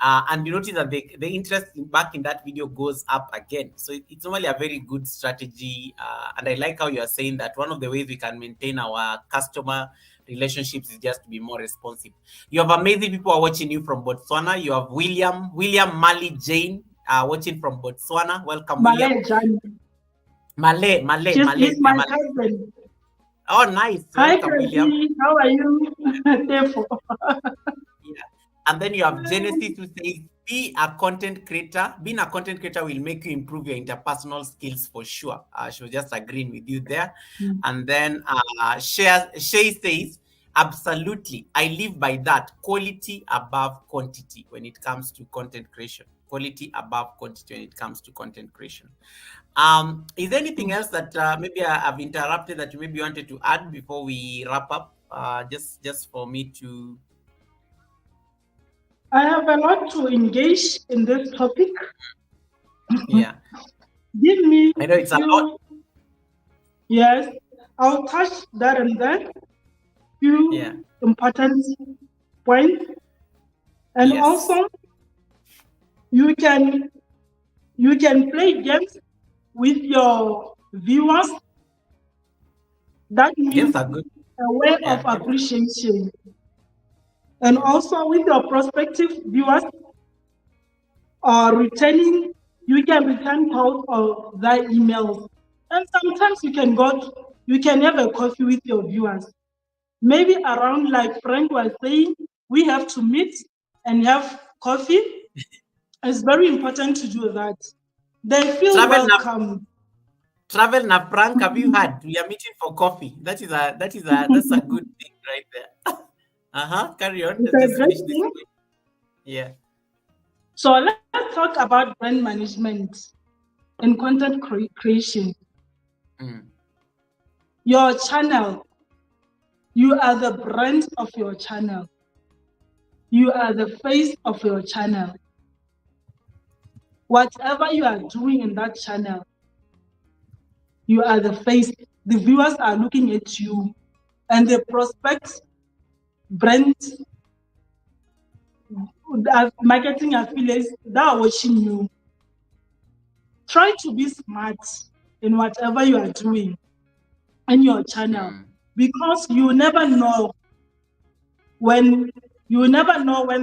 And you notice that the interest back in that video goes up again. So it's normally a very good strategy. And I like how you are saying that one of the ways we can maintain our customer relationships is just to be more responsive. You have amazing people are watching you from Botswana. You have William Mali Jane watching from Botswana. Welcome, William. Malay. She's my cousin. Oh, nice. Hi, Welcome, William. How are you? Yeah. And then you have Genesis, who says, be a content creator. Being a content creator will make you improve your interpersonal skills for sure. She was just agreeing with you there. And then Shay says, absolutely. I live by that. Quality above quantity when it comes to content creation. Quality above quantity when it comes to content creation. Is there anything else that maybe I've interrupted that you maybe wanted to add before we wrap up? Just for me to... I have a lot to engage in this topic. Yeah. Give me I know it's a lot. Yes, I'll touch that and that. Few important points. And also, you can play games with your viewers. That means a way of appreciation. And also with your prospective viewers or returning, you can return calls or their emails. And sometimes you can have a coffee with your viewers. Maybe around, like Frank was saying, we have to meet and have coffee. It's very important to do that. They feel Travel na welcome. travel na prank. Have you had? We are meeting for coffee. That's a good thing right there. Carry on. It's Let's a just great finish this thing. point. Yeah. So let's talk about brand management and content creation. Mm. Your channel, you are the brand of your channel. You are the face of your channel. Whatever you are doing in that channel, you are the face. The viewers are looking at you, and the prospects, brand, marketing affiliates, they are watching you. Try to be smart in whatever you are doing in your channel, Mm. because you never know when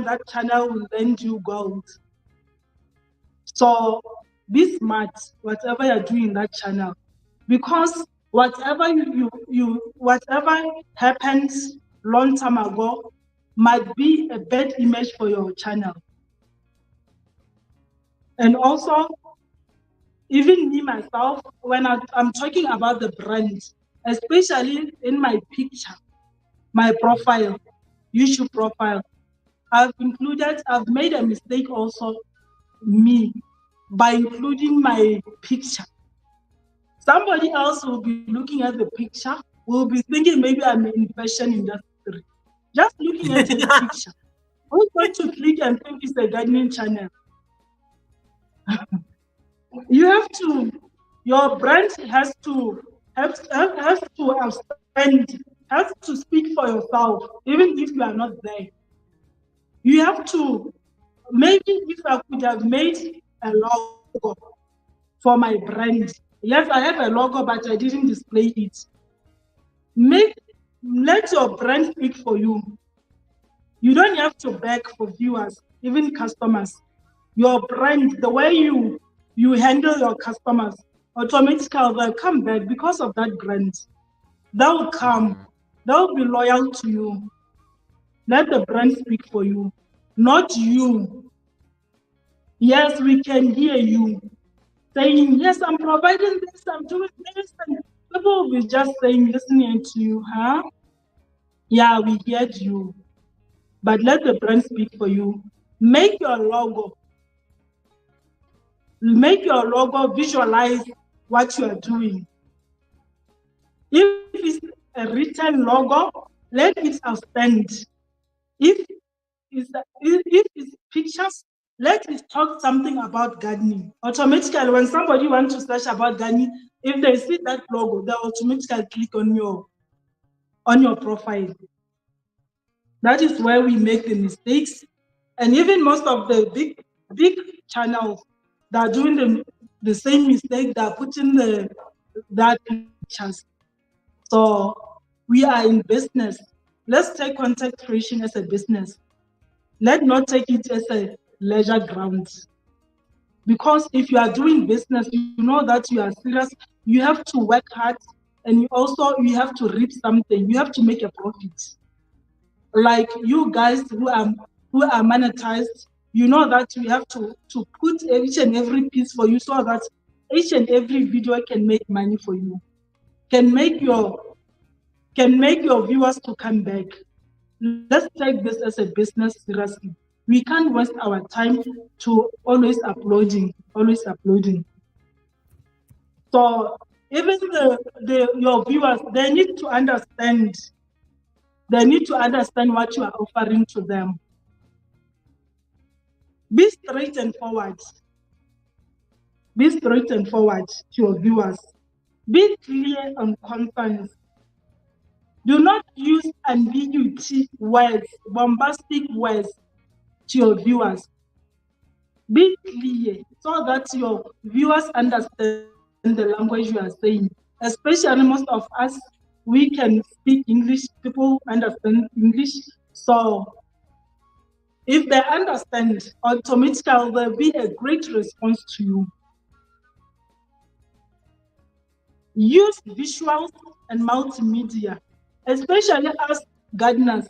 that channel will lend you gold. So be smart whatever you're doing in that channel, because whatever whatever happens long time ago might be a bad image for your channel. And also, even me myself, when I'm talking about the brand, especially in my picture, my profile, YouTube profile, I've made a mistake also, me, by including my picture. Somebody else will be looking at the picture, will be thinking maybe I'm in fashion industry. Just looking at his picture. Who's going to click and think it's a gardening channel? You have to, your brand has to has to speak for yourself, even if you are not there. You have to, maybe if I could have made a logo for my brand. Yes, I have a logo, but I didn't display it. Let your brand speak for you. You don't have to beg for viewers, even customers. Your brand, the way you handle your customers, automatically they'll come back because of that brand. They'll come. Mm. They'll be loyal to you. Let the brand speak for you, not you. Yes, we can hear you saying, yes, I'm providing this, I'm doing this, and people will be just saying, listening to you, huh? Yeah, we heard you. But let the brand speak for you. Make your logo visualize what you are doing. If it's a written logo, let it outstand. If it's pictures, let it talk something about gardening. Automatically, when somebody wants to search about gardening, if they see that logo, they automatically click on your profile. That is where we make the mistakes. And even most of the big channels that are doing the same mistake, they're putting that pictures. So we are in business. Let's take content creation as a business. Let's not take it as a leisure ground. Because if you are doing business, you know that you are serious, you have to work hard, and you have to reap something. You have to make a profit. Like you guys who are monetized, you know that we have to put each and every piece for you, so that each and every video can make money for you, can make your viewers to come back. Let's take this as a business seriously. We can't waste our time to always uploading. So even your viewers, they need to understand. They need to understand what you are offering to them. Be straight and forward. Be straight and forward to your viewers. Be clear on content. Do not use ambiguity words, bombastic words to your viewers. Be clear so that your viewers understand the language you are saying. Especially most of us, we can speak English, people understand English. So if they understand, automatically there will be a great response to you. Use visuals and multimedia, especially as gardeners.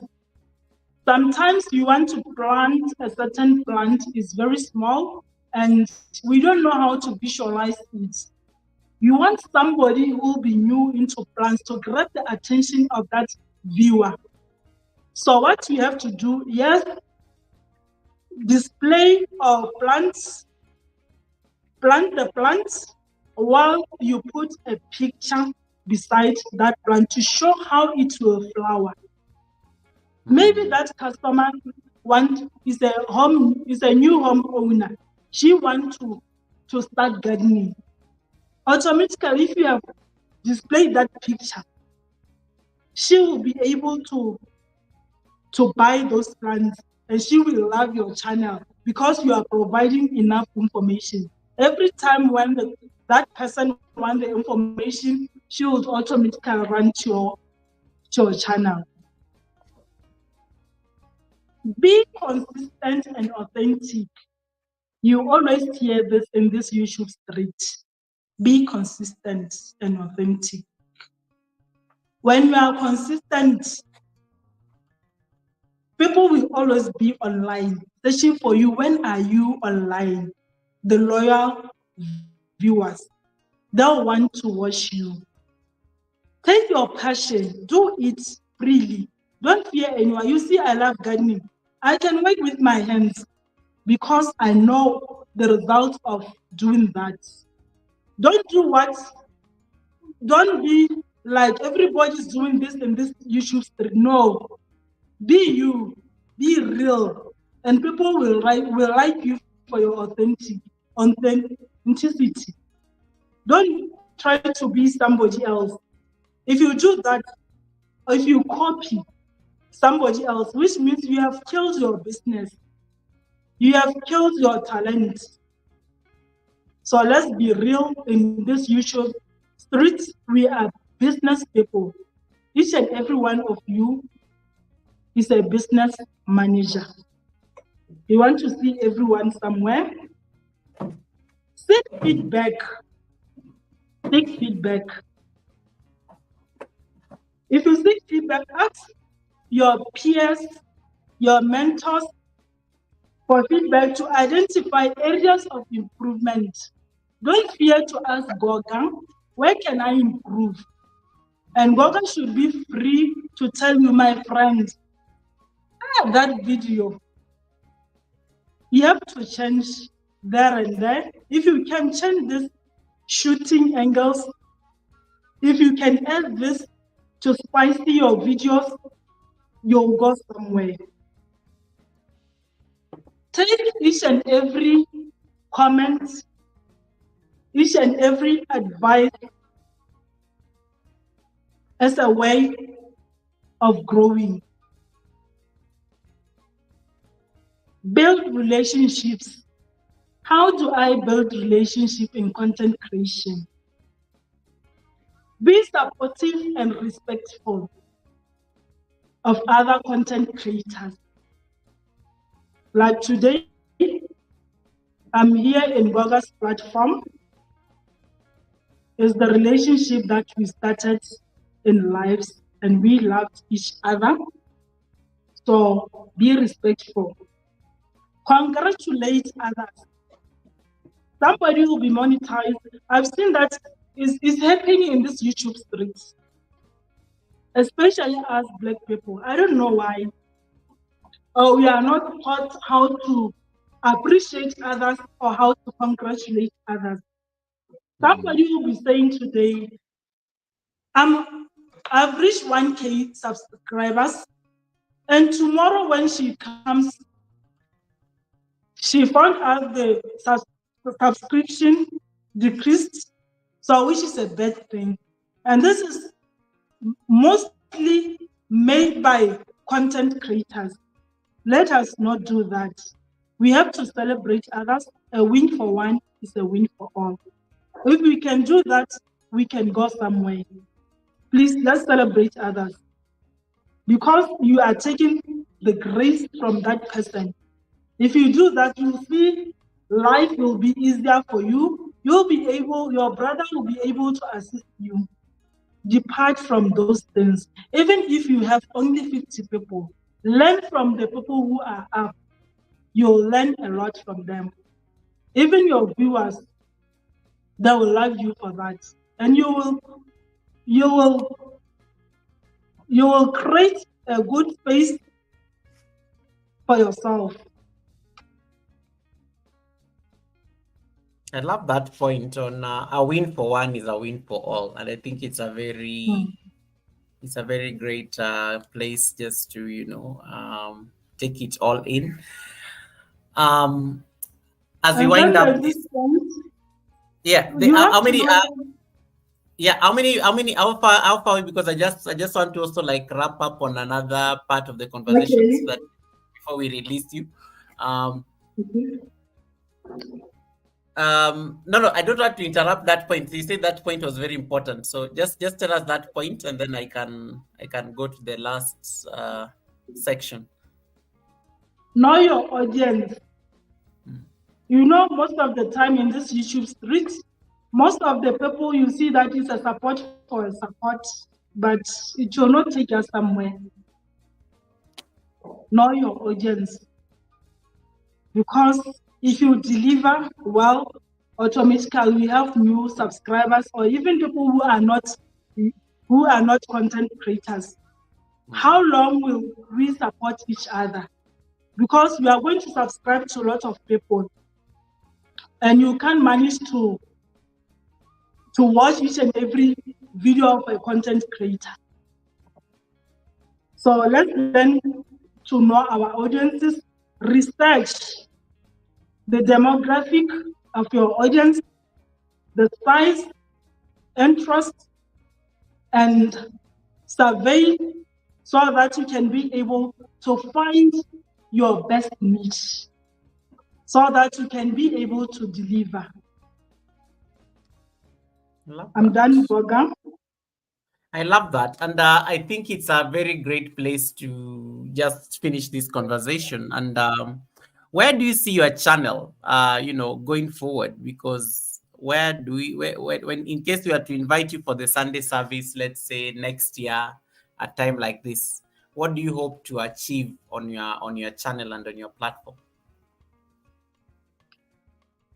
Sometimes you want to plant a certain plant, is very small. and we don't know how to visualize it. You want somebody who will be new into plants to grab the attention of that viewer. So what we have to do, yes, display our plants, plant the plants, while you put a picture beside that plant to show how it will flower. Maybe that customer is a new home owner. She wants to start gardening. Automatically, if you have displayed that picture, she will be able to buy those plants, and she will love your channel because you are providing enough information. Every time when that person wants the information, she will automatically run to your channel. Be consistent and authentic. You always hear this in this YouTube street. Be consistent and authentic. When you are consistent, people will always be online, searching for you. When are you online? The loyal viewers, they'll want to watch you. Take your passion, do it freely. Don't fear anyone. You see, I love gardening. I can work with my hands because I know the result of doing that. Don't be like everybody's doing this in this YouTube street. No, be you, be real, and people will like you for your authenticity. Don't try to be somebody else. If you do that, or if you copy somebody else, which means you have killed your business, you have killed your talent. So let's be real in this YouTube street. We are business people. Each and every one of you is a business manager. You want to see everyone somewhere? Seek feedback. Seek feedback. If you seek feedback, ask your peers, your mentors for feedback to identify areas of improvement. Don't fear to ask Goga, where can I improve? And Goga should be free to tell you, my friend, that video, you have to change there and there. If you can change this shooting angles, if you can add this to spicy your videos, you'll go somewhere. Take each and every comment, each and every advice as a way of growing. Build relationships. How do I build relationship in content creation? Be supportive and respectful of other content creators. Like today, I'm here in Goga's platform. It's the relationship that we started in lives, and we loved each other. So be respectful. Congratulate others. Somebody will be monetized. I've seen that is happening in this YouTube streets, especially as Black people. I don't know why. We are not taught how to appreciate others or how to congratulate others. Somebody will be saying today, I've reached 1K subscribers, and tomorrow when she comes, she found out the subscription decreased, so which is a bad thing. And this is mostly made by content creators. Let us not do that. We have to celebrate others. A win for one is a win for all. If we can do that, we can go somewhere. Please, let's celebrate others. Because you are taking the grace from that person. If you do that, you'll see life will be easier for you. Your brother will be able to assist you. Depart from those things. Even if you have only 50 people, learn from the people who are up. You'll learn a lot from them. Even your viewers, they will love you for that. And you will you will create a good space for yourself. I love that point on a win for one is a win for all, and I think it's a very great place just to take it all in. Um, as we And wind then up at this, this point, yeah, you have how to many? know. Yeah, how many? How far? Because I just want to also like wrap up on another part of the conversation so Okay. that before we release you. Um, no, I don't want to interrupt that point. You said that point was very important. So just tell us that point, and then I can go to the last section. Know your audience. You know, most of the time in this YouTube street, most of the people you see that is a support for a support, but it will not take us somewhere. Know your audience. Because if you deliver well, automatically we have new subscribers or even people who are not content creators. How long will we support each other? Because we are going to subscribe to a lot of people, and you can't manage to watch each and every video of a content creator. So let's learn to know our audiences, research the demographic of your audience, the size, interest, and survey so that you can be able to find your best niche, so that you can be able to deliver. I'm done, Boga. I love that. And I think it's a very great place to just finish this conversation. And where do you see your channel, going forward? Because where do we, when in case we are to invite you for the Sunday service, let's say next year, a time like this, what do you hope to achieve on your channel and on your platform?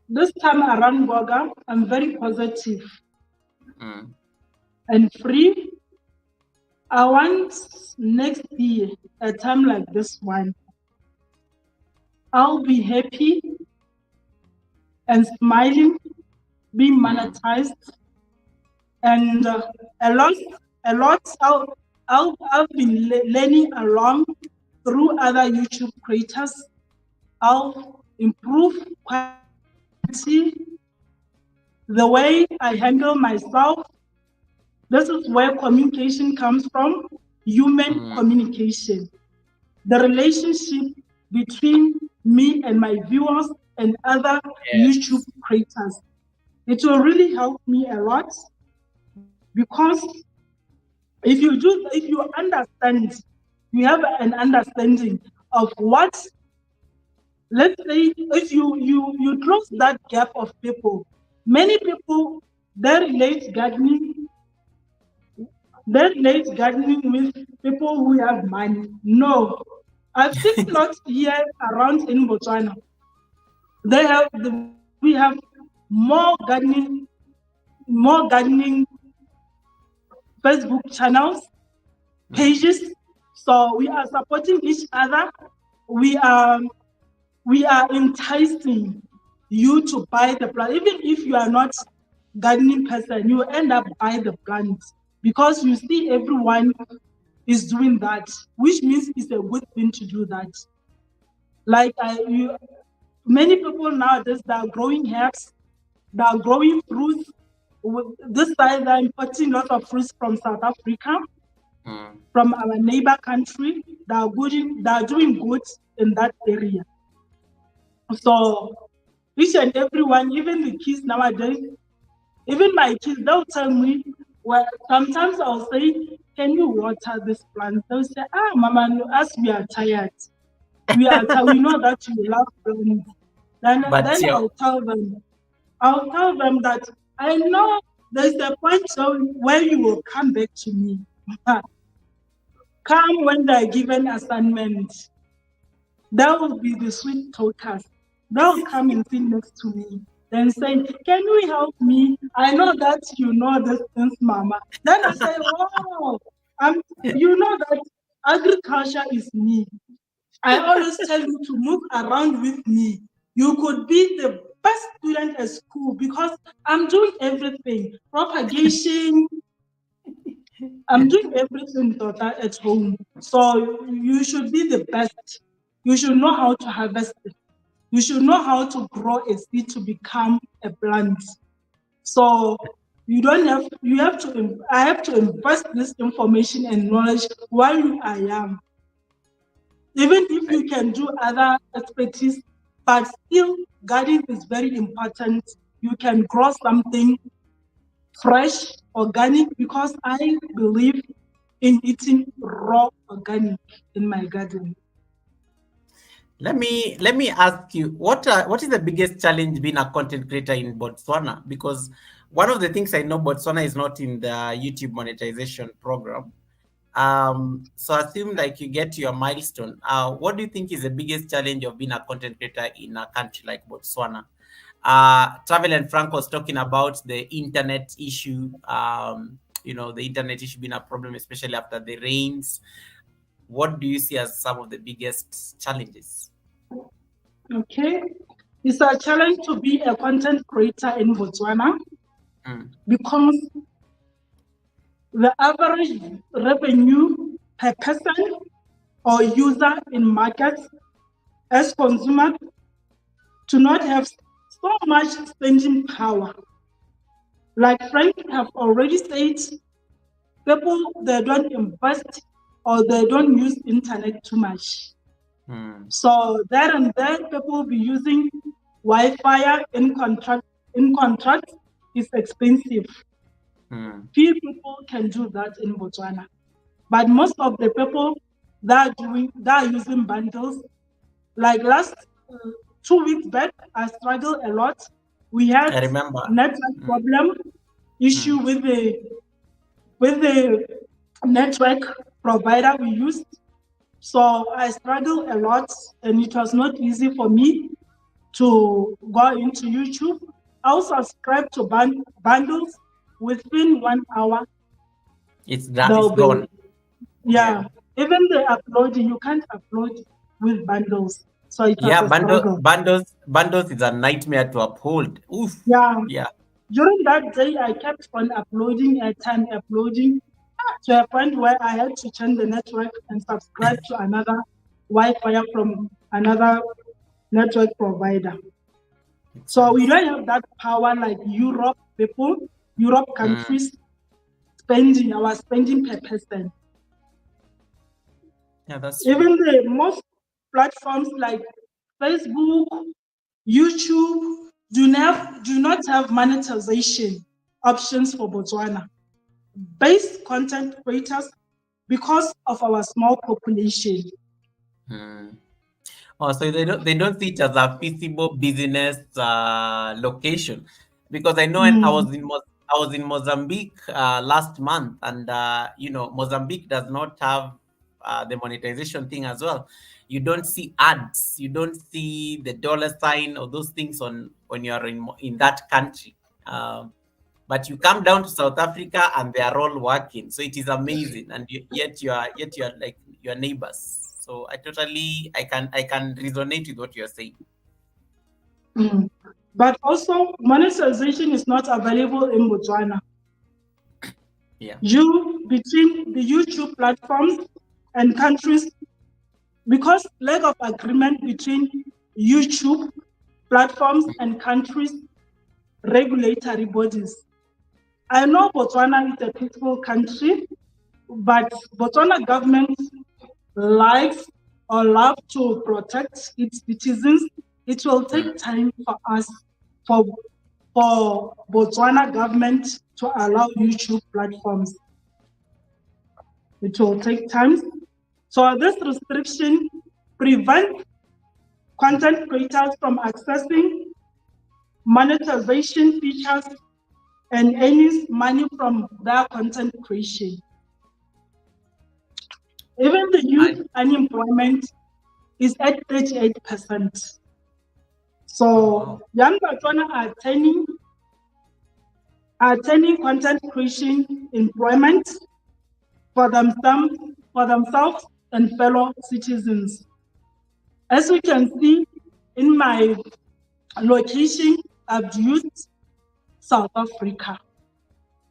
This time around, Boga, I'm very positive and free. I want next year, a time like this one, I'll be happy and smiling, being monetized, and a lot. I've been learning along through other YouTube creators. I'll improve quality, the way I handle myself. This is where communication comes from, human communication. The relationship between me and my viewers and other YouTube creators. It will really help me a lot because if you understand, you have an understanding of what, let's say, if you close that gap of people, many people they relate gardening with people who have money. No, I've seen lots here around in Botswana. We have more gardening Facebook channels, pages. So we are supporting each other. We are enticing you to buy the plant. Even if you are not gardening person, you end up buying the plants because you see everyone is doing that, which means it's a good thing to do that. Like many people nowadays that are growing herbs, that are growing fruits. This side they're importing lots of fruits from South Africa, from our neighbor country. That are doing good in that area. So each and everyone, even the kids nowadays, even my kids, they'll tell me, well, sometimes I'll say, can you water this plant? They'll say, Mama, no, as we are tired. We know that you love plants. Then I'll tell them that I know there's a point where you will come back to me. Come when they're given assignment. That will be the sweet talkers. they'll come and sit next to me, then say, "Can you help me? I know that you know this things, Mama." Then I say, "Wow, you know that agriculture is me. I always tell you to move around with me. You could be the best student at school because I'm doing everything. Propagation, I'm doing everything, daughter, at home. So you should be the best. You should know how to harvest it. You should know how to grow a seed to become a plant. So I have to invest this information and knowledge while I am. Even if you can do other expertise, but still gardening is very important. You can grow something fresh, organic, because I believe in eating raw organic in my garden. Let me ask you, what is the biggest challenge being a content creator in Botswana? Because one of the things I know, Botswana is not in the YouTube monetization program. So assume like you get your milestone. What do you think is the biggest challenge of being a content creator in a country like Botswana? Travel and Frank was talking about the internet issue. The internet issue being a problem, especially after the rains. What do you see as some of the biggest challenges? Okay. It's a challenge to be a content creator in Botswana because the average revenue per person or user in markets as consumers do not have so much spending power. Like Frank have already said, people they don't invest or they don't use internet too much. So there and there, people will be using Wi-Fi in contract. In contract, is expensive. Few people can do that in Botswana, but most of the people that are using bundles. Like last 2 weeks back, I struggled a lot. We had I remember. network problem issue with the network provider we used. So I struggled a lot, and it was not easy for me to go into YouTube. I was subscribed to bundles within 1 hour. It's gone. Yeah. Even the uploading, you can't upload with bundles. So it was a struggle. Bundles is a nightmare to uphold. Oof. Yeah. During that day, I kept on uploading to a point where I had to change the network and subscribe to another Wi-Fi from another network provider. So we don't have that power like Europe countries spending per person. Yeah, that's even the most platforms like Facebook, YouTube do not have monetization options for Botswana based content creators because of our small population. Oh, so they don't see it as a feasible business location, because I know when I was in Mozambique last month, and Mozambique does not have the monetization thing as well. You don't see ads, you don't see the dollar sign or those things on when you are in that country. But you come down to South Africa and they are all working, so it is amazing, and yet you are like your neighbors. So I can resonate with what you're saying. But also monetization is not available in Botswana. Yeah. Between the YouTube platforms and countries, because lack of agreement between YouTube platforms and countries regulatory bodies. I know Botswana is a peaceful country, but Botswana government likes or love to protect its citizens. It will take time for us, for Botswana government to allow YouTube platforms. It will take time. So this restriction prevents content creators from accessing monetization features and earning money from their content creation. Even the youth unemployment is at 38%. So young Botswana are turning content creation employment for themselves and fellow citizens. As you can see in my location, I've used South Africa,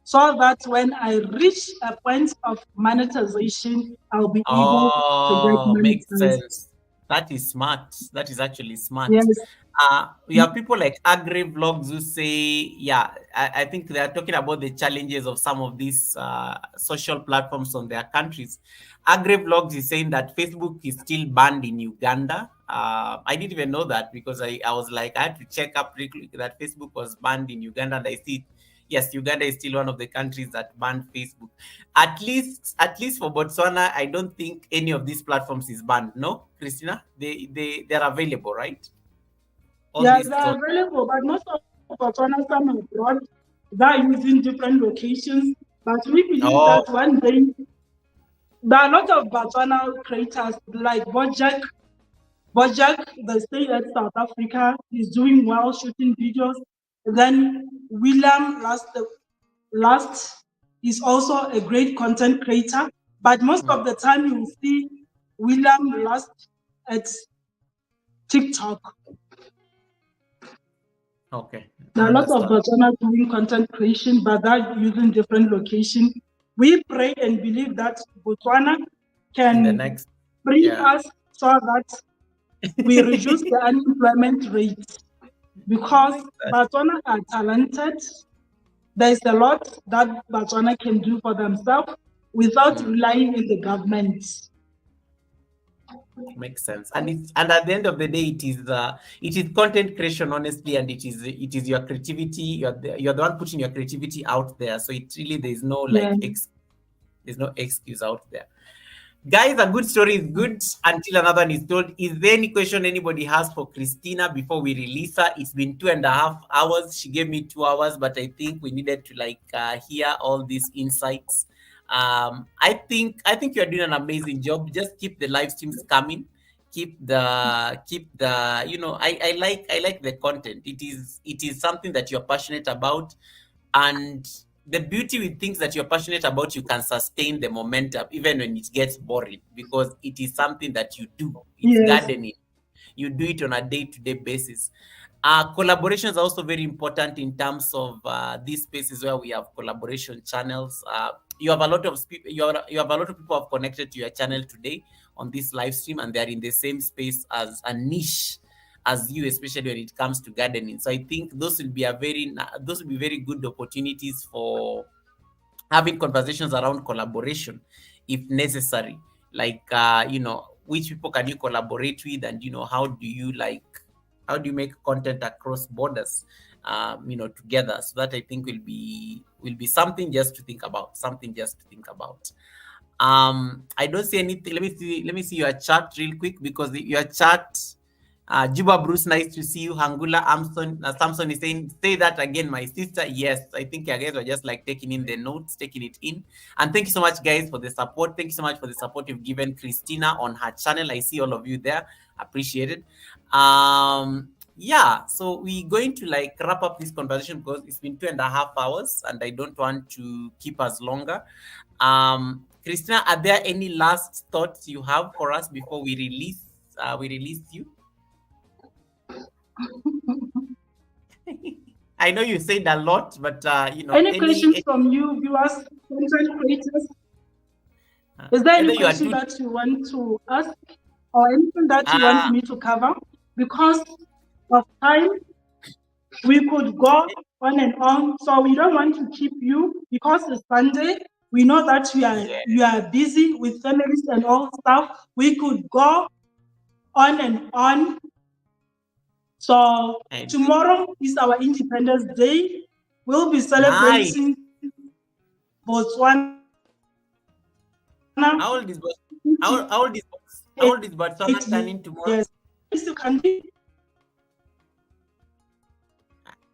so that when I reach a point of monetization, I'll be able to get Makes monetized. sense. That is smart. That is actually smart. Yes. We have people like Agri Vlogs who say, yeah, I think they are talking about the challenges of some of these social platforms on their countries. Agri Vlogs is saying that Facebook is still banned in Uganda. I didn't even know that because I was like, I had to check up really quick that Facebook was banned in Uganda, and I see, yes, Uganda is still one of the countries that banned Facebook. At least for Botswana, I don't think any of these platforms is banned. No, Christinah, they're available, right? All Yeah, these they're available, but most of Botswana, some abroad, they're using different locations. But we believe that one day, there are a lot of Botswana creators like Bojack. Bojack, they stay at South Africa, he's doing well, shooting videos. Then William Last is also a great content creator, but most of the time you will see William Last at TikTok. Okay. There are a lot of Botswana doing content creation, but they're using different locations. We pray and believe that Botswana can bring us so that we reduce the unemployment rate, because Botswana are talented. There's a lot that Botswana can do for themselves without relying on the government. Makes sense. And at the end of the day, it is content creation, honestly, and it is your creativity. You're the one putting your creativity out there. So it really, there's no there's no excuse out there. Guys, a good story is good until another one is told. Is there any question anybody has for Christinah before we release her? It's been 2.5 hours. She gave me 2 hours, but I think we needed to hear all these insights. I think you're doing an amazing job. Just keep the live streams coming. Keep the I like the content. It is something that you're passionate about, and the beauty with things that you're passionate about, you can sustain the momentum even when it gets boring, because it is something that you do. It's gardening. You do it on a day-to-day basis. Collaborations are also very important in terms of these spaces where we have collaboration channels. You have a lot of people. You have a lot of people who have connected to your channel today on this live stream, and they're in the same space as a niche as you, especially when it comes to gardening. So I think those will be very good opportunities for having conversations around collaboration, if necessary. Like which people can you collaborate with, and how do you make content across borders, together. So that I think will be something just to think about. I don't see anything. Let me see your chat real quick, because your chat. Juba Bruce, nice to see you. Hangula Samson is saying, say that again, my sister. Yes, I think you guys were just like taking in the notes, taking it in. And thank you so much, guys, for the support. Thank you so much for the support you've given Christinah on her channel. I see all of you there. Appreciate it. Yeah, so we're going to wrap up this conversation, because it's been 2.5 hours and I don't want to keep us longer. Christinah, are there any last thoughts you have for us before we release you? I know you said a lot, but any questions from you viewers, content creators? Is there any question that you want to ask, or anything that you want me to cover? Because of time, we could go on and on, so we don't want to keep you, because it's Sunday. We know that you are busy with families and all stuff. We could go on and on. So tomorrow is our Independence Day. We'll be celebrating Botswana. How old is Botswana turning tomorrow? Yes.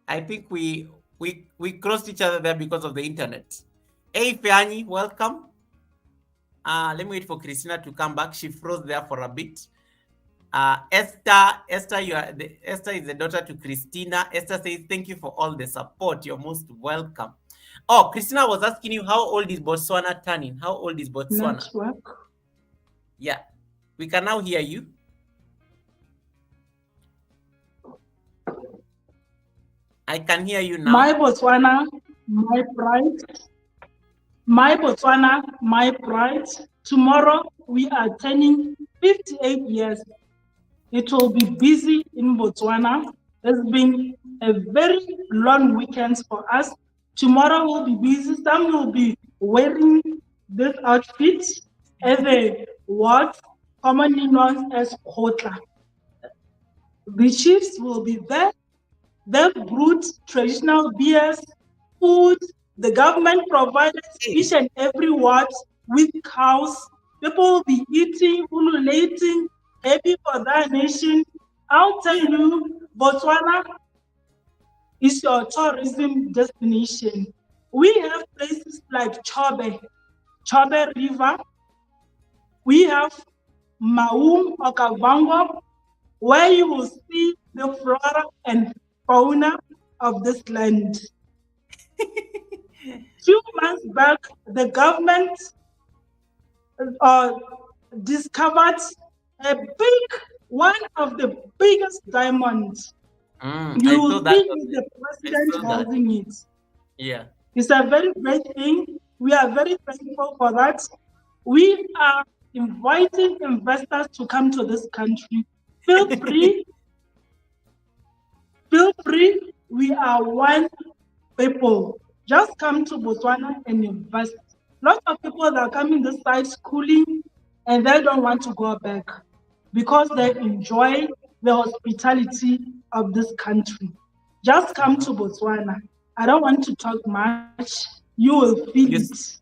I think we crossed each other there because of the internet. Hey Fiani, welcome. Let me wait for Christinah to come back. She froze there for a bit. Esther is the daughter to Christinah. Esther says, thank you for all the support. You're most welcome. Oh, Christinah was asking you, how old is Botswana turning? How old is Botswana? Network. Yeah, we can now hear you. I can hear you now. My Botswana, my pride. My Botswana, my pride. Tomorrow we are turning 58 years. It will be busy in Botswana. It's been a very long weekend for us. Tomorrow will be busy. Some will be wearing this outfit as a what commonly known as kotla. The chiefs will be there. They've brewed traditional beers, food. The government provided each and every ward with cows. People will be eating, ululating, happy for their nation. I'll tell you, Botswana is your tourism destination. We have places like Chobe River. We have Maum Okavango, where you will see the flora and fauna of this land. Few months back, the government discovered one of the biggest diamonds. You will see the president holding it. Yeah. It's a very great thing. We are very thankful for that. We are inviting investors to come to this country. Feel free. Feel free. We are one people. Just come to Botswana and invest. Lots of people that are coming this side schooling and they don't want to go back because they enjoy the hospitality of this country. Just come to Botswana. I don't want to talk much. You will feel it.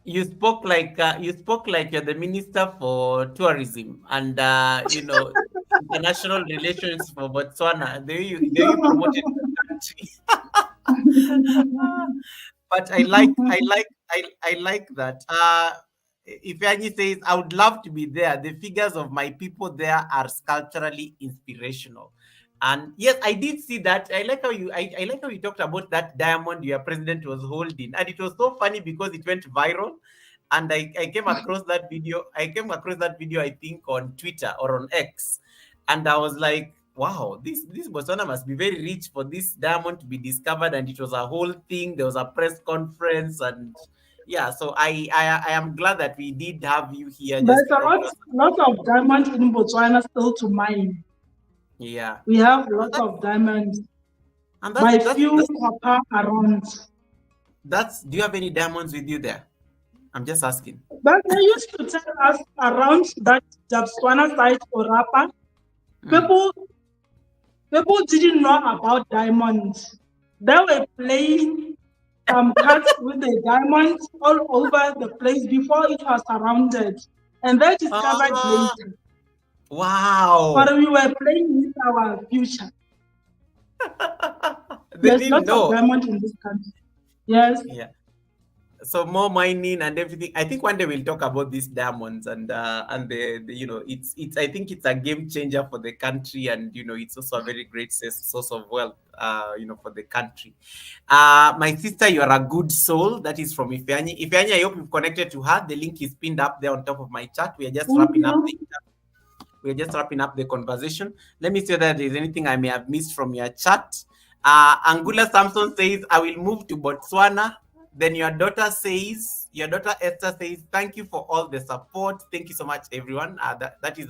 You spoke like you're the minister for tourism and international relations for Botswana. There you promoted the country. But I like that. Ifeanyi says, I would love to be there. The figures of my people there are culturally inspirational. And yes, I did see that. I like how you talked about that diamond your president was holding. And it was so funny because it went viral. And I came across that video. I think, on Twitter or on X. And I was like, wow, this Botswana must be very rich for this diamond to be discovered. And it was a whole thing. There was a press conference, and yeah, so I am glad that we did have you here. There's a lot of diamonds in Botswana still to mine. Yeah, we have lots of diamonds. And by few copper around. Do you have any diamonds with you there? I'm just asking. But they used to tell us around that Botswana side or Rapa, people didn't know about diamonds. They were playing cards with the diamonds all over the place before it was surrounded. And they discovered later. Wow. But we were playing with our future. There's lots of diamonds in this country. Yes. Yeah. So more mining and everything. I think one day we'll talk about these diamonds and the it's I think it's a game changer for the country, and it's also a very great source of wealth for the country. My sister, you are a good soul. That is from Ifeanyi. Ifeanyi, I hope you've connected to her. The link is pinned up there on top of my chat. We are just wrapping up the conversation. Let me see whether there's anything I may have missed from your chat. Angula Samson says, I will move to Botswana. Then your daughter Esther says, thank you for all the support. Thank you so much, everyone. That is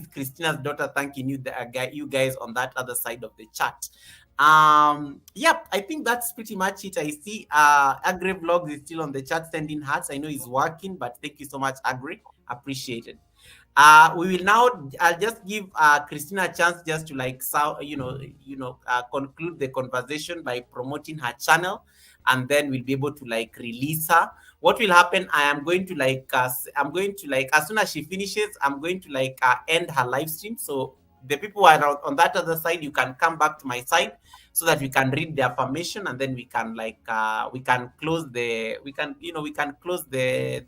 Christinah's daughter thanking you guys on that other side of the chat. Yep, I think that's pretty much it. I see Agri Vlogs is still on the chat sending hearts. I know he's working, but thank you so much, Agri. Appreciated. We will now. I'll just give Christinah a chance just to conclude the conversation by promoting her channel, and then we'll be able to release her. What will happen? I am going to as soon as she finishes, I'm going to end her live stream. So the people who are on that other side, you can come back to my side so that we can read the affirmation, and then we can close the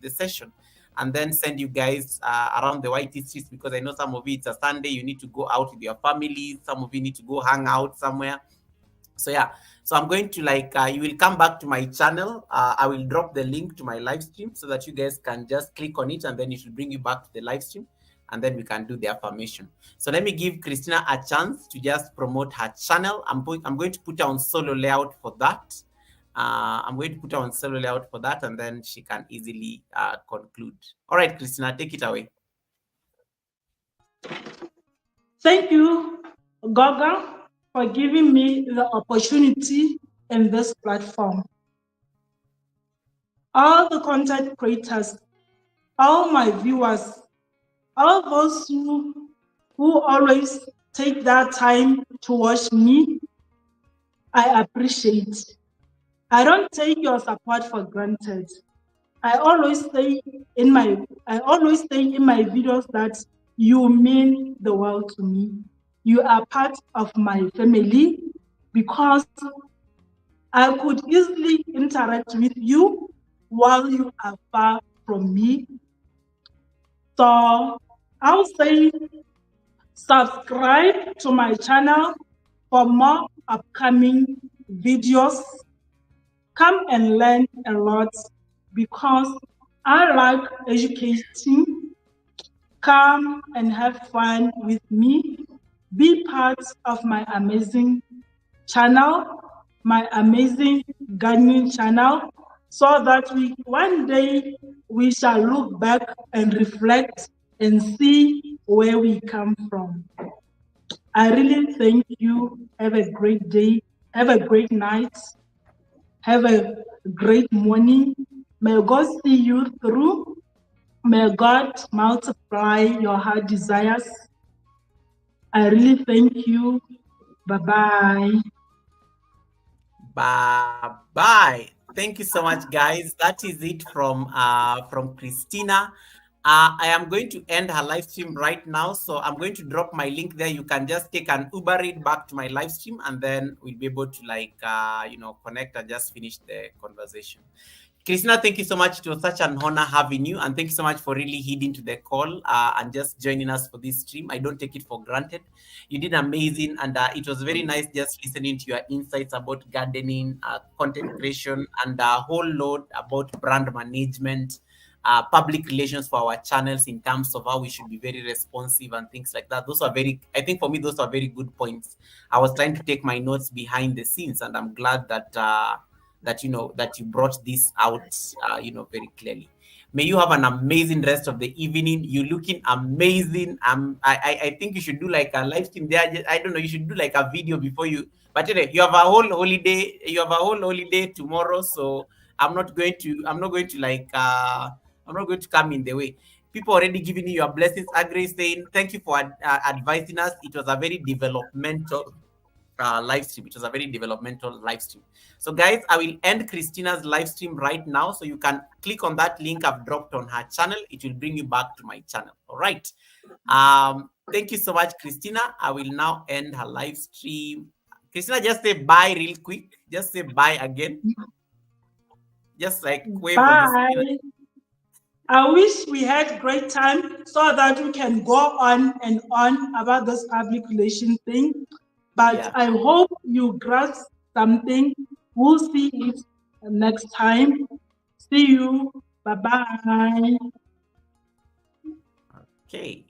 session. and then send you guys around the YT streets, because I know some of you, it's a Sunday, you need to go out with your family. Some of you need to go hang out somewhere. So yeah, so I'm going to you will come back to my channel. I will drop the link to my live stream so that you guys can just click on it, and then it will bring you back to the live stream, and then we can do the affirmation. So let me give Christinah a chance to just promote her channel. I'm going to put her on solo layout for that. I'm going to put her on solo layout for that, and then she can easily conclude. All right, Christinah, take it away. Thank you, Goga, for giving me the opportunity in this platform. All the content creators, all my viewers, all those who always take that time to watch me, I appreciate. I don't take your support for granted. I always say in my videos that you mean the world to me. You are part of my family, because I could easily interact with you while you are far from me. So I'll say subscribe to my channel for more upcoming videos. Come and learn a lot, because I like educating. Come and have fun with me. Be part of my amazing channel, my amazing gardening channel, so that one day we shall look back and reflect and see where we come from. I really thank you. Have a great day. Have a great night. Have a great morning. May God see you through. May God multiply your heart desires. I really thank you. Bye-bye. Bye-bye. Thank you so much, guys. That is it from Christinah. I am going to end her live stream right now, so I'm going to drop my link there. You can just take an Uber Eats back to my live stream, and then we'll be able to connect and just finish the conversation. Christinah, thank you so much. It was such an honor having you, and thank you so much for really heeding to the call and just joining us for this stream. I don't take it for granted. You did amazing, and it was very nice just listening to your insights about gardening, content creation, and a whole lot about brand management, public relations for our channels in terms of how we should be very responsive and things like that. I think for me, those are very good points. I was trying to take my notes behind the scenes, and I'm glad that that you brought this out very clearly. May you have an amazing rest of the evening. You're looking amazing. I think you should do like a live stream there. I don't know, you should do like a video before you, but anyway, you have a whole holiday tomorrow, so I'm not going to come in the way. People already giving you your blessings. Agri saying thank you for advising us. It was a very developmental live stream. It was a very developmental live stream. So guys, I will end Christinah's live stream right now, so you can click on that link I've dropped on her channel. It will bring you back to my channel. All right. Thank you so much, Christinah. I will now end her live stream. Christinah, just say bye real quick. Just say bye again. Just like wave on the screen. I wish we had great time so that we can go on and on about this public relation thing. But yeah, I hope you grasp something. We'll see it next time. See you. Bye-bye. Okay.